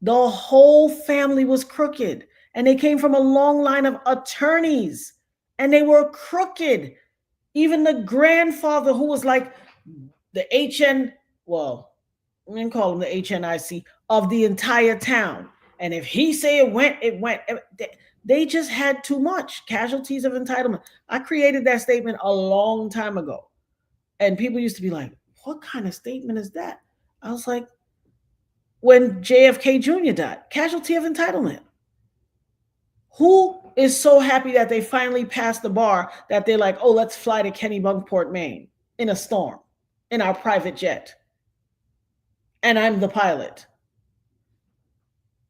The whole family was crooked, and they came from a long line of attorneys, and they were crooked. Even the grandfather, who was like the well, I'm gonna call him the HNIC of the entire town. And if he say it went, it went. They just had too much casualties of entitlement. I created that statement a long time ago, and people used to be like, "What kind of statement is that?" I was like, when JFK Jr. died, casualty of entitlement. Who is so happy that they finally passed the bar that they're like, oh, let's fly to Kennebunkport, Maine in a storm in our private jet? And I'm the pilot.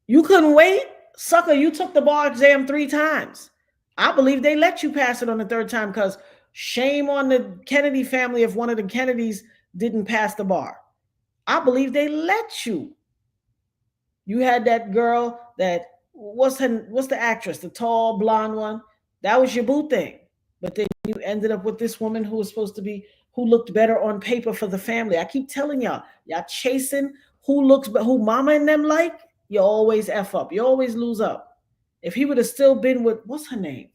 You couldn't wait? Sucker, you took the bar exam 3 times. I believe they let you pass it on the 3rd time, because shame on the Kennedy family if one of the Kennedys didn't pass the bar. I believe they let you. You had that girl that, what's the actress, the tall blonde one? That was your boo thing. But then you ended up with this woman who was supposed to be, who looked better on paper for the family. I keep telling y'all chasing who mama and them like, you always F up. You always lose up. If he would have still been with, what's her name?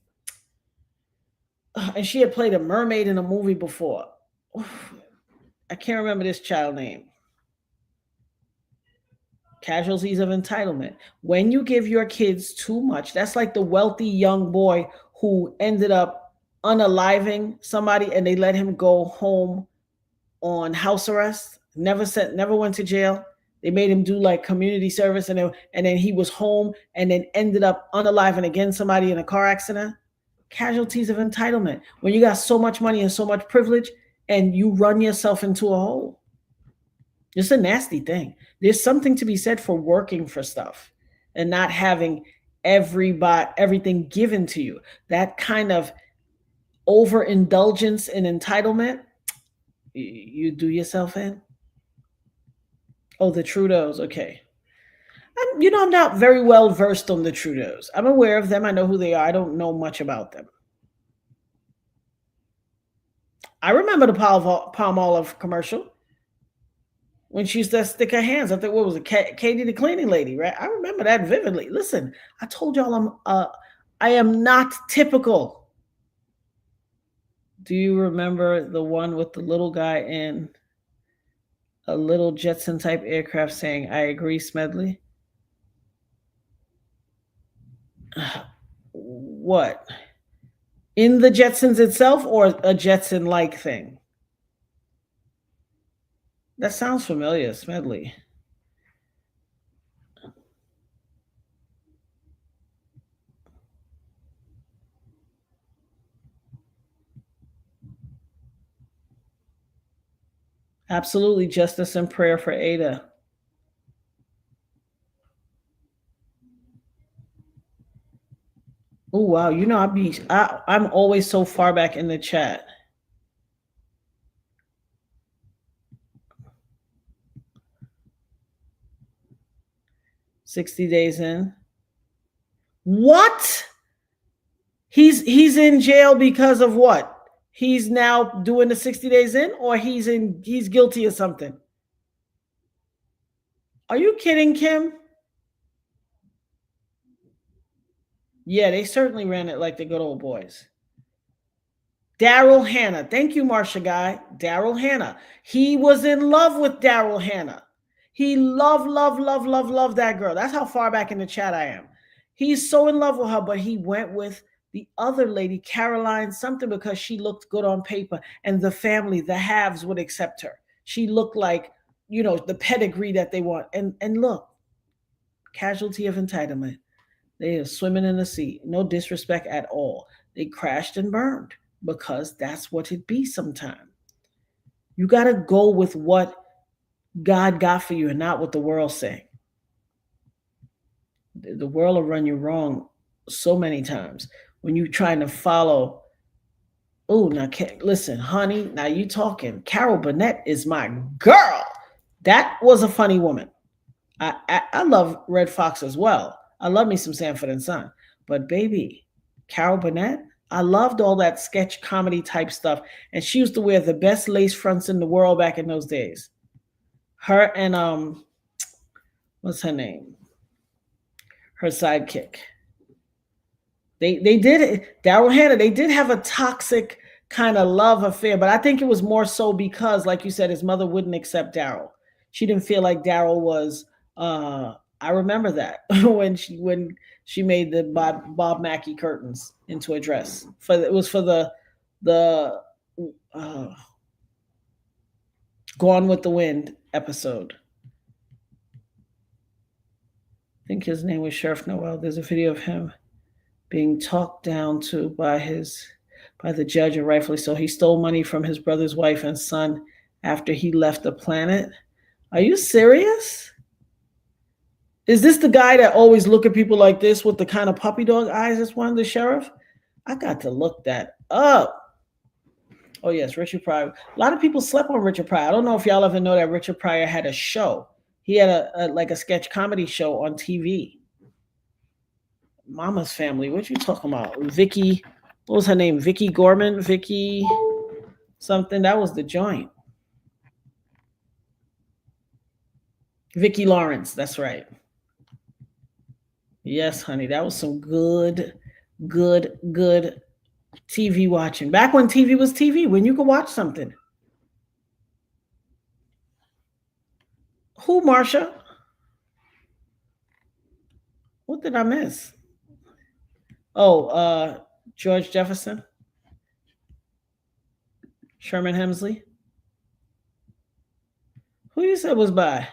And she had played a mermaid in a movie before. I can't remember this child name. Casualties of entitlement. When you give your kids too much, that's like the wealthy young boy who ended up unaliving somebody and they let him go home on house arrest. Never went to jail. They made him do like community service, and then he was home and then ended up unaliving again somebody in a car accident. Casualties of entitlement. When you got so much money and so much privilege and you run yourself into a hole. It's a nasty thing. There's something to be said for working for stuff and not having everything given to you. That kind of overindulgence and entitlement, you do yourself in. Oh, the Trudeaus. Okay. I'm not very well versed on the Trudeaus. I'm aware of them. I know who they are. I don't know much about them. I remember the Palmolive commercial when she used to stick her hands. I think, what was it? Katie the cleaning lady, right? I remember that vividly. Listen, I told y'all I am not typical. Do you remember the one with the little guy in a little Jetson type aircraft saying, "I agree, Smedley"? What? In the Jetsons itself, or a Jetson-like thing? That sounds familiar, Smedley. Absolutely, justice and prayer for Ada. Oh wow, I'm always so far back in the chat. "60 days in." What? He's in jail because of what? He's now doing the 60 days in, or he's guilty of something? Are you kidding, Kim? Yeah, they certainly ran it like the good old boys. Daryl Hannah. Thank you, Marsha Guy. Daryl Hannah. He was in love with Daryl Hannah. He loved that girl. That's how far back in the chat I am. He's so in love with her, but he went with the other lady, Caroline something, because she looked good on paper and the family, the haves, would accept her. She looked like, the pedigree that they want. And look, casualty of entitlement. They are swimming in the sea. No disrespect at all. They crashed and burned because that's what it be sometimes. You got to go with what God got for you and not what the world's saying. The world will run you wrong so many times when you're trying to follow. Oh, now listen, honey. Now you talking. Carol Burnett is my girl. That was a funny woman. I love Red Fox as well. I love me some Sanford and Son. But baby, Carol Burnett, I loved all that sketch comedy type stuff. And she used to wear the best lace fronts in the world back in those days. Her and what's her name? Her sidekick. They did it. Daryl Hannah, they did have a toxic kind of love affair, but I think it was more so because, like you said, his mother wouldn't accept Daryl. She didn't feel like Daryl was I remember that when she made the Bob Mackie curtains into a dress. It was for the Gone with the Wind episode. I think his name was Sheriff Noel. There's a video of him being talked down to by the judge, and rightfully so. He stole money from his brother's wife and son after he left the planet. Are you serious? Is this the guy that always look at people like this with the kind of puppy dog eyes as one, the sheriff? I got to look that up. Oh yes, Richard Pryor. A lot of people slept on Richard Pryor. I don't know if y'all ever know that Richard Pryor had a show. He had a sketch comedy show on TV. Mama's Family. What you talking about? Vicky, what was her name? Vicky Gorman? Vicky something. That was the joint. Vicky Lawrence. That's right. Yes, honey. That was some good TV watching. Back when TV was TV, when you could watch something. Who, Marsha? What did I miss? Oh, George Jefferson, Sherman Hemsley. Who you said was by?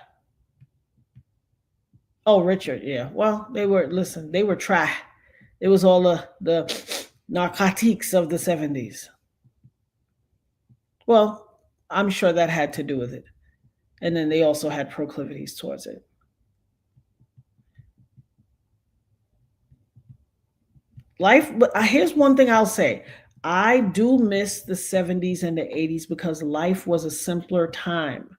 Oh, Richard. Yeah. Well, they were trash. It was all the narcotics of the 70s. Well, I'm sure that had to do with it. And then they also had proclivities towards it. Life, but here's one thing I'll say. I do miss the 70s and the 80s because life was a simpler time.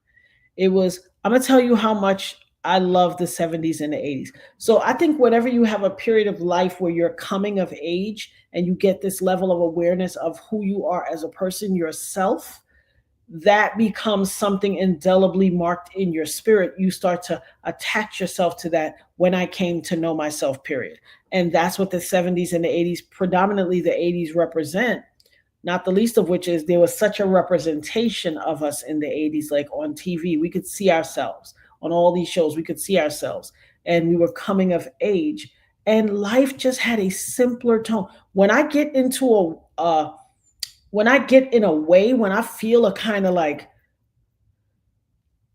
I'm going to tell you how much I love the 70s and the 80s. So I think whenever you have a period of life where you're coming of age and you get this level of awareness of who you are as a person, yourself, that becomes something indelibly marked in your spirit. You start to attach yourself to that when I came to know myself, period. And that's what the 70s and the 80s, predominantly the 80s, represent. Not the least of which is there was such a representation of us in the 80s, like on TV. We could see ourselves on all these shows. We could see ourselves and we were coming of age. And life just had a simpler tone. When I get into when I feel a kind of like,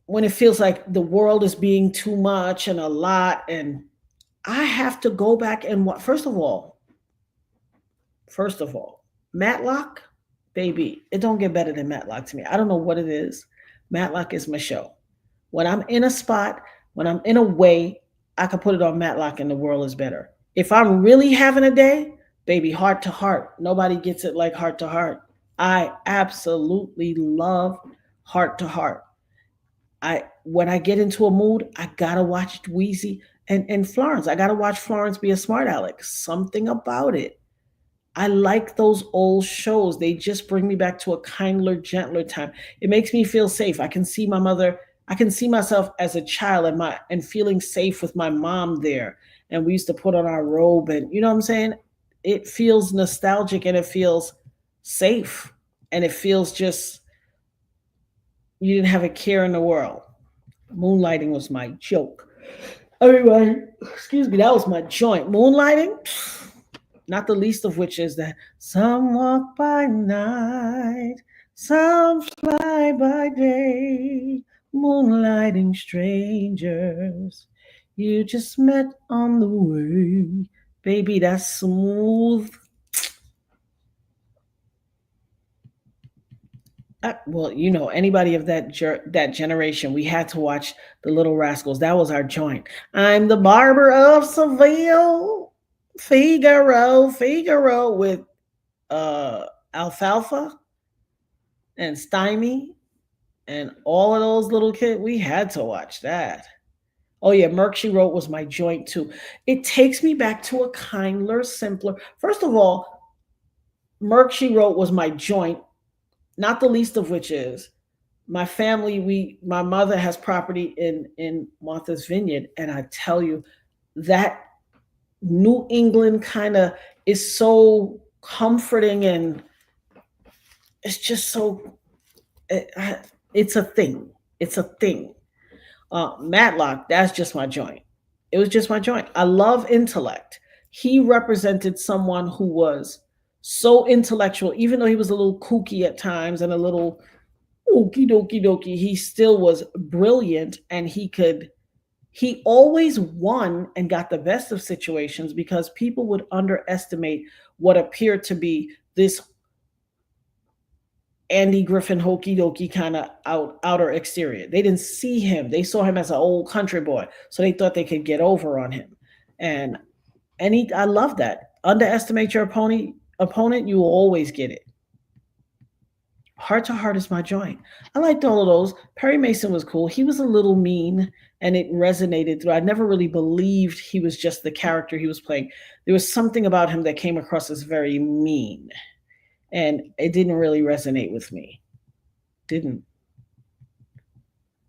when it feels like the world is being too much and a lot, and I have to go back and what, first of all, Matlock, baby, it don't get better than Matlock to me. I don't know what it is. Matlock is my show. When I'm in a spot, when I'm in a way, I can put it on Matlock and the world is better. If I'm really having a day, baby, Heart to Heart. Nobody gets it like Heart to Heart. I absolutely love Heart to Heart. When I get into a mood, I gotta watch Dweezy and Florence. I gotta watch Florence Be a Smart Aleck. Something about it. I like those old shows. They just bring me back to a kinder, gentler time. It makes me feel safe. I can see my mother. I can see myself as a child and feeling safe with my mom there. And we used to put on our robe, and you know what I'm saying? It feels nostalgic and it feels safe, and it feels just you didn't have a care in the world. Moonlighting was my joke. Everybody, excuse me, that was my joint. Moonlighting, not the least of which is that some walk by night, some fly by day, moonlighting strangers you just met on the way. Baby, that's smooth. Well, you know, anybody of that generation, we had to watch The Little Rascals. That was our joint. I'm the barber of Seville, Figaro with, I Alfalfa and Stymie and all of those little kids. We had to watch that. Oh yeah, Merc, She Wrote was my joint too. It takes me back to a kinder, simpler. First of all, Merc, She Wrote was my joint, not the least of which is my family. My mother has property in Martha's Vineyard, and I tell you, that New England kind of is so comforting, and it's just so it's a thing. It's a thing. Matlock, that's just my joint. It was just my joint. I love intellect. He represented someone who was so intellectual, even though he was a little kooky at times and a little okie dokie dokie, he still was brilliant, and he always won and got the best of situations because people would underestimate what appeared to be this Andy Griffin hokey dokey kind of outer exterior. They didn't see him. They saw him as an old country boy, so they thought they could get over on him. And I love that. Underestimate your opponent, you will always get it. Heart to Heart is my joint. I liked all of those. Perry Mason was cool. He was a little mean, and it resonated through. I never really believed he was just the character he was playing. There was something about him that came across as very mean, and it didn't really resonate with me. Didn't.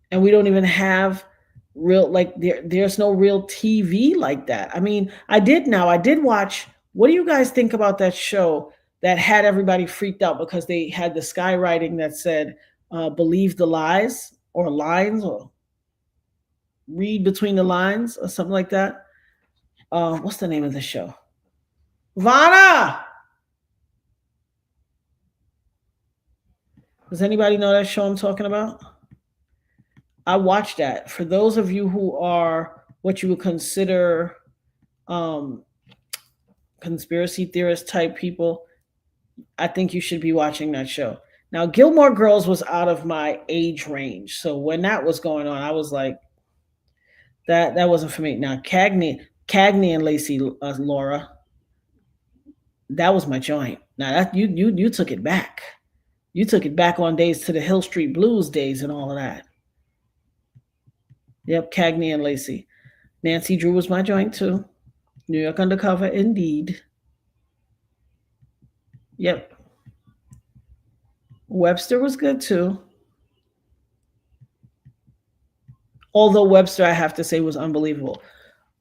And we don't even have real, like, there's no real TV like that. I mean, I did watch. What do you guys think about that show that had everybody freaked out because they had the skywriting that said, believe the lies or lines, or read between the lines or something like that? What's the name of the show? Vanna! Does anybody know that show I'm talking about? I watched that. For those of you who are what you would consider conspiracy theorist type people, I think you should be watching that show. Now, Gilmore Girls was out of my age range, so when that was going on, I was like, that wasn't for me. Now, Cagney and Lacey, Laura, that was my joint. Now that you took it back. You took it back on Days to the Hill Street Blues days and all of that. Yep, Cagney and Lacey. Nancy Drew was my joint too. New York Undercover, indeed. Yep. Webster was good too. Although Webster, I have to say, was unbelievable.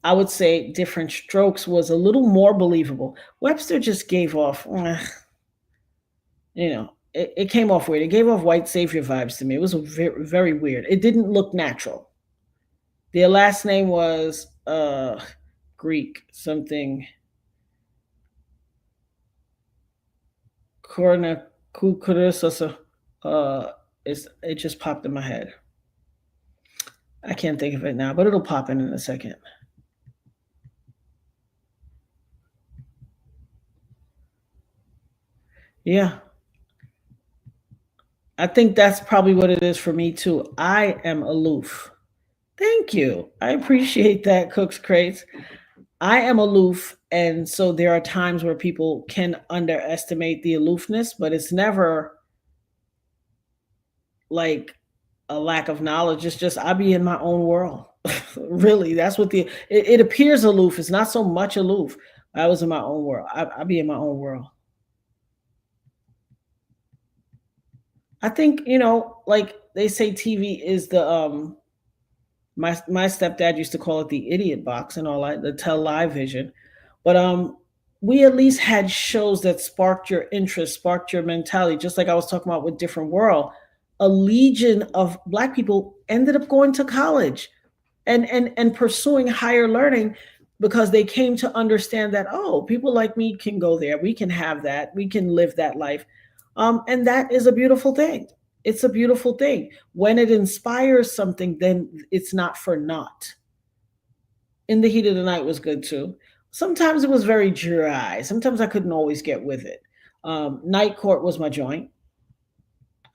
I would say Different Strokes was a little more believable. Webster just gave off, it came off weird. It gave off white savior vibes to me. It was very, very weird. It didn't look natural. Their last name was Greek, something. It just popped in my head. I can't think of it now, but it'll pop in a second. Yeah. I think that's probably what it is for me too. I am aloof. Thank you. I appreciate that, Cook's Crates. I am aloof, and so there are times where people can underestimate the aloofness, but it's never like a lack of knowledge. It's just I be in my own world. Really, that's what it appears aloof. It's not so much aloof. I was in my own world. I be in my own world. I think, like they say TV is the my stepdad used to call it the idiot box and all that, the television. But we at least had shows that sparked your interest, sparked your mentality, just like I was talking about with Different World. A legion of Black people ended up going to college and pursuing higher learning because they came to understand that, oh, people like me can go there. We can have that. We can live that life. And that is a beautiful thing. It's a beautiful thing. When it inspires something, then it's not for naught. In the Heat of the Night was good too. Sometimes it was very dry. Sometimes I couldn't always get with it. Night Court was my joint.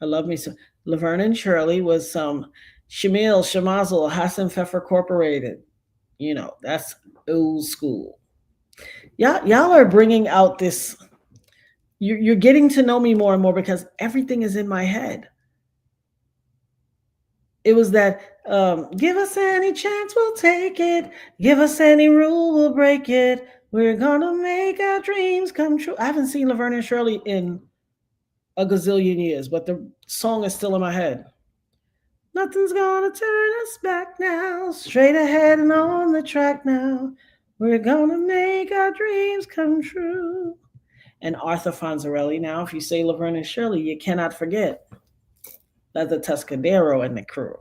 I love me some. Laverne and Shirley was some Shamil, Shamazel, Hassan Pfeffer Corporated. That's old school. Y'all are bringing out this You're getting to know me more and more because everything is in my head. It was that, give us any chance, we'll take it. Give us any rule, we'll break it. We're gonna make our dreams come true. I haven't seen Laverne and Shirley in a gazillion years, but the song is still in my head. Nothing's gonna turn us back now. Straight ahead and on the track now. We're gonna make our dreams come true. And Arthur Fonzarelli. Now, if you say Laverne and Shirley, you cannot forget that the Tuscadero and the crew.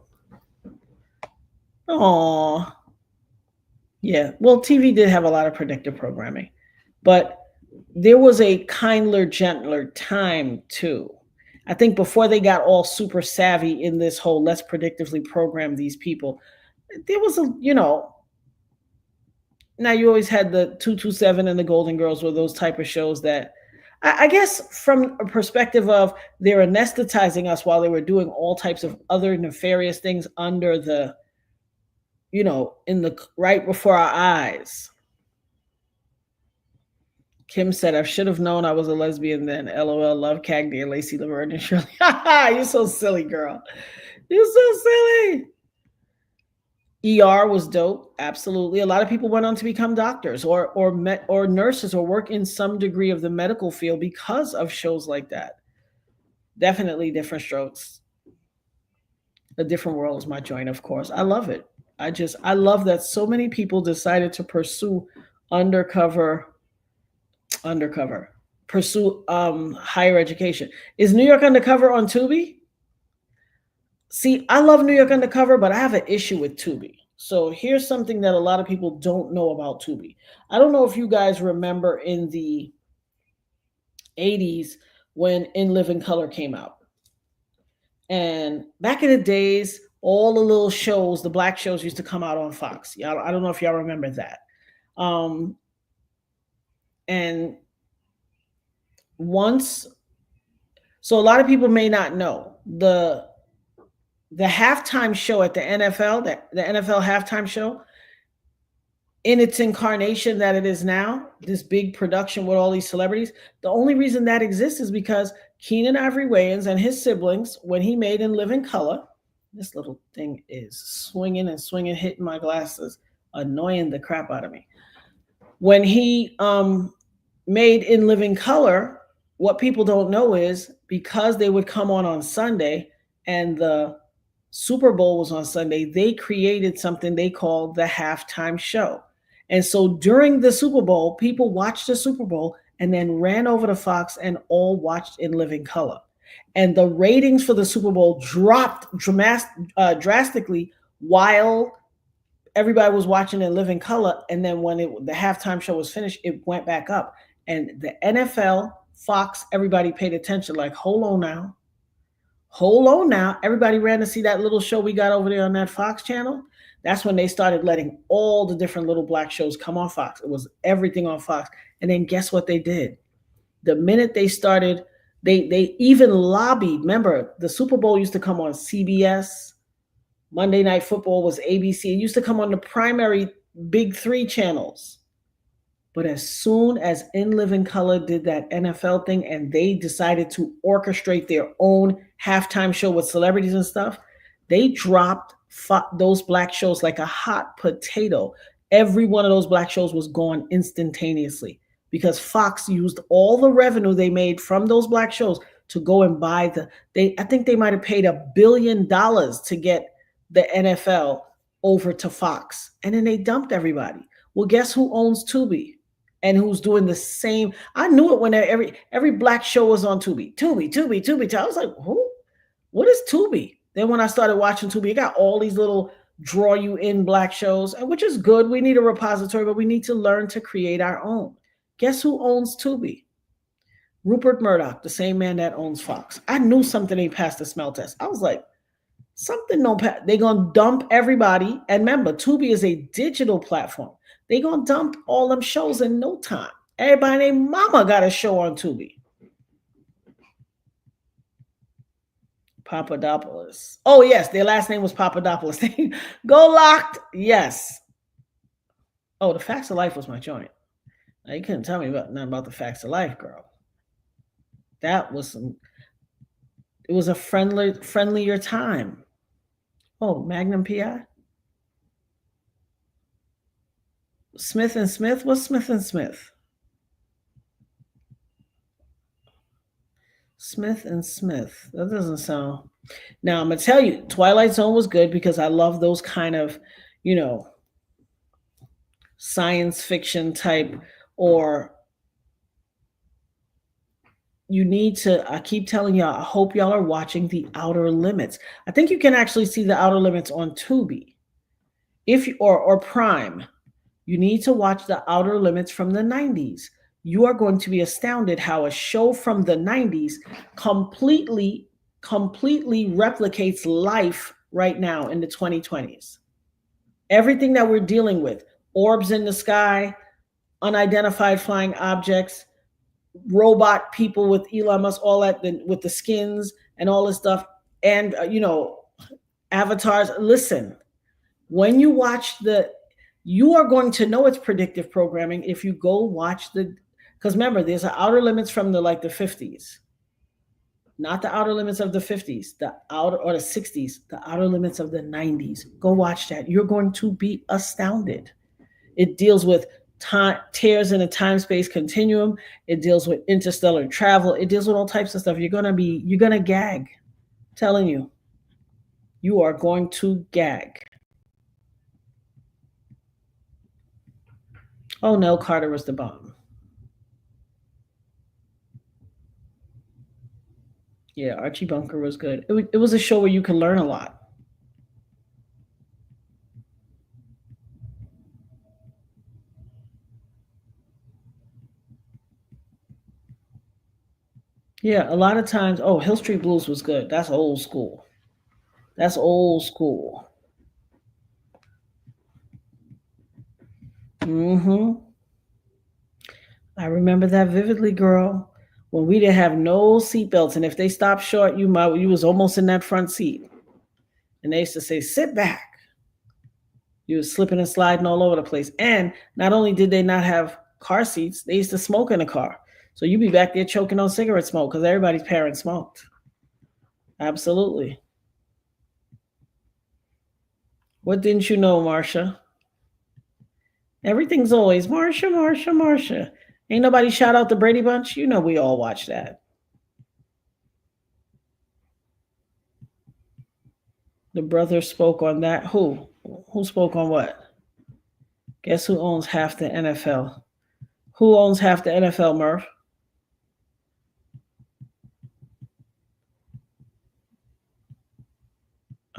Oh, yeah. Well, TV did have a lot of predictive programming, but there was a kindler, gentler time too. I think before they got all super savvy in this whole let's predictively program these people, there was a, now you always had the 227 and the Golden Girls were those type of shows that I guess from a perspective of they're anesthetizing us while they were doing all types of other nefarious things under the, in the right before our eyes. Kim said, I should have known I was a lesbian then. LOL, love Cagney and Lacey Laverne and Shirley. You're so silly, girl. You're so silly. ER was dope. Absolutely. A lot of people went on to become doctors or nurses or work in some degree of the medical field because of shows like that. Definitely different strokes. A Different World is my joint, of course. I love it. I love that so many people decided to pursue pursue higher education. Is New York Undercover on Tubi? See, I love New York Undercover, but I have an issue with Tubi. So here's something that a lot of people don't know about Tubi. I don't know if you guys remember in the 80s when In Living Color came out. And back in the days, all the little shows, the black shows used to come out on Fox. I don't know if y'all remember that. And so a lot of people may not know the halftime show at the NFL, the NFL halftime show, in its incarnation that it is now, this big production with all these celebrities, the only reason that exists is because Keenan Ivory Wayans and his siblings, when he made In Living Color, this little thing is swinging and swinging, hitting my glasses, annoying the crap out of me. When he made In Living Color, what people don't know is because they would come on Sunday and the Super Bowl was on Sunday, they created something they called the halftime show. And so during the Super Bowl, people watched the Super Bowl and then ran over to Fox and all watched In Living Color. And the ratings for the Super Bowl dropped drastically while everybody was watching In Living Color. And then when the halftime show was finished, it went back up. And the NFL, Fox, everybody paid attention, like, hold on now. Everybody ran to see that little show we got over there on that Fox channel. That's when they started letting all the different little black shows come on Fox. It was everything on Fox. And then guess what they did? The minute they started, they even lobbied. Remember, the Super Bowl used to come on CBS. Monday Night Football was ABC. It used to come on the primary big three channels. But as soon as In Living Color did that NFL thing and they decided to orchestrate their own halftime show with celebrities and stuff, they dropped those black shows like a hot potato. Every one of those black shows was gone instantaneously because Fox used all the revenue they made from those black shows to go and buy I think they might have paid $1 billion to get the NFL over to Fox. And then they dumped everybody. Well, guess who owns Tubi? And who's doing the same? I knew it when every black show was on Tubi. Tubi. I was like, who? What is Tubi? Then when I started watching Tubi, it got all these little draw you in black shows, which is good. We need a repository, but we need to learn to create our own. Guess who owns Tubi? Rupert Murdoch, the same man that owns Fox. I knew something ain't passed the smell test. I was like, something don't pass. They're going to dump everybody. And remember, Tubi is a digital platform. They're going to dump all them shows in no time. Everybody named Mama got a show on Tubi. Papadopoulos. Oh, yes. Their last name was Papadopoulos. Go Locked. Yes. Oh, The Facts of Life was my joint. Now, you couldn't tell me nothing about The Facts of Life, girl. That was some, it was a friendlier time. Oh, Magnum PI? Smith and Smith? What's Smith and Smith? Smith and Smith. That doesn't sound. Now I'm gonna tell you, Twilight Zone was good because I love those kind of, science fiction type, or you need to, I keep telling y'all, I hope y'all are watching The Outer Limits. I think you can actually see The Outer Limits on Tubi. Or Prime. You need to watch The Outer Limits from the 90s. You are going to be astounded how a show from the 90s completely replicates life right now in the 2020s. Everything that we're dealing with, orbs in the sky, unidentified flying objects, robot people with Elon Musk, all that, with the skins and all this stuff, and avatars. Listen, when you watch you are going to know it's predictive programming if you go watch because remember, there's an Outer Limits from the 50s, not the Outer Limits of the 50s, the the 60s, the Outer Limits of the 90s. Go watch that. You're going to be astounded. It deals with tears in a time-space continuum. It deals with interstellar travel. It deals with all types of stuff. You're gonna gag. I'm telling you, you are going to gag. Oh, Nell Carter was the bomb. Yeah, Archie Bunker was good. It was a show where you can learn a lot. Yeah, a lot of times. Oh, Hill Street Blues was good. That's old school. That's old school. I remember that vividly, girl. When we didn't have no seatbelts, and if they stopped short, you was almost in that front seat. And they used to say, "Sit back." You was slipping and sliding all over the place. And not only did they not have car seats, they used to smoke in the car. So you'd be back there choking on cigarette smoke because everybody's parents smoked. Absolutely. What didn't you know, Marsha? Everything's always Marsha, Marsha, Marsha. Ain't nobody shout out the Brady Bunch? You know we all watch that. The brother spoke on that. Who? Who spoke on what? Guess who owns half the NFL? Who owns half the NFL, Murph?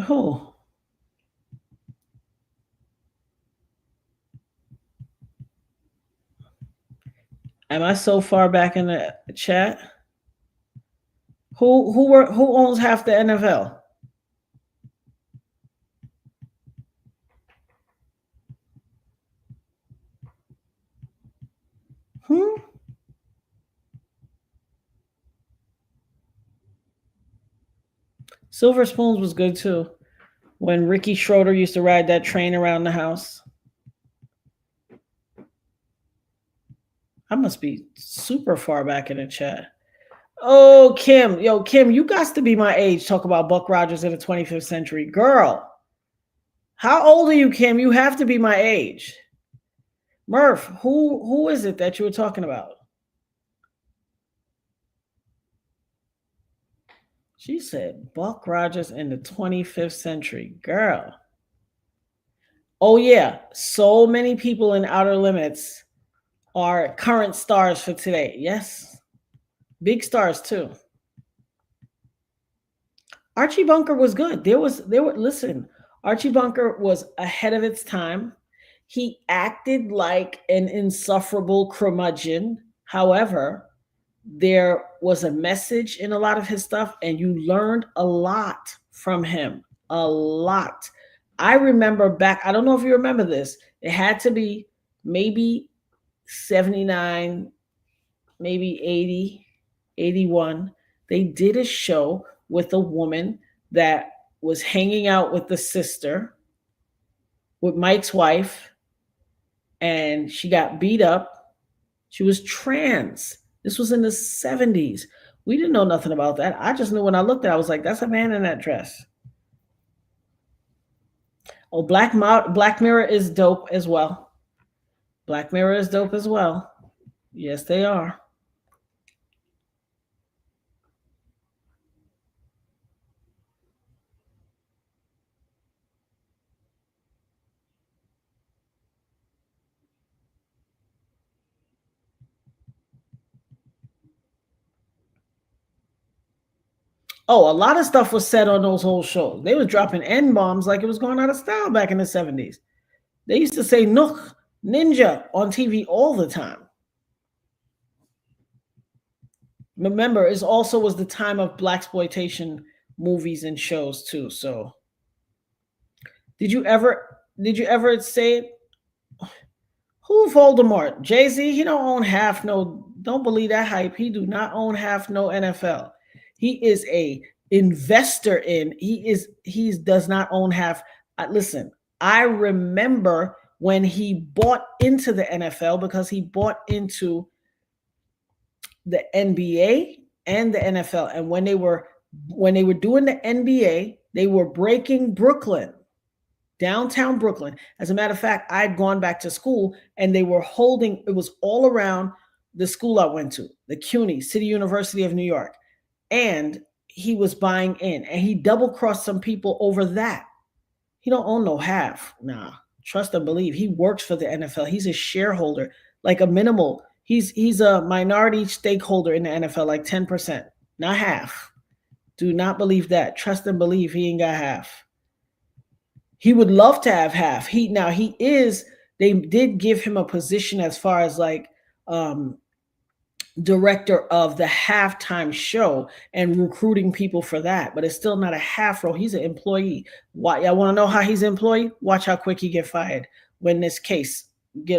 Who? Am I so far back in the chat? Who owns half the NFL? Silver Spoons was good too. When Ricky Schroeder used to ride that train around the house. I must be super far back in the chat. Oh, Kim. Yo, Kim, you got to be my age. Talk about Buck Rogers in the 25th century. Girl, how old are you, Kim? You have to be my age. Murph, who is it that you were talking about? She said Buck Rogers in the 25th century. Girl. Oh, yeah. So many people in Outer Limits are current stars for today. Yes. Big stars, too. Archie Bunker was good. Listen, Archie Bunker was ahead of its time. He acted like an insufferable curmudgeon. However, there was a message in a lot of his stuff, and you learned a lot from him. A lot. I remember back, I don't know if you remember this, it had to be maybe 79, maybe 80, 81. They did a show with a woman that was hanging out with the sister, with Mike's wife, and she got beat up. She was trans. This was in the 70s We didn't know nothing about that. I just knew when I looked at it, I was like, that's a man in that dress. Oh, Black Mirror is dope as well. Black Mirror is dope as well. Yes, they are. Oh, a lot of stuff was said on those whole shows. They was dropping N-bombs like it was going out of style back in the 70s. They used to say Nook, Ninja on TV all the time. Remember, it also was the time of blaxploitation movies and shows too. So did you ever say it? Who Voldemort? Jay-Z, he don't own half no, don't believe that hype. He do not own half no NFL. He is a investor in, he does not own half. Listen, I remember when he bought into the NFL because he bought into the NBA and the NFL. And when they were doing the NBA, they were breaking Brooklyn, downtown Brooklyn. As a matter of fact, I'd gone back to school and they were holding, it was all around the school I went to, the CUNY, City University of New York. And he was buying in and he double-crossed some people over that. He don't own no half. Nah, trust and believe. He works for the NFL. He's a shareholder, like a minimal. He's a minority stakeholder in the NFL, like 10%, not half. Do not believe that. Trust and believe he ain't got half. He would love to have half. They did give him a position as far as like director of the halftime show and recruiting people for that, but it's still not a half role. He's an employee. Why? Y'all want to know how he's an employee? Watch how quick he get fired when this case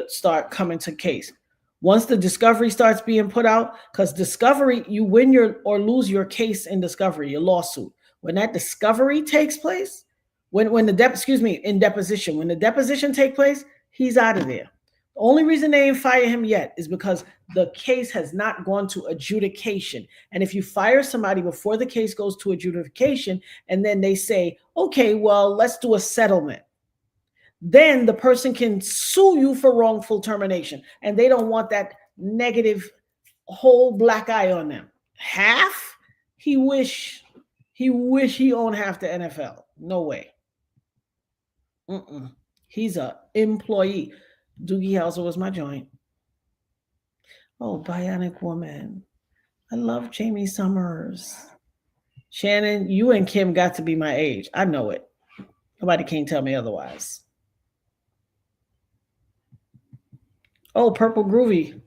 start coming to case. Once the discovery starts being put out, because discovery, you win or lose your case in discovery, your lawsuit. When that discovery takes place, when the deposition take place, he's out of there. The only reason they ain't fire him yet is because the case has not gone to adjudication. And if you fire somebody before the case goes to adjudication, and then they say, okay, well, let's do a settlement, then the person can sue you for wrongful termination. And they don't want that negative whole black eye on them. Half? He wish he owned half the NFL. No way. He's an employee. Doogie Howser was my joint. Oh, Bionic Woman. I love Jamie Summers. Shannon, you and Kim got to be my age. I know it. Nobody can tell me otherwise. Oh, Purple Groovy.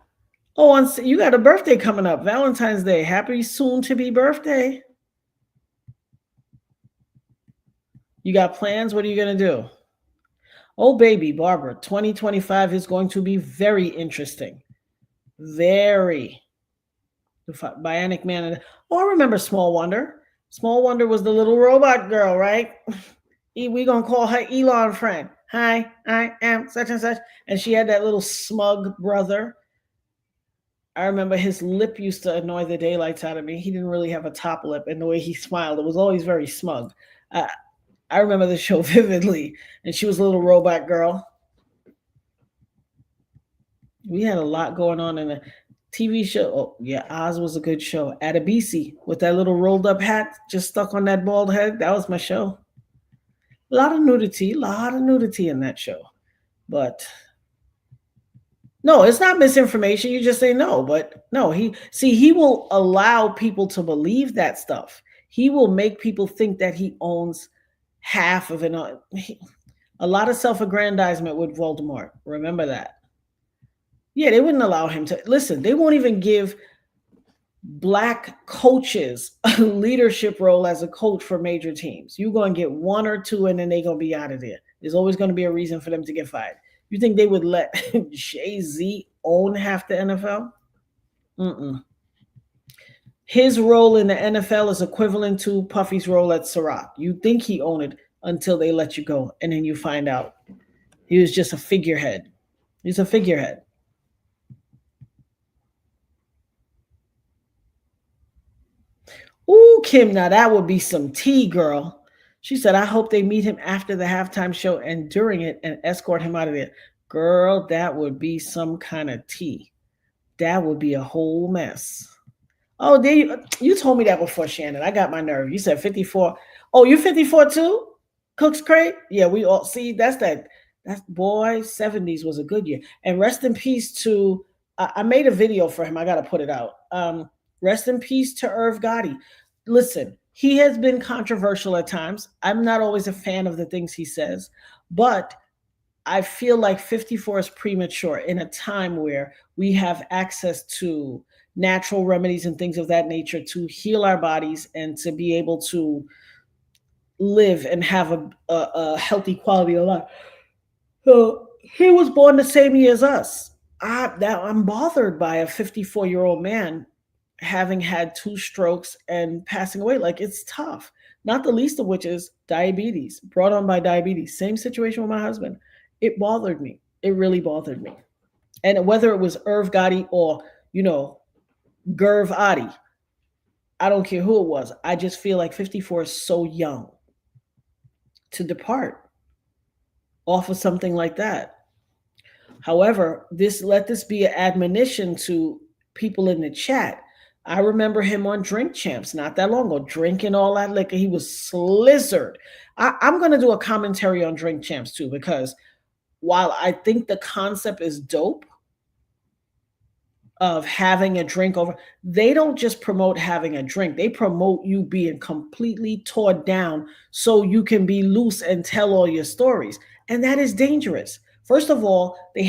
Oh, you got a birthday coming up. Valentine's Day. Happy soon-to-be birthday. You got plans? What are you going to do? Oh, baby, Barbara, 2025 is going to be very interesting. Very. The Bionic Man. Oh, I remember Small Wonder. Small Wonder was the little robot girl, right? We going to call her Elon friend. Hi, I am such and such. And she had that little smug brother. I remember his lip used to annoy the daylights out of me. He didn't really have a top lip, and the way he smiled, it was always very smug. I remember the show vividly, and she was a little robot girl. We had a lot going on in the TV show. Oh, yeah, Oz was a good show. Adebisi with that little rolled up hat just stuck on that bald head. That was my show. A lot of nudity in that show. But no, it's not misinformation. You just say no. But no, he will allow people to believe that stuff. He will make people think that he owns half of it. A lot of self-aggrandizement with Voldemort. Remember that. Yeah, they wouldn't allow him to. Listen, they won't even give Black coaches a leadership role as a coach for major teams. You're going to get one or two, and then they're going to be out of there. There's always going to be a reason for them to get fired. You think they would let Jay-Z own half the NFL? His role in the NFL is equivalent to Puffy's role at Ciroc. You think he owned it until they let you go, and then you find out he was just a figurehead. He's a figurehead. Ooh, Kim, now that would be some tea, girl. She said, I hope they meet him after the halftime show and during it and escort him out of there. Girl, that would be some kind of tea. That would be a whole mess. Oh, you told me that before, Shannon. I got my nerve. You said 54. Oh, you 54 too? Cook's Crate? Yeah, we all see that's that. That boy, 70s was a good year. And rest in peace to I made a video for him. I gotta put it out. Rest in peace to Irv Gotti. Listen, he has been controversial at times. I'm not always a fan of the things he says, but I feel like 54 is premature in a time where we have access to natural remedies and things of that nature to heal our bodies and to be able to live and have a healthy quality of life. So he was born the same year as us. I'm bothered by a 54-year-old man having had 2 strokes and passing away. Like, it's tough. Not the least of which is diabetes, brought on by diabetes. Same situation with my husband. It bothered me. It really bothered me. And whether it was Irv Gotti or, Gerv Adi, I don't care who it was. I just feel like 54 is so young to depart off of something like that. However, let this be an admonition to people in the chat. I remember him on Drink Champs not that long ago, drinking all that liquor. He was slizzard. I'm going to do a commentary on Drink Champs too, because while I think the concept is dope of having a drink over, they don't just promote having a drink. They promote you being completely torn down so you can be loose and tell all your stories. And that is dangerous. First of all, they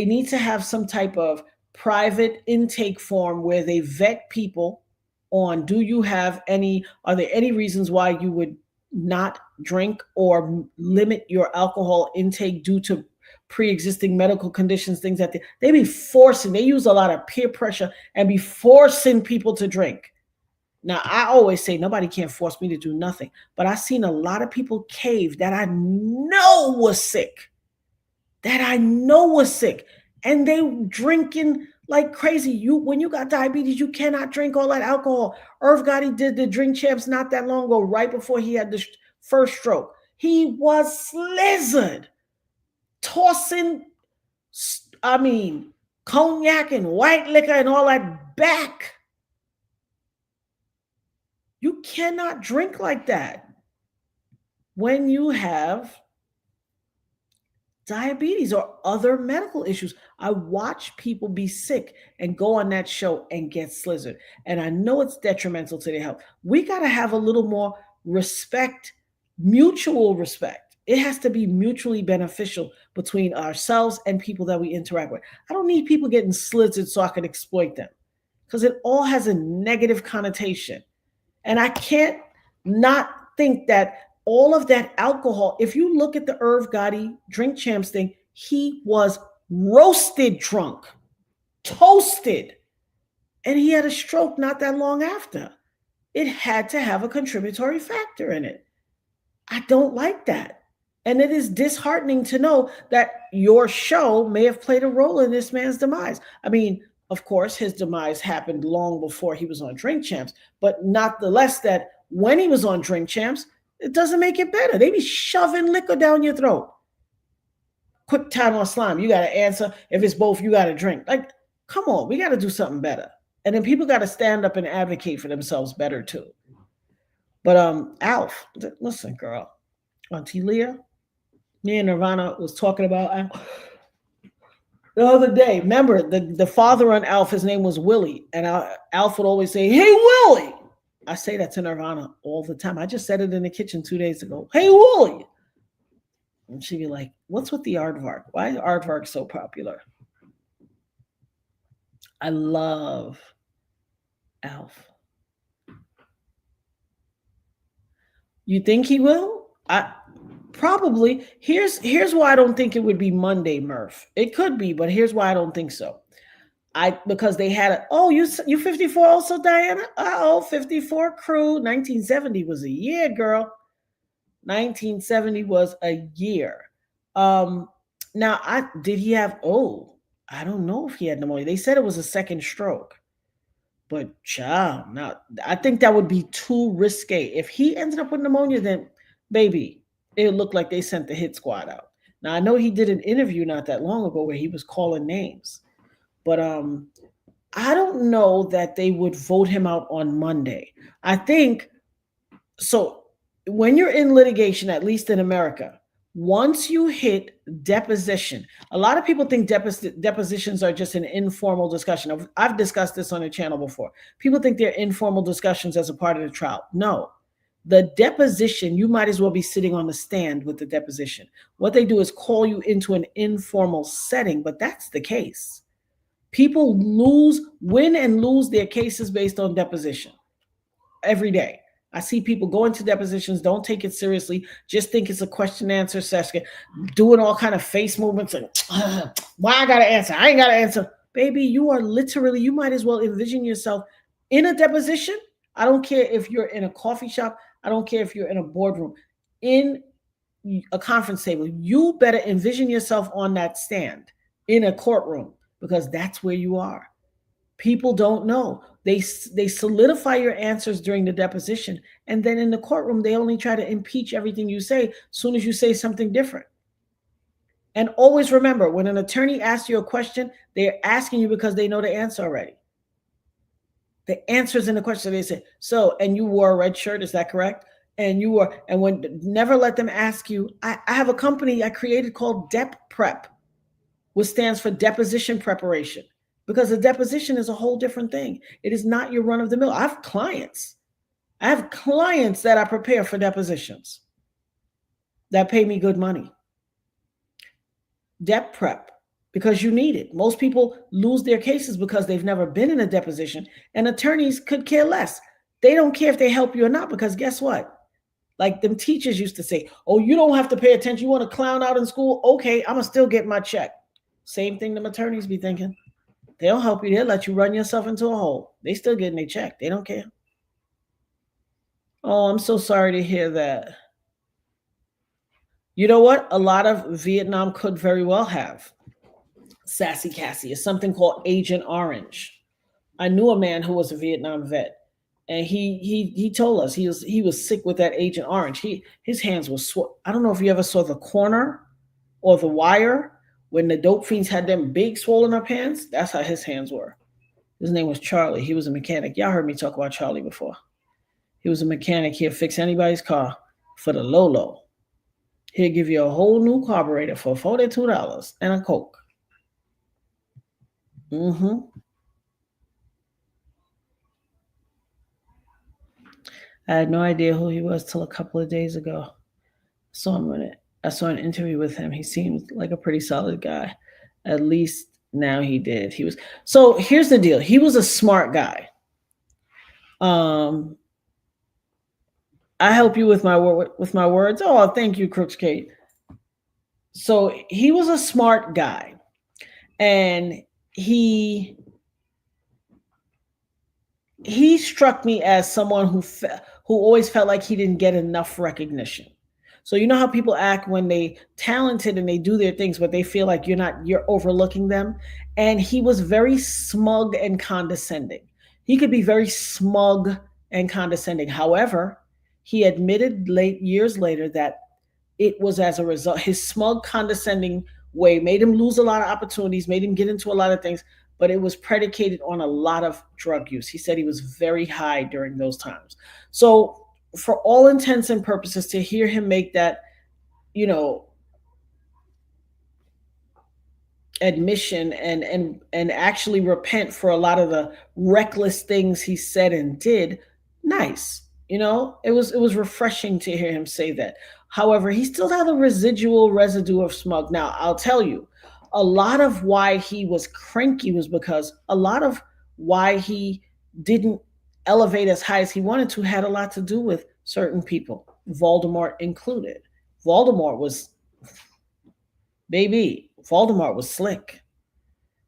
need to have some type of private intake form where they vet people on, are there any reasons why you would not drink or limit your alcohol intake due to pre-existing medical conditions, things that they use a lot of peer pressure and be forcing people to drink. Now, I always say nobody can force me to do nothing, but I've seen a lot of people cave that I know was sick, and they drinking like crazy. When you got diabetes, you cannot drink all that alcohol. Irv Gotti did the Drink Champs not that long ago, right before he had the first stroke. He was slizzard, tossing, cognac and white liquor and all that back. You cannot drink like that when you have diabetes or other medical issues. I watch people be sick and go on that show and get slizzard. And I know it's detrimental to their health. We got to have a little more respect, mutual respect. It has to be mutually beneficial between ourselves and people that we interact with. I don't need people getting slizzard so I can exploit them, because it all has a negative connotation. And I can't not think that all of that alcohol, if you look at the Irv Gotti Drink Champs thing, he was roasted drunk, toasted, and he had a stroke not that long after. It had to have a contributory factor in it. I don't like that. And it is disheartening to know that your show may have played a role in this man's demise. Of course, his demise happened long before he was on Drink Champs, but not the less that when he was on Drink Champs, it doesn't make it better. They be shoving liquor down your throat. Quick time on slime. You got to answer. If it's both, you got to drink. Like, come on, we got to do something better. And then people got to stand up and advocate for themselves better too. But Alf, listen, girl, Auntie Leah, me and Nirvana was talking about Alf the other day. Remember, the father on Alf, his name was Willie, and Alf would always say, "Hey, Willie." I say that to Nirvana all the time. I just said it in the kitchen 2 days ago. "Hey, Willie." And she'd be like, "What's with the aardvark? Why is aardvark so popular?" I love Alf. You think he will? Probably. Here's why I don't think it would be Monday, Murph. It could be, but here's why I don't think so. Because they had you 54 also, Diana? 54 crew. 1970 was a year, girl. 1970 was a year. Now, did he have, I don't know if he had pneumonia. They said it was a second stroke. But child, now I think that would be too risque. If he ended up with pneumonia, then baby, it would look like they sent the hit squad out. Now I know he did an interview not that long ago where he was calling names, but I don't know that they would vote him out on Monday. I think so. When you're in litigation, at least in America, once you hit deposition, a lot of people think depositions are just an informal discussion. I've discussed this on the channel before. People think they're informal discussions as a part of the trial. No, the deposition, you might as well be sitting on the stand with the deposition. What they do is call you into an informal setting, but that's the case. People win and lose their cases based on deposition every day. I see people go into depositions, don't take it seriously, just think it's a question and answer session, doing all kind of face movements and why I gotta answer? I ain't gotta answer. Baby, you are literally, you might as well envision yourself in a deposition. I don't care if you're in a coffee shop. I don't care if you're in a boardroom, in a conference table. You better envision yourself on that stand in a courtroom because that's where you are. People don't know. They solidify your answers during the deposition, and then in the courtroom, they only try to impeach everything you say as soon as you say something different. And always remember, when an attorney asks you a question, they're asking you because they know the answer already. The answer's in the question. They say, so, and you wore a red shirt, is that correct? And you were, and when, never let them ask you. I have a company I created called Dep Prep, which stands for deposition preparation. Because a deposition is a whole different thing. It is not your run of the mill. I have clients that I prepare for depositions that pay me good money. Dep prep, because you need it. Most people lose their cases because they've never been in a deposition, and attorneys could care less. They don't care if they help you or not, because guess what? Like them teachers used to say, oh, you don't have to pay attention. You want to clown out in school? Okay, I'm going to still get my check. Same thing them attorneys be thinking. They'll help you. They'll let you run yourself into a hole. They still getting their check. They don't care. Oh, I'm so sorry to hear that. You know what? A lot of Vietnam could very well have Sassy Cassie. It's something called Agent Orange. I knew a man who was a Vietnam vet, and he told us he was sick with that Agent Orange. His hands were I don't know if you ever saw The Corner or The Wire. When the dope fiends had them big swollen up hands, that's how his hands were. His name was Charlie. He was a mechanic. Y'all heard me talk about Charlie before. He was a mechanic. He'll fix anybody's car for the low. He'll give you a whole new carburetor for $42 and a Coke. I had no idea who he was till a couple of days ago. I saw an interview with him. He seemed like a pretty solid guy. At least now he did. So here's the deal. He was a smart guy. I help you with my words. Oh, thank you, Crooks Kate. So he was a smart guy, and he struck me as someone who always felt like he didn't get enough recognition. So you know how people act when they talented and they do their things, but they feel like you're overlooking them. And he was very smug and condescending. He could be very smug and condescending. However, he admitted years later that it was as a result, his smug, condescending way made him lose a lot of opportunities, made him get into a lot of things, but it was predicated on a lot of drug use. He said he was very high during those times. So for all intents and purposes, to hear him make that, admission and actually repent for a lot of the reckless things he said and did, nice. It was refreshing to hear him say that. However, he still had a residue of smug. Now, I'll tell you, a lot of why he was cranky was because a lot of why he didn't elevate as high as he wanted to had a lot to do with certain people, Voldemort included. Voldemort was slick.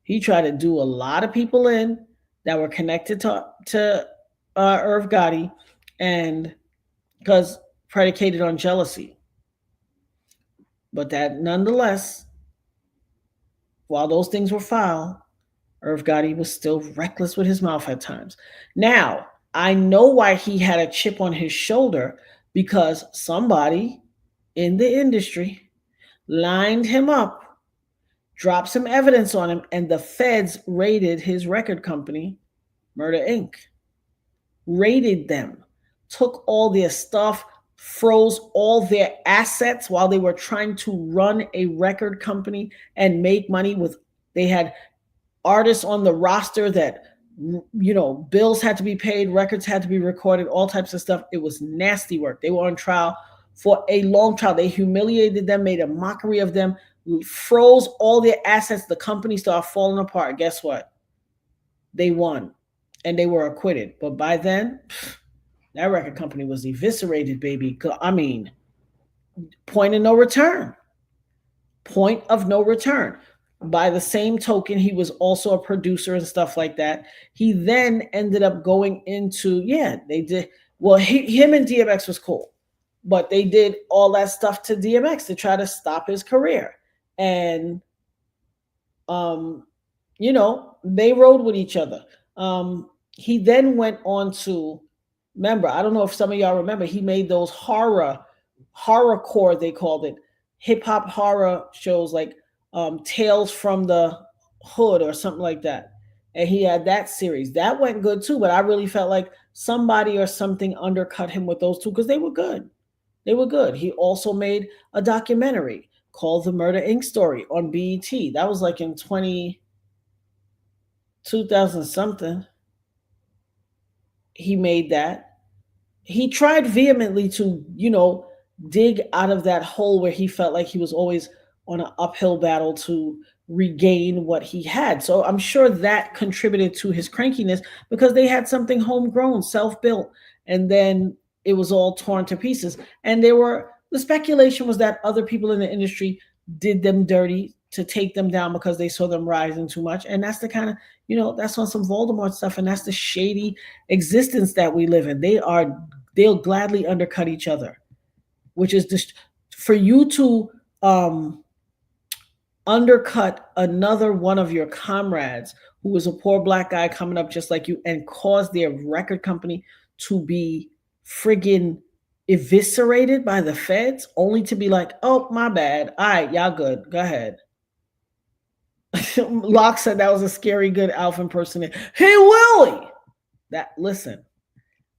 He tried to do a lot of people in that were connected to Irv Gotti, and because predicated on jealousy. But that nonetheless, while those things were foul, Irv Gotti was still reckless with his mouth at times. Now, I know why he had a chip on his shoulder, because somebody in the industry lined him up, dropped some evidence on him, and the feds raided his record company, Murder Inc. Raided them, took all their stuff, froze all their assets while they were trying to run a record company and make money with, they had artists on the roster that, bills had to be paid, records had to be recorded, all types of stuff. It was nasty work. They were on trial for a long trial. They humiliated them, made a mockery of them, froze all their assets. The company started falling apart. Guess what? They won and they were acquitted. But by then, that record company was eviscerated, baby. I mean, point of no return. Point of no return. By the same token, he was also a producer and stuff like that. He then ended up going into, they did, well, him and DMX was cool, but they did all that stuff to DMX to try to stop his career. And, they rode with each other. He then went on to, remember, I don't know if some of y'all remember, he made those horrorcore, they called it, hip hop horror shows like Tales from the Hood or something like that. And he had that series. That went good too, but I really felt like somebody or something undercut him with those two because they were good. They were good. He also made a documentary called The Murder Inc. Story on BET. That was like in 2000 something. He made that. He tried vehemently to, dig out of that hole where he felt like he was always on an uphill battle to regain what he had. So I'm sure that contributed to his crankiness because they had something homegrown, self-built, and then it was all torn to pieces. And the speculation was that other people in the industry did them dirty to take them down because they saw them rising too much. And that's the kind of, that's on some Voldemort stuff. And that's the shady existence that we live in. They'll gladly undercut each other, which is just for you to undercut another one of your comrades who was a poor black guy coming up just like you and cause their record company to be friggin' eviscerated by the feds, only to be like, oh, my bad. All right, y'all good. Go ahead. Locke said that was a scary good Alf impersonator. Hey, Willie! Listen,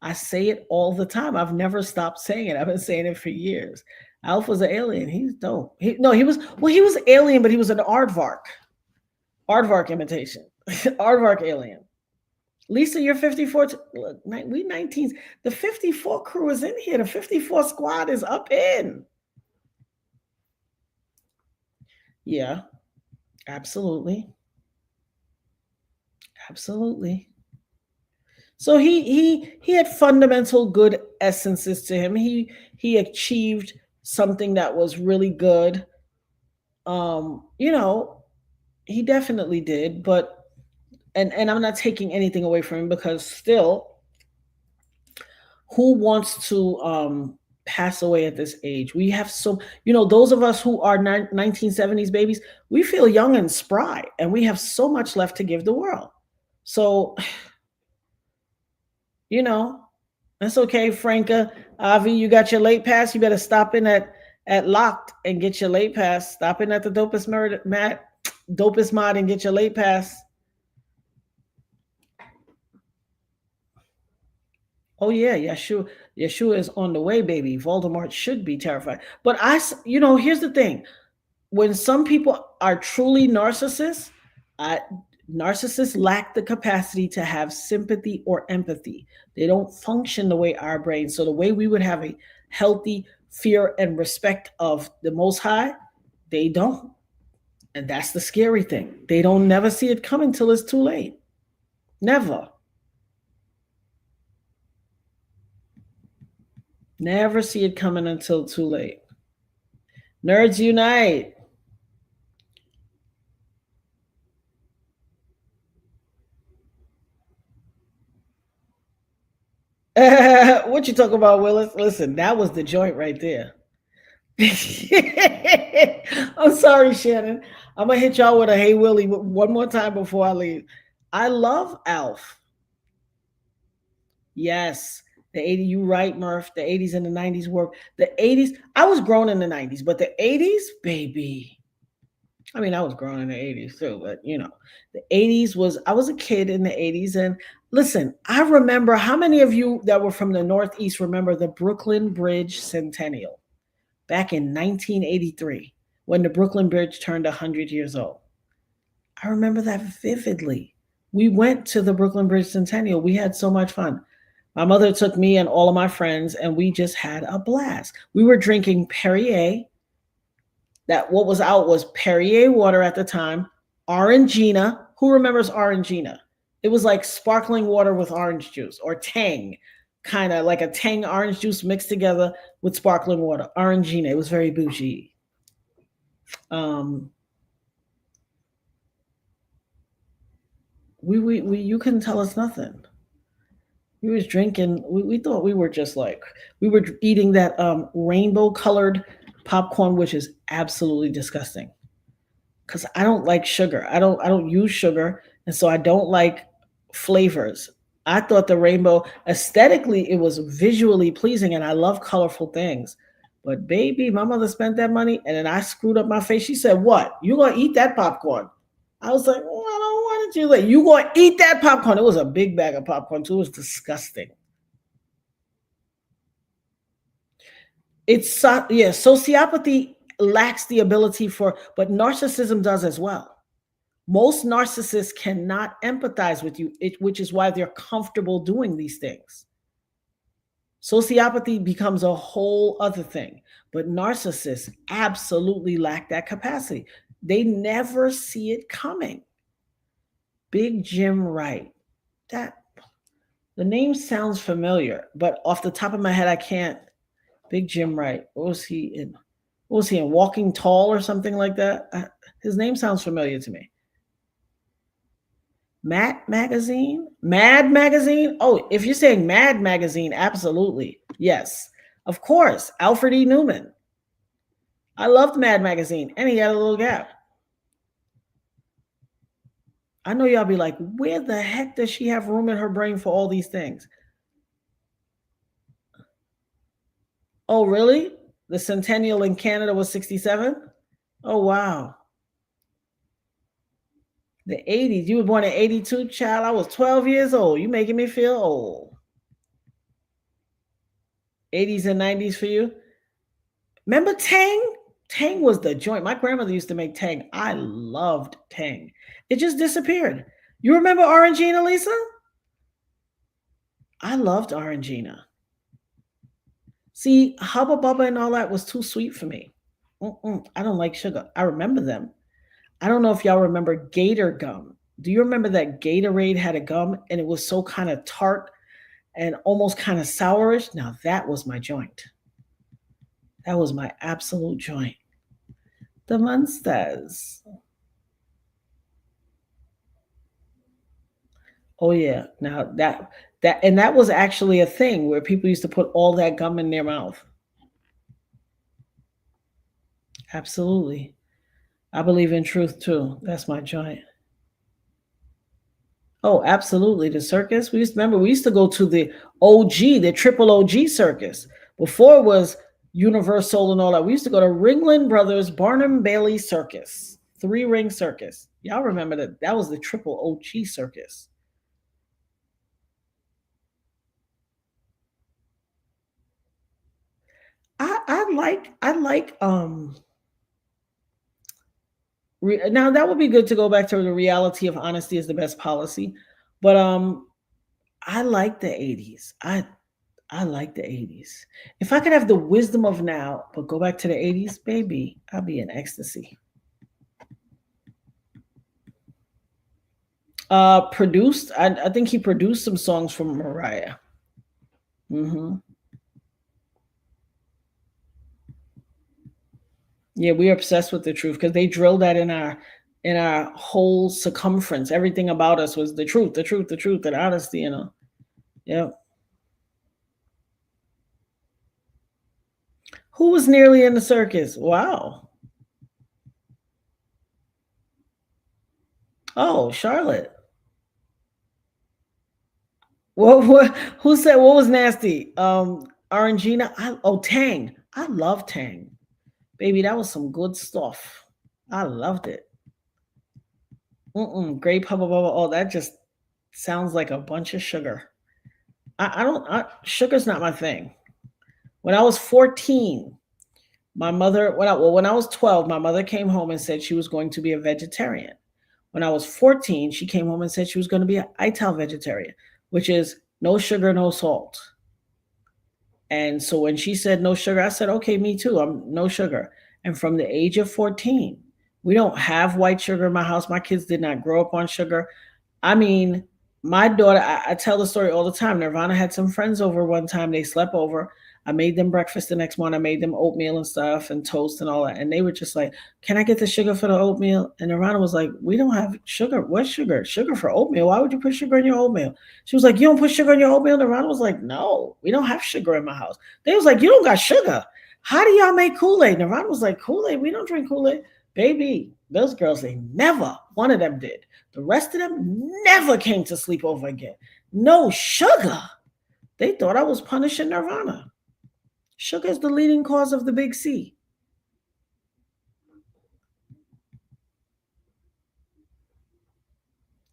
I say it all the time. I've never stopped saying it. I've been saying it for years. Alf was an alien. He's dope. He was alien, but he was an aardvark. Aardvark imitation. Aardvark alien. Lisa, you're 54. Look, we 19s. The 54 crew is in here. The 54 squad is up in. Yeah, absolutely. Absolutely. So he had fundamental good essences to him. He achieved something that was really good. He definitely did, but and I'm not taking anything away from him because still, who wants to pass away at this age? We have those of us who are 1970s babies, we feel young and spry, and we have so much left to give the world. So, that's okay, Franca. Avi, you got your late pass. You better stop in at Locked and get your late pass. Stop in at the dopest mod and get your late pass. Oh yeah, Yeshua is on the way, baby. Voldemort should be terrified. But here's the thing. When some people are truly narcissists, narcissists lack the capacity to have sympathy or empathy. They don't function the way our brains. So the way we would have a healthy fear and respect of the Most High, they don't. And that's the scary thing. They don't never see it coming till it's too late. Never. Never see it coming until too late. Nerds unite. What you talking about, Willis? Listen, that was the joint right there. I'm sorry, Shannon. I'm gonna hit y'all with a Hey Willie one more time before I leave. I love Alf. Yes, the 80s. You right, Murph. The 80s and the 90s were the 80s. I was grown in the 90s, but the 80s, baby. I mean, I was grown in the 80s too, but you know, the 80s was. I was a kid in the 80s, and listen, I remember. How many of you that were from the Northeast remember the Brooklyn Bridge Centennial back in 1983 when the Brooklyn Bridge turned 100 years old? I remember that vividly. We went to the Brooklyn Bridge Centennial. We had so much fun. My mother took me and all of my friends, and we just had a blast. We were drinking Perrier. That what was out was Perrier water at the time, Orangina. Who remembers Orangina? It was like sparkling water with orange juice, or Tang, kind of like a Tang orange juice mixed together with sparkling water. Orangina. It was very bougie. We you couldn't tell us nothing. We was drinking. We thought we were just like we were eating that rainbow colored popcorn, which is absolutely disgusting. Because I don't like sugar. I don't use sugar, and so I don't like flavors. I thought the rainbow aesthetically it was visually pleasing, and I love colorful things. But baby, my mother spent that money, and then I screwed up my face. She said, "What? You gonna eat that popcorn?" I was like, "Oh, I don't want it." You like, "You gonna eat that popcorn?" It was a big bag of popcorn too. It was disgusting. It's yeah, sociopathy lacks the ability for, but narcissism does as well. Most narcissists cannot empathize with you, which is why they're comfortable doing these things. Sociopathy becomes a whole other thing, but narcissists absolutely lack that capacity. They never see it coming. Big Jim Wright. That the name sounds familiar, but off the top of my head, I can't. Big Jim Wright. What was he in? What was he in? Walking Tall or something like that? His name sounds familiar to me. Mad Magazine? Mad Magazine? Oh, if you're saying Mad Magazine, absolutely. Yes. Of course. Alfred E. Newman. I loved Mad Magazine, and he had a little gap. I know y'all be like, where the heck does she have room in her brain for all these things? Oh, really? The centennial in Canada was 67? Oh, wow. The 80s. You were born in 82, child. I was 12 years old. You making me feel old. 80s and 90s for you? Remember Tang? Tang was the joint. My grandmother used to make Tang. I loved Tang. It just disappeared. You remember Orangina, Lisa? I loved Orangina. See, Hubba Bubba and all that was too sweet for me. I don't like sugar. I remember them. I don't know if y'all remember Gator gum. Do you remember that Gatorade had a gum and it was so kind of tart and almost kind of sourish? Now that was my joint. That was my absolute joint. The Munsters. Oh yeah. Now that was actually a thing where people used to put all that gum in their mouth. Absolutely. I believe in truth too. That's my joint. Oh, absolutely. The circus. We used to go to the OG, the triple OG circus. Before it was Universal and all that. We used to go to Ringling Brothers Barnum Bailey Circus, 3-ring circus. Y'all remember that? That was the triple OG circus. I like now that would be good to go back to the reality of honesty is the best policy, but I like the 80s. I like the 80s. If I could have the wisdom of now but go back to the 80s, baby, I'd be in ecstasy. Produced, I think he produced some songs from Mariah. Yeah, we're obsessed with the truth because they drilled that in our whole circumference. Everything about us was the truth, the truth, the truth, and honesty, you know. Yeah. Who was nearly in the circus? Wow. Oh, Charlotte. What? Who said what was nasty? Orangina. Tang. I love Tang. Baby, that was some good stuff. I loved it. Grape hubba bubba. Oh, that just sounds like a bunch of sugar. Sugar's not my thing. When I was 14, my mother, when I was 12, my mother came home and said she was going to be a vegetarian. When I was 14, she came home and said she was going to be an ITAL vegetarian, which is no sugar, no salt. And so when she said no sugar, I said, okay, me too. I'm no sugar. And from the age of 14, we don't have white sugar in my house. My kids did not grow up on sugar. I mean, my daughter, I tell the story all the time. Nirvana had some friends over one time. They slept over. I made them breakfast the next morning. I made them oatmeal and stuff and toast and all that. And they were just like, can I get the sugar for the oatmeal? And Nirvana was like, we don't have sugar. What sugar? Sugar for oatmeal? Why would you put sugar in your oatmeal? She was like, you don't put sugar in your oatmeal? Nirvana was like, no, we don't have sugar in my house. They was like, you don't got sugar. How do y'all make Kool-Aid? Nirvana was like, Kool-Aid? We don't drink Kool-Aid. Baby, those girls, they never, one of them did. The rest of them never came to sleep over again. No sugar. They thought I was punishing Nirvana. Sugar is the leading cause of the big C.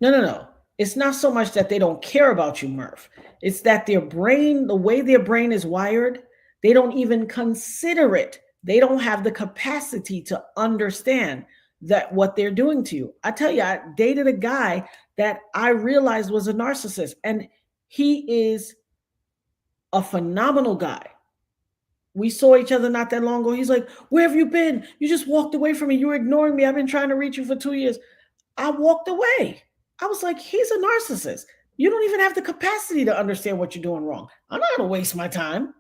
No. It's not so much that they don't care about you, Murph. It's that their brain, the way their brain is wired, they don't even consider it. They don't have the capacity to understand that what they're doing to you. I tell you, I dated a guy that I realized was a narcissist, and he is a phenomenal guy. We saw each other not that long ago. He's like, where have you been? You just walked away from me. You were ignoring me. I've been trying to reach you for 2 years. I walked away. I was like, he's a narcissist. You don't even have the capacity to understand what you're doing wrong. I'm not going to waste my time.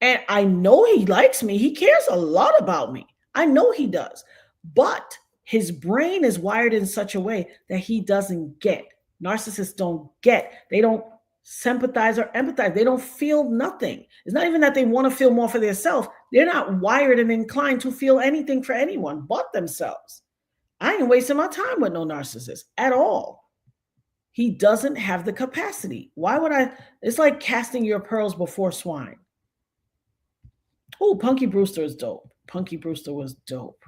And I know he likes me. He cares a lot about me. I know he does. But his brain is wired in such a way that he doesn't get. Narcissists don't get. They don't sympathize or empathize. They don't feel nothing. It's not even that they want to feel more for themselves. They're not wired and inclined to feel anything for anyone but themselves. I ain't wasting my time with no narcissist at all. He doesn't have the capacity. Why would I? It's like casting your pearls before swine. Oh, Punky Brewster is dope. Punky Brewster was dope.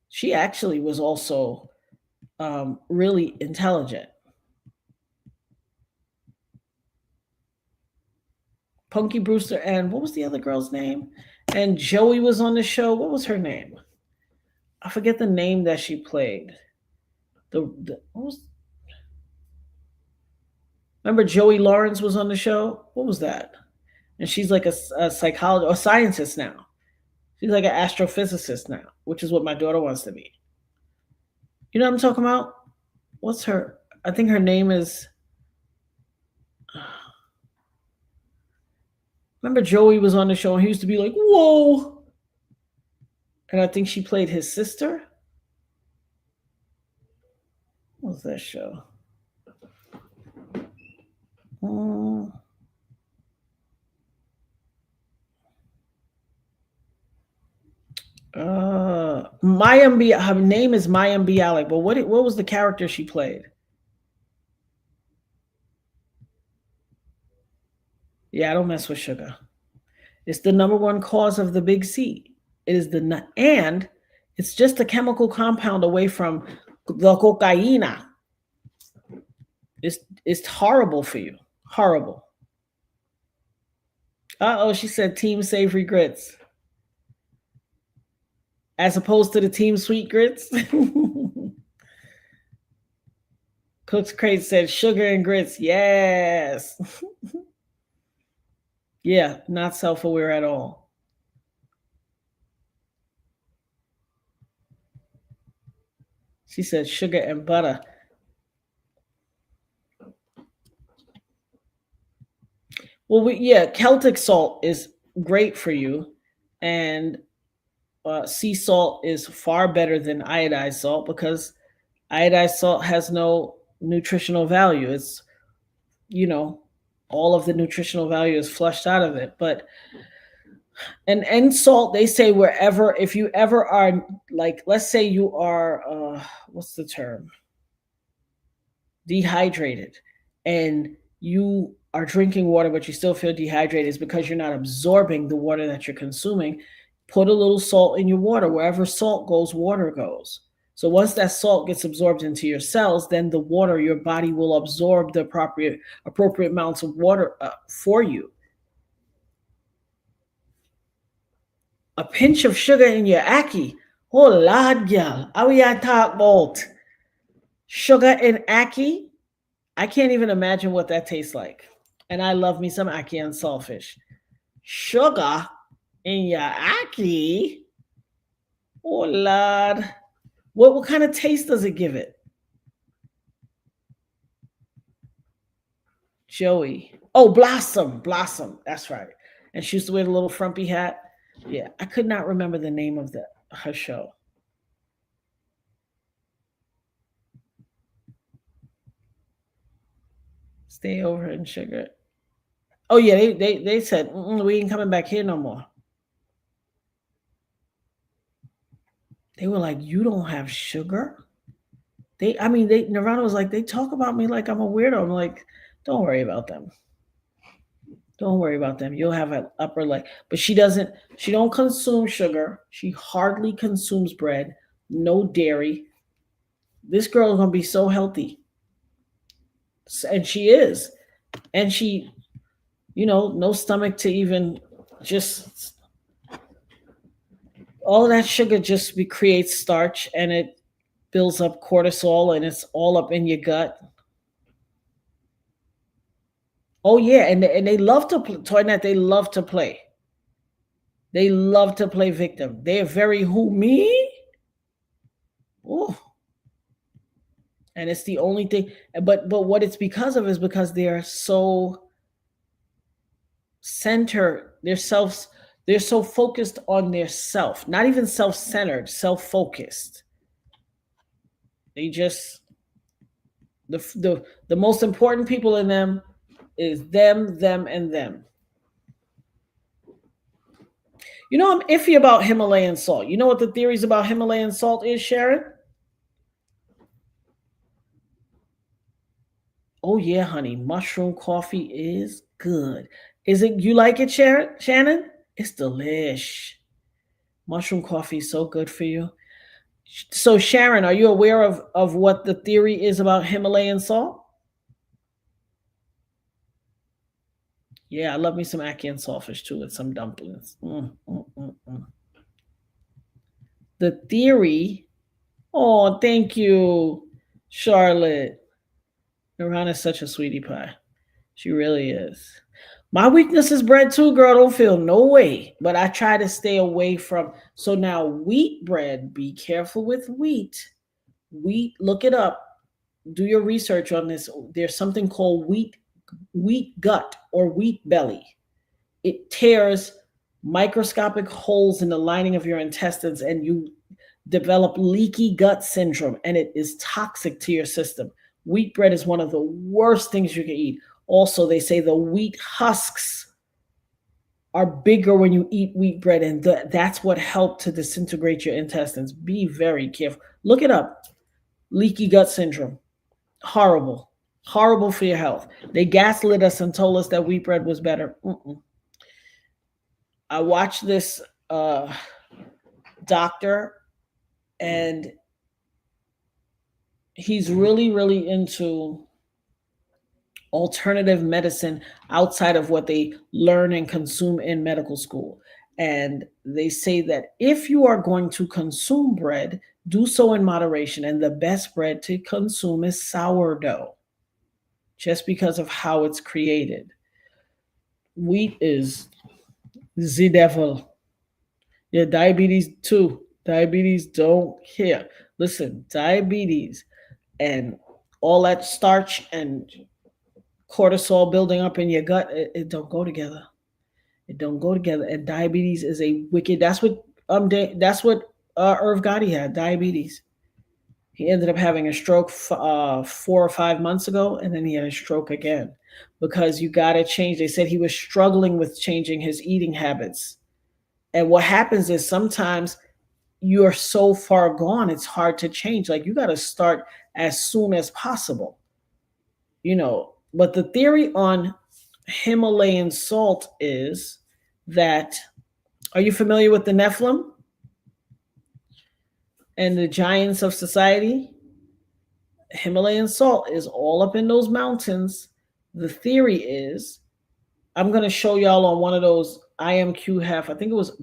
She actually was also really intelligent. Punky Brewster, and what was the other girl's name? And Joey was on the show. What was her name? I forget the name that she played. Remember Joey Lawrence was on the show? What was that? And she's like a psychologist or scientist now. She's like an astrophysicist now, which is what my daughter wants to be. You know what I'm talking about? What's her? I think her name is... Remember Joey was on the show and he used to be like, whoa. And I think she played his sister. What was that show? Mayim, her name is Mayim Bialik, but what was the character she played? Yeah, I don't mess with sugar. It's the number one cause of the big C. It is and it's just a chemical compound away from the cocaína. It's horrible for you. Horrible. She said Team Savory Grits. As opposed to the Team Sweet Grits. Cook's Crate said sugar and grits. Yes. Yeah, not self-aware at all. She said sugar and butter. Well, Celtic salt is great for you, and sea salt is far better than iodized salt because iodized salt has no nutritional value. It's, all of the nutritional value is flushed out of it. But And salt, they say wherever, if you ever are, like, let's say you are, what's the term? Dehydrated, and you are drinking water, but you still feel dehydrated, is because you're not absorbing the water that you're consuming. Put a little salt in your water. Wherever salt goes, water goes. So once that salt gets absorbed into your cells, then the water, your body will absorb the appropriate amounts of water for you. A pinch of sugar in your ackee. Oh, Lord, girl. How we talk about sugar in ackee? I can't even imagine what that tastes like. And I love me some ackee and saltfish. Sugar in your ackee? Oh, Lord. What kind of taste does it give it? Joey. Oh, Blossom. Blossom. That's right. And she used to wear the little frumpy hat. Yeah, I could not remember the name of her show. Stay over in sugar. Oh yeah, they said we ain't coming back here no more. They were like, you don't have sugar? Nirvana was like, they talk about me like I'm a weirdo. I'm like, don't worry about them. Don't worry about them. You'll have an upper leg. But she don't consume sugar. She hardly consumes bread. No dairy. This girl is going to be so healthy. And she is. And she, no stomach to even just, all of that sugar just creates starch, and it builds up cortisol, and it's all up in your gut. Oh yeah, and they love to play, Toynette, they love to play. They love to play victim. They're very who me? Oh. And it's the only thing, but what it's because of is because they're so centered, they're so focused on their self, not even self-centered, self-focused. They just, the most important people in them is them, and them. I'm iffy about Himalayan salt. You know what the theories about Himalayan salt is, Sharon? Oh yeah, honey, mushroom coffee is good. Is it, you like it, Shannon? It's delish. Mushroom coffee is so good for you. So Sharon, are you aware of what the theory is about Himalayan salt? Yeah, I love me some ackee and saltfish too with some dumplings. The theory. Oh, thank you, Charlotte. Nirvana is such a sweetie pie. She really is. My weakness is bread too, girl. Don't feel no way. But I try to stay away from. So now wheat bread, be careful with wheat. Wheat, look it up. Do your research on this. There's something called wheat gut or wheat belly. It tears microscopic holes in the lining of your intestines, and you develop leaky gut syndrome, and it is toxic to your system. Wheat bread is one of the worst things you can eat. Also, they say the wheat husks are bigger when you eat wheat bread, and that's what helped to disintegrate your intestines. Be very careful. Look it up. Leaky gut syndrome. Horrible. Horrible for your health. They gaslit us and told us that wheat bread was better. I watched this doctor, and he's really, really into alternative medicine outside of what they learn and consume in medical school. And they say that if you are going to consume bread, do so in moderation. And the best bread to consume is sourdough, just because of how it's created. Wheat is the devil. Yeah, diabetes too. Diabetes don't care. Listen, diabetes and all that starch and cortisol building up in your gut, it don't go together. It don't go together. And diabetes is a wicked. That's what Irv Gotti had, diabetes. He ended up having a stroke 4 or 5 months ago, and then he had a stroke again because you got to change. They said he was struggling with changing his eating habits And what happens is sometimes you're so far gone, it's hard to change. Like you got to start as soon as possible, you know. But the theory on Himalayan salt is that, are you familiar with the Nephilim and the giants of society? Himalayan salt is all up in those mountains. The theory is, I'm going to show y'all on one of those IMQ-HEF. I think it was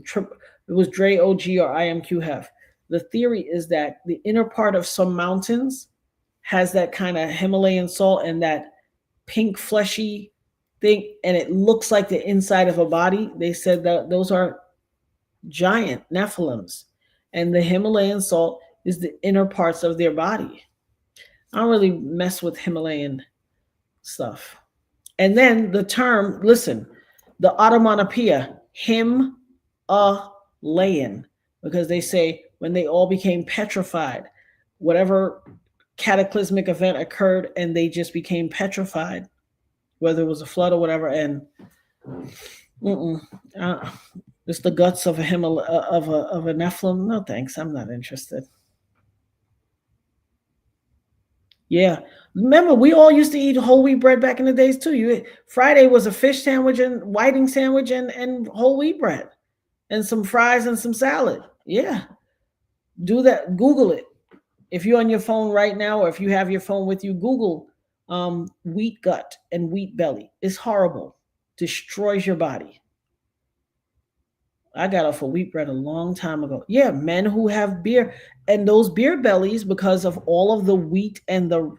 Dre OG or IMQ-HEF. The theory is that the inner part of some mountains has that kind of Himalayan salt and that pink fleshy thing, and it looks like the inside of a body. They said that those are giant Nephilims, and the Himalayan salt is the inner parts of their body. I don't really mess with Himalayan stuff. And then the term, listen, the onomatopoeia, Him-a-layan, because they say when they all became petrified, whatever cataclysmic event occurred and they just became petrified, whether it was a flood or whatever, and it's the guts of a Nephilim. No thanks, I'm not interested. Yeah, remember we all used to eat whole wheat bread back in the days too. Friday was a fish sandwich and whiting sandwich and whole wheat bread and some fries and some salad. Yeah, do that. Google it. If you're on your phone right now, or if you have your phone with you, Google wheat gut and wheat belly. It's horrible. Destroys your body. I got off of wheat bread a long time ago. Yeah, men who have beer, and those beer bellies, because of all of the wheat and the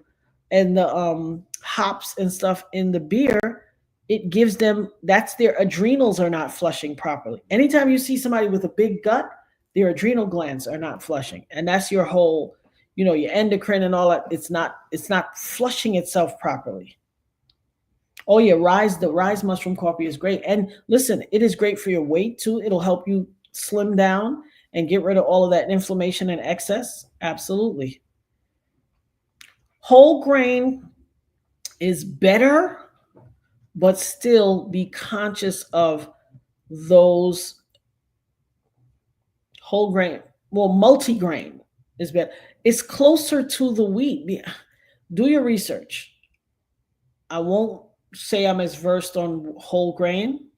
hops and stuff in the beer, it gives them, that's their adrenals are not flushing properly. Anytime you see somebody with a big gut, their adrenal glands are not flushing, and that's your whole, you know, your endocrine and all that. It's not flushing itself properly. Oh yeah, the rise mushroom coffee is great. And listen, it is great for your weight too. It'll help you slim down and get rid of all of that inflammation and excess. Absolutely. Whole grain is better, but still be conscious of those whole grain. Well, multigrain is better. It's closer to the wheat. Do your research. I won't say I'm as versed on whole grain.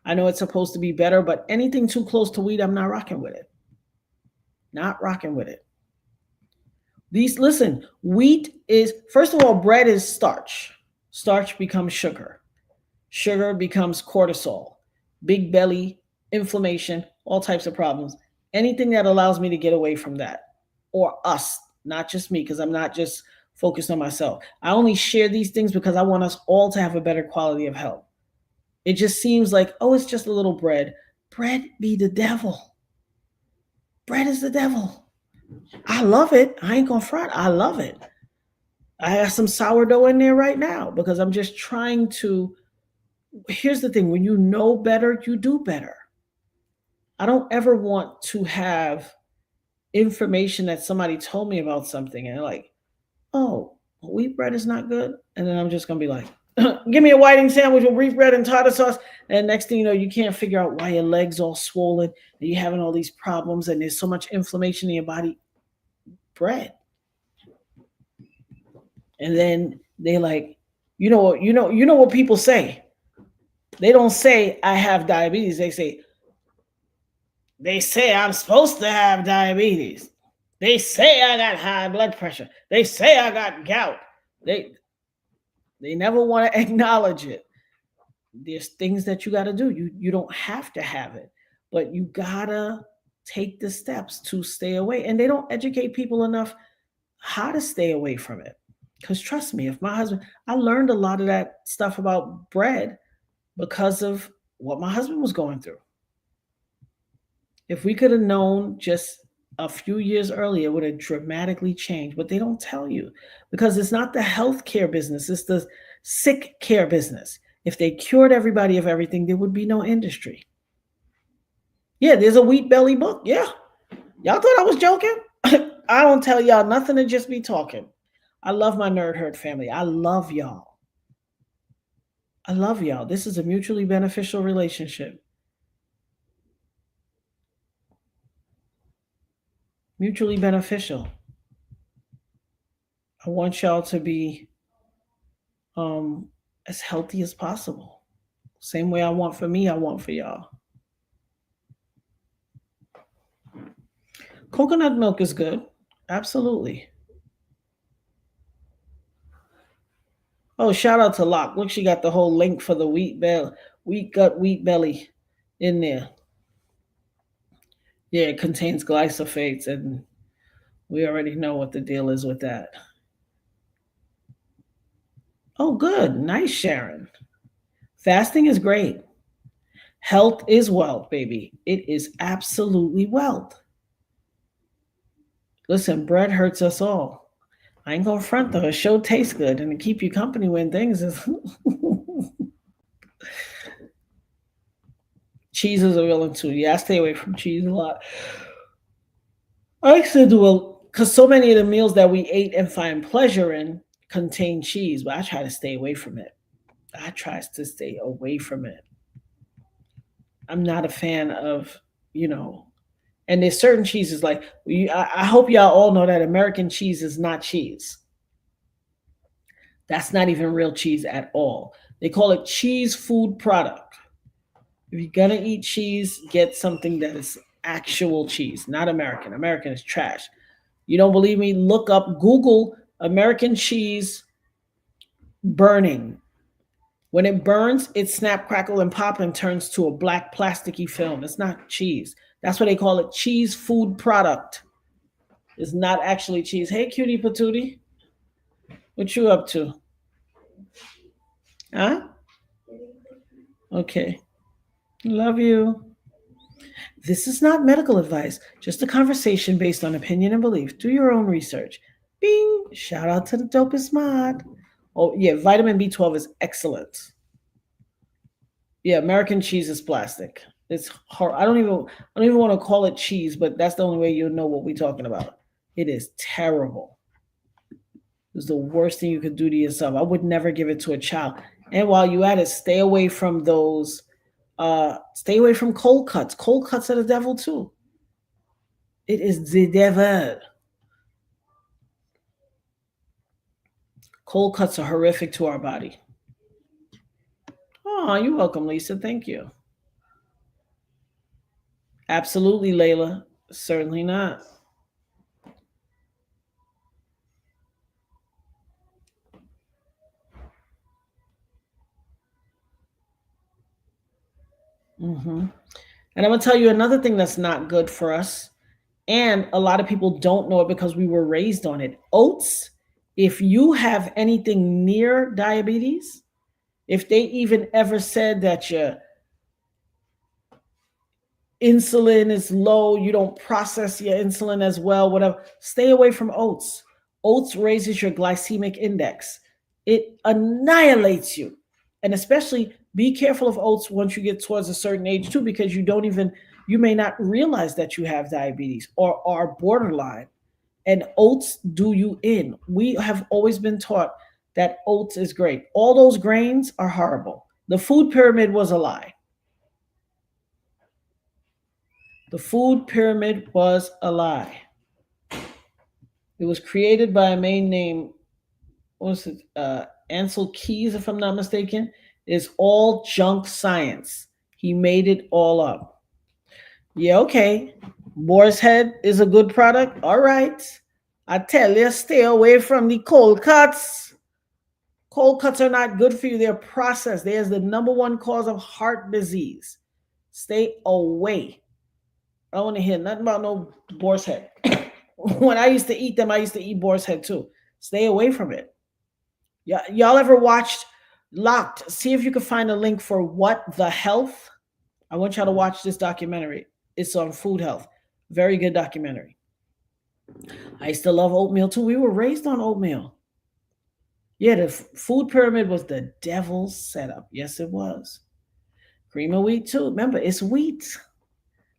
I know it's supposed to be better, but anything too close to wheat, I'm not rocking with it. Not rocking with it. Listen, wheat is, first of all, bread is starch. Starch becomes sugar. Sugar becomes cortisol, big belly, inflammation, all types of problems. Anything that allows me to get away from that, or us, not just me, because I'm not just focused on myself. I only share these things because I want us all to have a better quality of health. It just seems like, oh, it's just a little bread. Bread be the devil. Bread is the devil. I love it. I ain't gonna front. I love it. I have some sourdough in there right now because I'm just trying to. Here's the thing. When you know better, you do better. I don't ever want to have information that somebody told me about something and like, oh, wheat bread is not good. And then I'm just going to be like, give me a whiting sandwich with wheat bread and tartar sauce. And next thing you know, you can't figure out why your leg's all swollen and you're having all these problems and there's so much inflammation in your body. Bread. And then they like, you know what people say. They don't say I have diabetes. They say I'm supposed to have diabetes. They say I got high blood pressure. They say I got gout. They never want to acknowledge it. There's things that you got to do. You don't have to have it, but you got to take the steps to stay away. And they don't educate people enough how to stay away from it. Because trust me, I learned a lot of that stuff about bread because of what my husband was going through. If we could have known just a few years earlier, it would have dramatically changed, but they don't tell you because it's not the healthcare business. It's the sick care business. If they cured everybody of everything, there would be no industry. Yeah, there's a wheat belly book. Yeah. Y'all thought I was joking? I don't tell y'all nothing to just be talking. I love my Nerd Herd family. I love y'all. I love y'all. This is a mutually beneficial relationship. mutually beneficial. I want y'all to be as healthy as possible. Same way I want for me, I want for y'all. Coconut milk is good. Absolutely. Oh, shout out to Locke. Look, she got the whole link for the wheat gut, wheat belly in there. Yeah, it contains glyphosates, and we already know what the deal is with that. Oh, good. Nice, Sharon. Fasting is great. Health is wealth, baby. It is absolutely wealth. Listen, bread hurts us all. I ain't gonna front though. It sure tastes good and it keep you company when things is. Cheese is a villain too. Yeah, I stay away from cheese a lot. I actually do because so many of the meals that we ate and find pleasure in contain cheese, but I try to stay away from it. I'm not a fan of, and there's certain cheeses like, I hope y'all all know that American cheese is not cheese. That's not even real cheese at all. They call it cheese food product. If you're going to eat cheese, get something that is actual cheese, not American. American is trash. You don't believe me? Look up, Google American cheese burning. When it burns, it snap, crackle, and pop and turns to a black plasticky film. It's not cheese. That's why they call it cheese food product. It's not actually cheese. Hey, cutie patootie. What you up to? Huh? Okay. Love you. This is not medical advice, just a conversation based on opinion and belief. Do your own research. Bing! Shout out to the dopest mod. Oh, yeah, vitamin B12 is excellent. Yeah, American cheese is plastic. It's hard. I don't even want to call it cheese, but that's the only way you'll know what we're talking about. It is terrible. It's the worst thing you could do to yourself. I would never give it to a child. And while you're at it, stay away from those. Stay away from cold cuts. Cold cuts are the devil too. It is the devil. Cold cuts are horrific to our body. Oh, you're welcome, Lisa. Thank you. Absolutely, Layla. Certainly not. Mm-hmm. And I'm going to tell you another thing that's not good for us. And a lot of people don't know it because we were raised on it. Oats, if you have anything near diabetes, if they even ever said that your insulin is low, you don't process your insulin as well, whatever, stay away from oats. Oats raises your glycemic index. It annihilates you. And especially be careful of oats once you get towards a certain age too, because you may not realize that you have diabetes or are borderline, and oats do you in. We have always been taught that oats is great. All those grains are horrible. The food pyramid was a lie. The food pyramid was a lie. It was created by a man named, Ansel Keys, if I'm not mistaken. It's all junk science. He made it all up. Yeah, okay. Boar's Head is a good product. All right. I tell you, stay away from the cold cuts. Cold cuts are not good for you. They're processed. They're the number one cause of heart disease. Stay away. I don't want to hear nothing about no Boar's Head. When I used to eat them, I used to eat Boar's Head too. Stay away from it. Y'all ever watched Locked? See if you can find a link for What the Health. I want y'all to watch this documentary. It's on food health. Very good documentary. I used to love oatmeal too. We were raised on oatmeal. Yeah, the food pyramid was the devil's setup. Yes, it was. Cream of wheat too. Remember, it's wheat.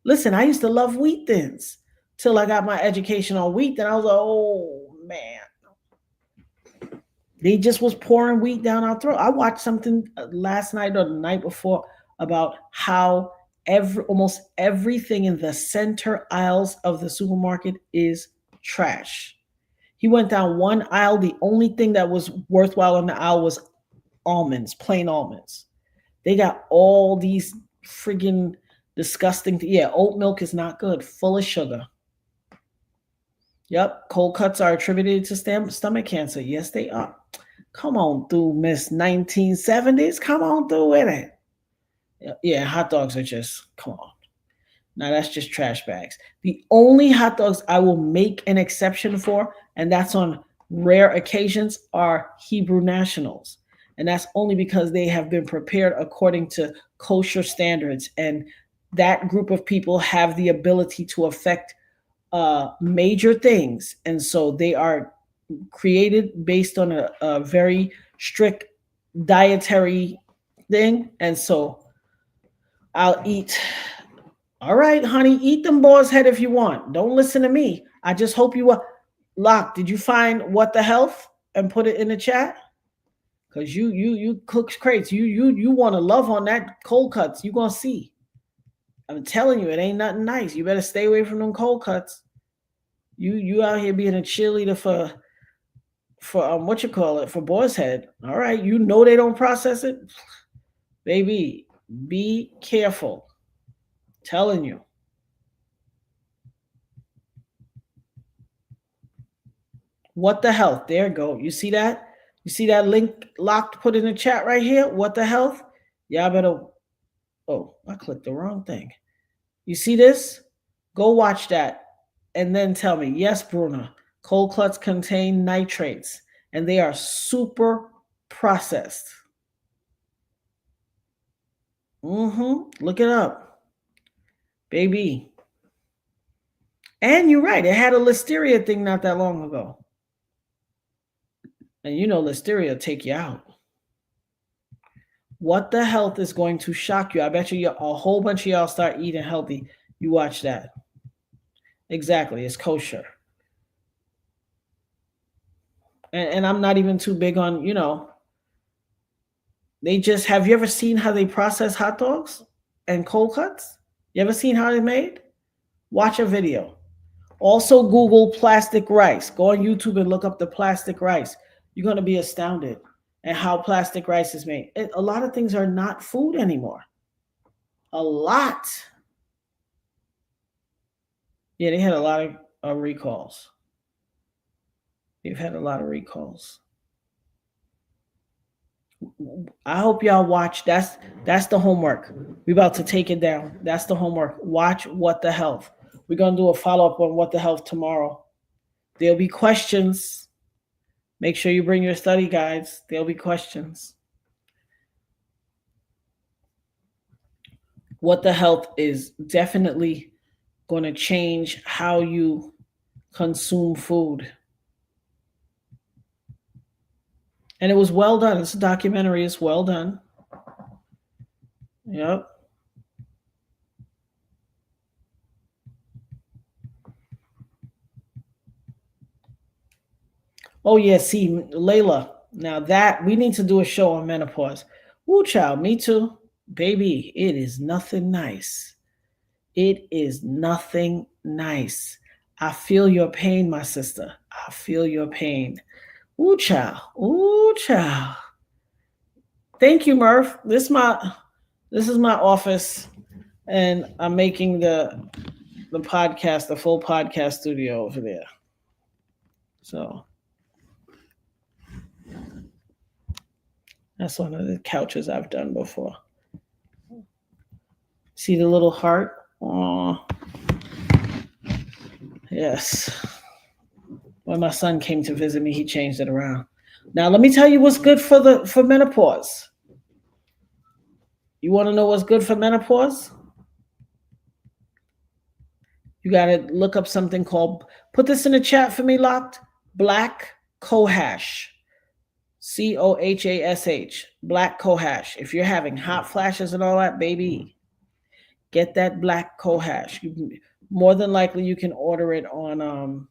Listen, I used to love wheat thins till I got my education on wheat. Then I was like, oh man. They just was pouring wheat down our throat. I watched something last night or the night before about how Almost everything in the center aisles of the supermarket is trash. He went down one aisle. The only thing that was worthwhile in the aisle was almonds, plain almonds. They got all these friggin' disgusting. Yeah, oat milk is not good, full of sugar. Yep, cold cuts are attributed to stomach cancer. Yes, they are. Come on through, Miss 1970s. Come on through with it. Yeah, hot dogs are just, come on. Now that's just trash bags. The only hot dogs I will make an exception for, and that's on rare occasions, are Hebrew Nationals. And that's only because they have been prepared according to kosher standards. And that group of people have the ability to affect major things. And so they are created based on a very strict dietary thing. And so I'll eat. All right, honey, eat them boar's head if you want. Don't listen to me. I just hope you Locke, did you find What the Health and put it in the chat? Because you cooks crates. You want to love on that cold cuts. You're gonna see. I'm telling you, it ain't nothing nice. You better stay away from them cold cuts. You out here being a cheerleader for what you call it, for boar's head. All right, you know they don't process it. Baby, be careful. Telling you. What the Health? There you go. You see that? You see that link Locked put in the chat right here? What the Health? Y'all better. Oh, I clicked the wrong thing. You see this? Go watch that and then tell me. Yes, Bruna. Cold cuts contain nitrates and they are super processed. Look it up. Baby. And you're right. It had a listeria thing not that long ago. And you know listeria take you out. What the Health is going to shock you. I bet you a whole bunch of y'all start eating healthy. You watch that. Exactly. It's kosher. And I'm not even too big on, they just, have you ever seen how they process hot dogs and cold cuts? You ever seen how they're made? Watch a video. Also Google plastic rice. Go on YouTube and look up the plastic rice. You're going to be astounded at how plastic rice is made. A lot of things are not food anymore. A lot. Yeah, they had a lot of recalls. They've had a lot of recalls. I hope y'all watch. That's the homework. We're about to take it down. That's the homework. Watch What the Health. We're going to do a follow-up on What the Health tomorrow. There'll be questions. Make sure you bring your study guides. There'll be questions. What the Health is definitely going to change how you consume food. And it was well done. It's a documentary. It's well done. Yep. Oh, yeah. See, Layla. Now that we need to do a show on menopause. Woo, child. Me too. Baby, it is nothing nice. It is nothing nice. I feel your pain, my sister. I feel your pain. Ooh, child. Ooh, child. Thank you, Murph. This is my office, and I'm making the podcast, the full podcast studio over there. So that's one of the couches I've done before. See the little heart? Oh, yes. When my son came to visit me, he changed it around. Now, let me tell you what's good for menopause. You want to know what's good for menopause? You got to look up something called, put this in the chat for me, Locked, black cohash. COHASH, black cohash. If you're having hot flashes and all that, baby, get that black cohash. More than likely, you can order it on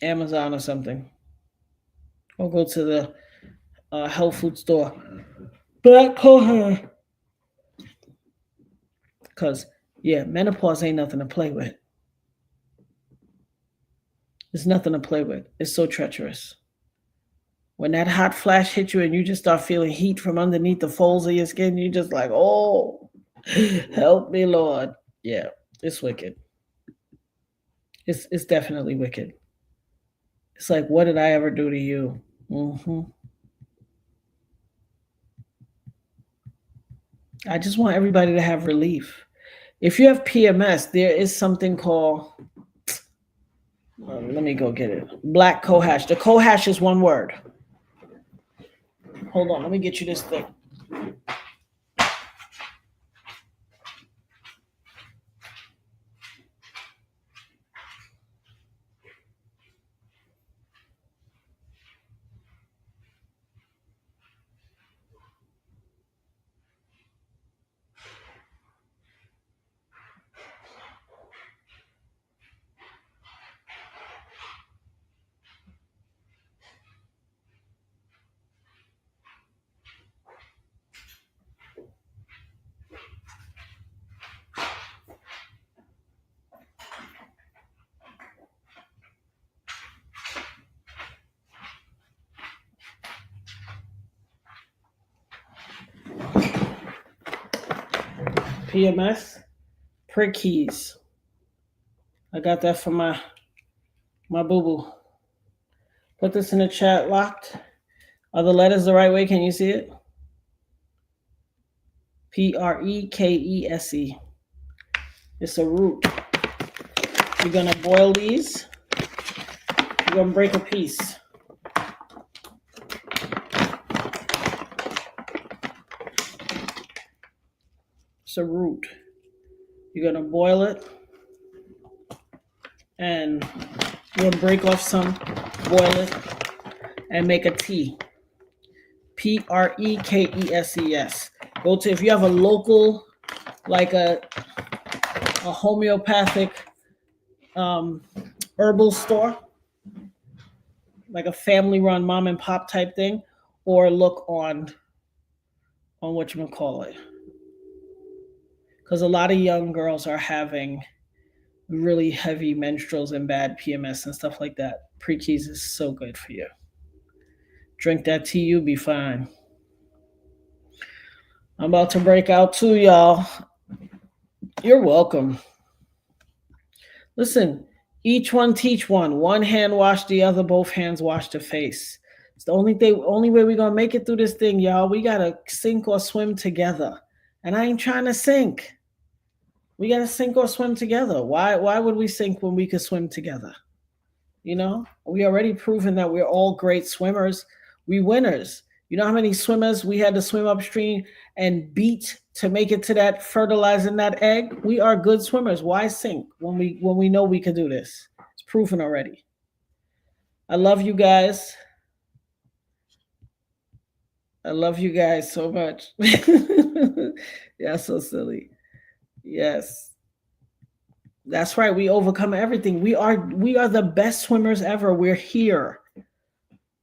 Amazon or something. Or go to the health food store. Black cohash. Because, yeah, menopause ain't nothing to play with. It's nothing to play with. It's so treacherous. When that hot flash hits you and you just start feeling heat from underneath the folds of your skin, you're just like, oh, help me, Lord. Yeah, it's wicked. It's definitely wicked. It's like, what did I ever do to you? I just want everybody to have relief. If you have PMS, there is something called, let me go get it. Black cohash. The cohash is one word. Hold on, let me get you this thing. PMS, prickies. I got that from my boo-boo. Put this in the chat, locked. Are the letters the right way? Can you see it? P-R-E-K-E-S-E. It's a root. You're going to boil these. You're going to break a piece. It's a root. You're going to boil it. And you're going to break off some, boil it, and make a tea. P-R-E-K-E-S-E-S. Go to, if you have a local, like a homeopathic herbal store, like a family-run mom and pop type thing, or look on whatchamacallit. Because a lot of young girls are having really heavy menstruals and bad PMS and stuff like that. Pre-keys is so good for you. Drink that tea, you'll be fine. I'm about to break out too, y'all. You're welcome. Listen, each one teach one. One hand wash the other, both hands wash the face. It's the only way we're gonna make it through this thing, y'all. We gotta sink or swim together. And I ain't trying to sink. We gotta sink or swim together. Why would we sink when we could swim together? You know, we already proven that we're all great swimmers. We winners. You know how many swimmers we had to swim upstream and beat to make it to that fertilizing that egg? We are good swimmers. Why sink when we know we can do this? It's proven already. I love you guys. I love you guys so much. Yeah, so silly. Yes. That's right. We overcome everything. We are the best swimmers ever. We're here.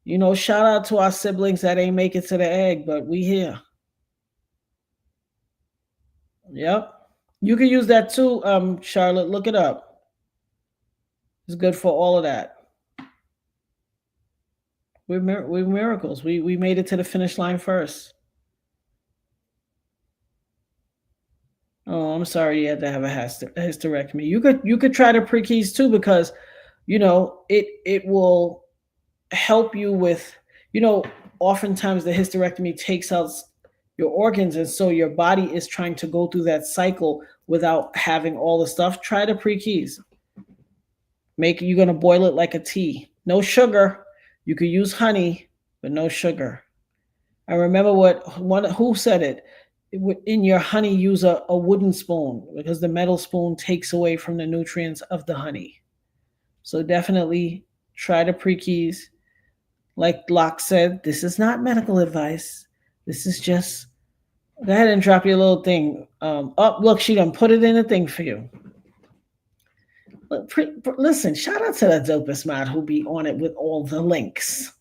You know, shout out to our siblings that ain't make it to the egg, but we here. Yep. You can use that too, Charlotte. Look it up. It's good for all of that. We're miracles. We made it to the finish line first. Oh, I'm sorry you had to have a hysterectomy. You could try the pre-keys too, because you know it will help you with, you know, oftentimes the hysterectomy takes out your organs, and so your body is trying to go through that cycle without having all the stuff. Try the pre-keys. You're gonna boil it like a tea. No sugar. You could use honey, but no sugar. I remember who said it. In your honey, use a wooden spoon, because the metal spoon takes away from the nutrients of the honey. So definitely try the pre-keys. Like Locke said, this is not medical advice. This is just, go ahead and drop your little thing. Look, she done put it in a thing for you. Listen, shout out to the dopest mod who be on it with all the links.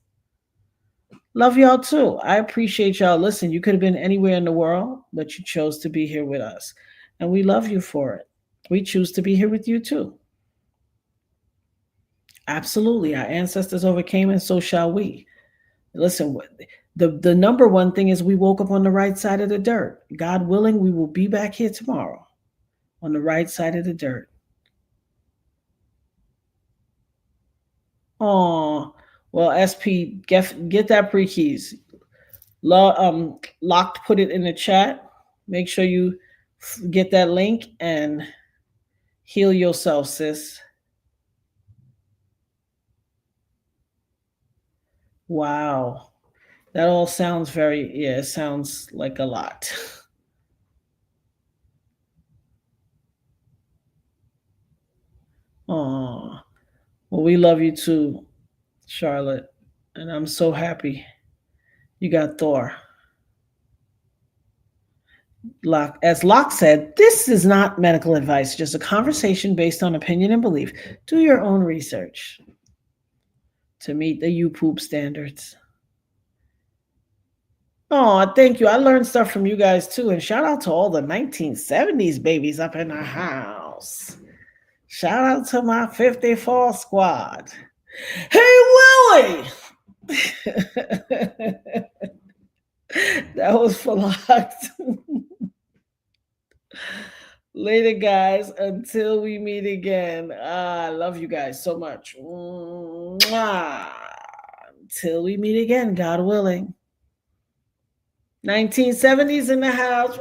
Love y'all too. I appreciate y'all. Listen, you could have been anywhere in the world, but you chose to be here with us. And we love you for it. We choose to be here with you too. Absolutely. Our ancestors overcame, and so shall we. Listen, the number one thing is we woke up on the right side of the dirt. God willing, we will be back here tomorrow on the right side of the dirt. Oh, well, SP, get that pre-keys. Locked put it in the chat. Make sure you get that link and heal yourself, sis. Wow. That all sounds it sounds like a lot. Oh, well, we love you too, Charlotte. And I'm so happy you got Thor. As Locke said, this is not medical advice, just a conversation based on opinion and belief. Do your own research to meet the YouPoop standards. Oh, thank you. I learned stuff from you guys too. And shout out to all the 1970s babies up in the house. Shout out to my 54 squad. Hey, Willie! That was for Locked. Later, guys. Until we meet again. I love you guys so much. Mwah. Until we meet again, God willing. 1970s in the house.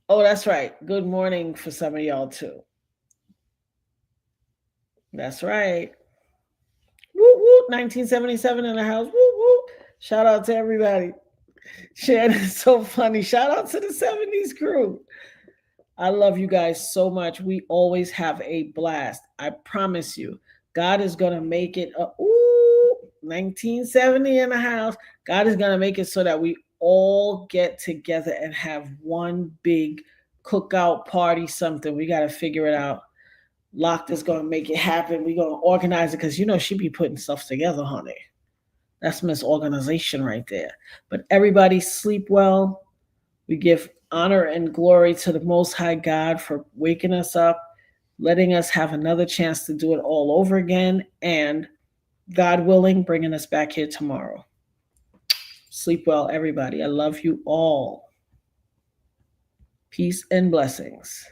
Oh, that's right. Good morning for some of y'all too. That's right. Woo, woo. 1977 in the house. Woo, woo. Shout out to everybody. Shannon's so funny. Shout out to the 70s crew. I love you guys so much. We always have a blast. I promise you. God is going to make it 1970 in the house. God is going to make it so that we all get together and have one big cookout party, something. We got to figure it out. Locked is going to make it happen. We're going to organize it because, she be putting stuff together, honey. That's misorganization right there. But everybody sleep well. We give honor and glory to the Most High God for waking us up, letting us have another chance to do it all over again, and God willing, bringing us back here tomorrow. Sleep well, everybody. I love you all. Peace and blessings.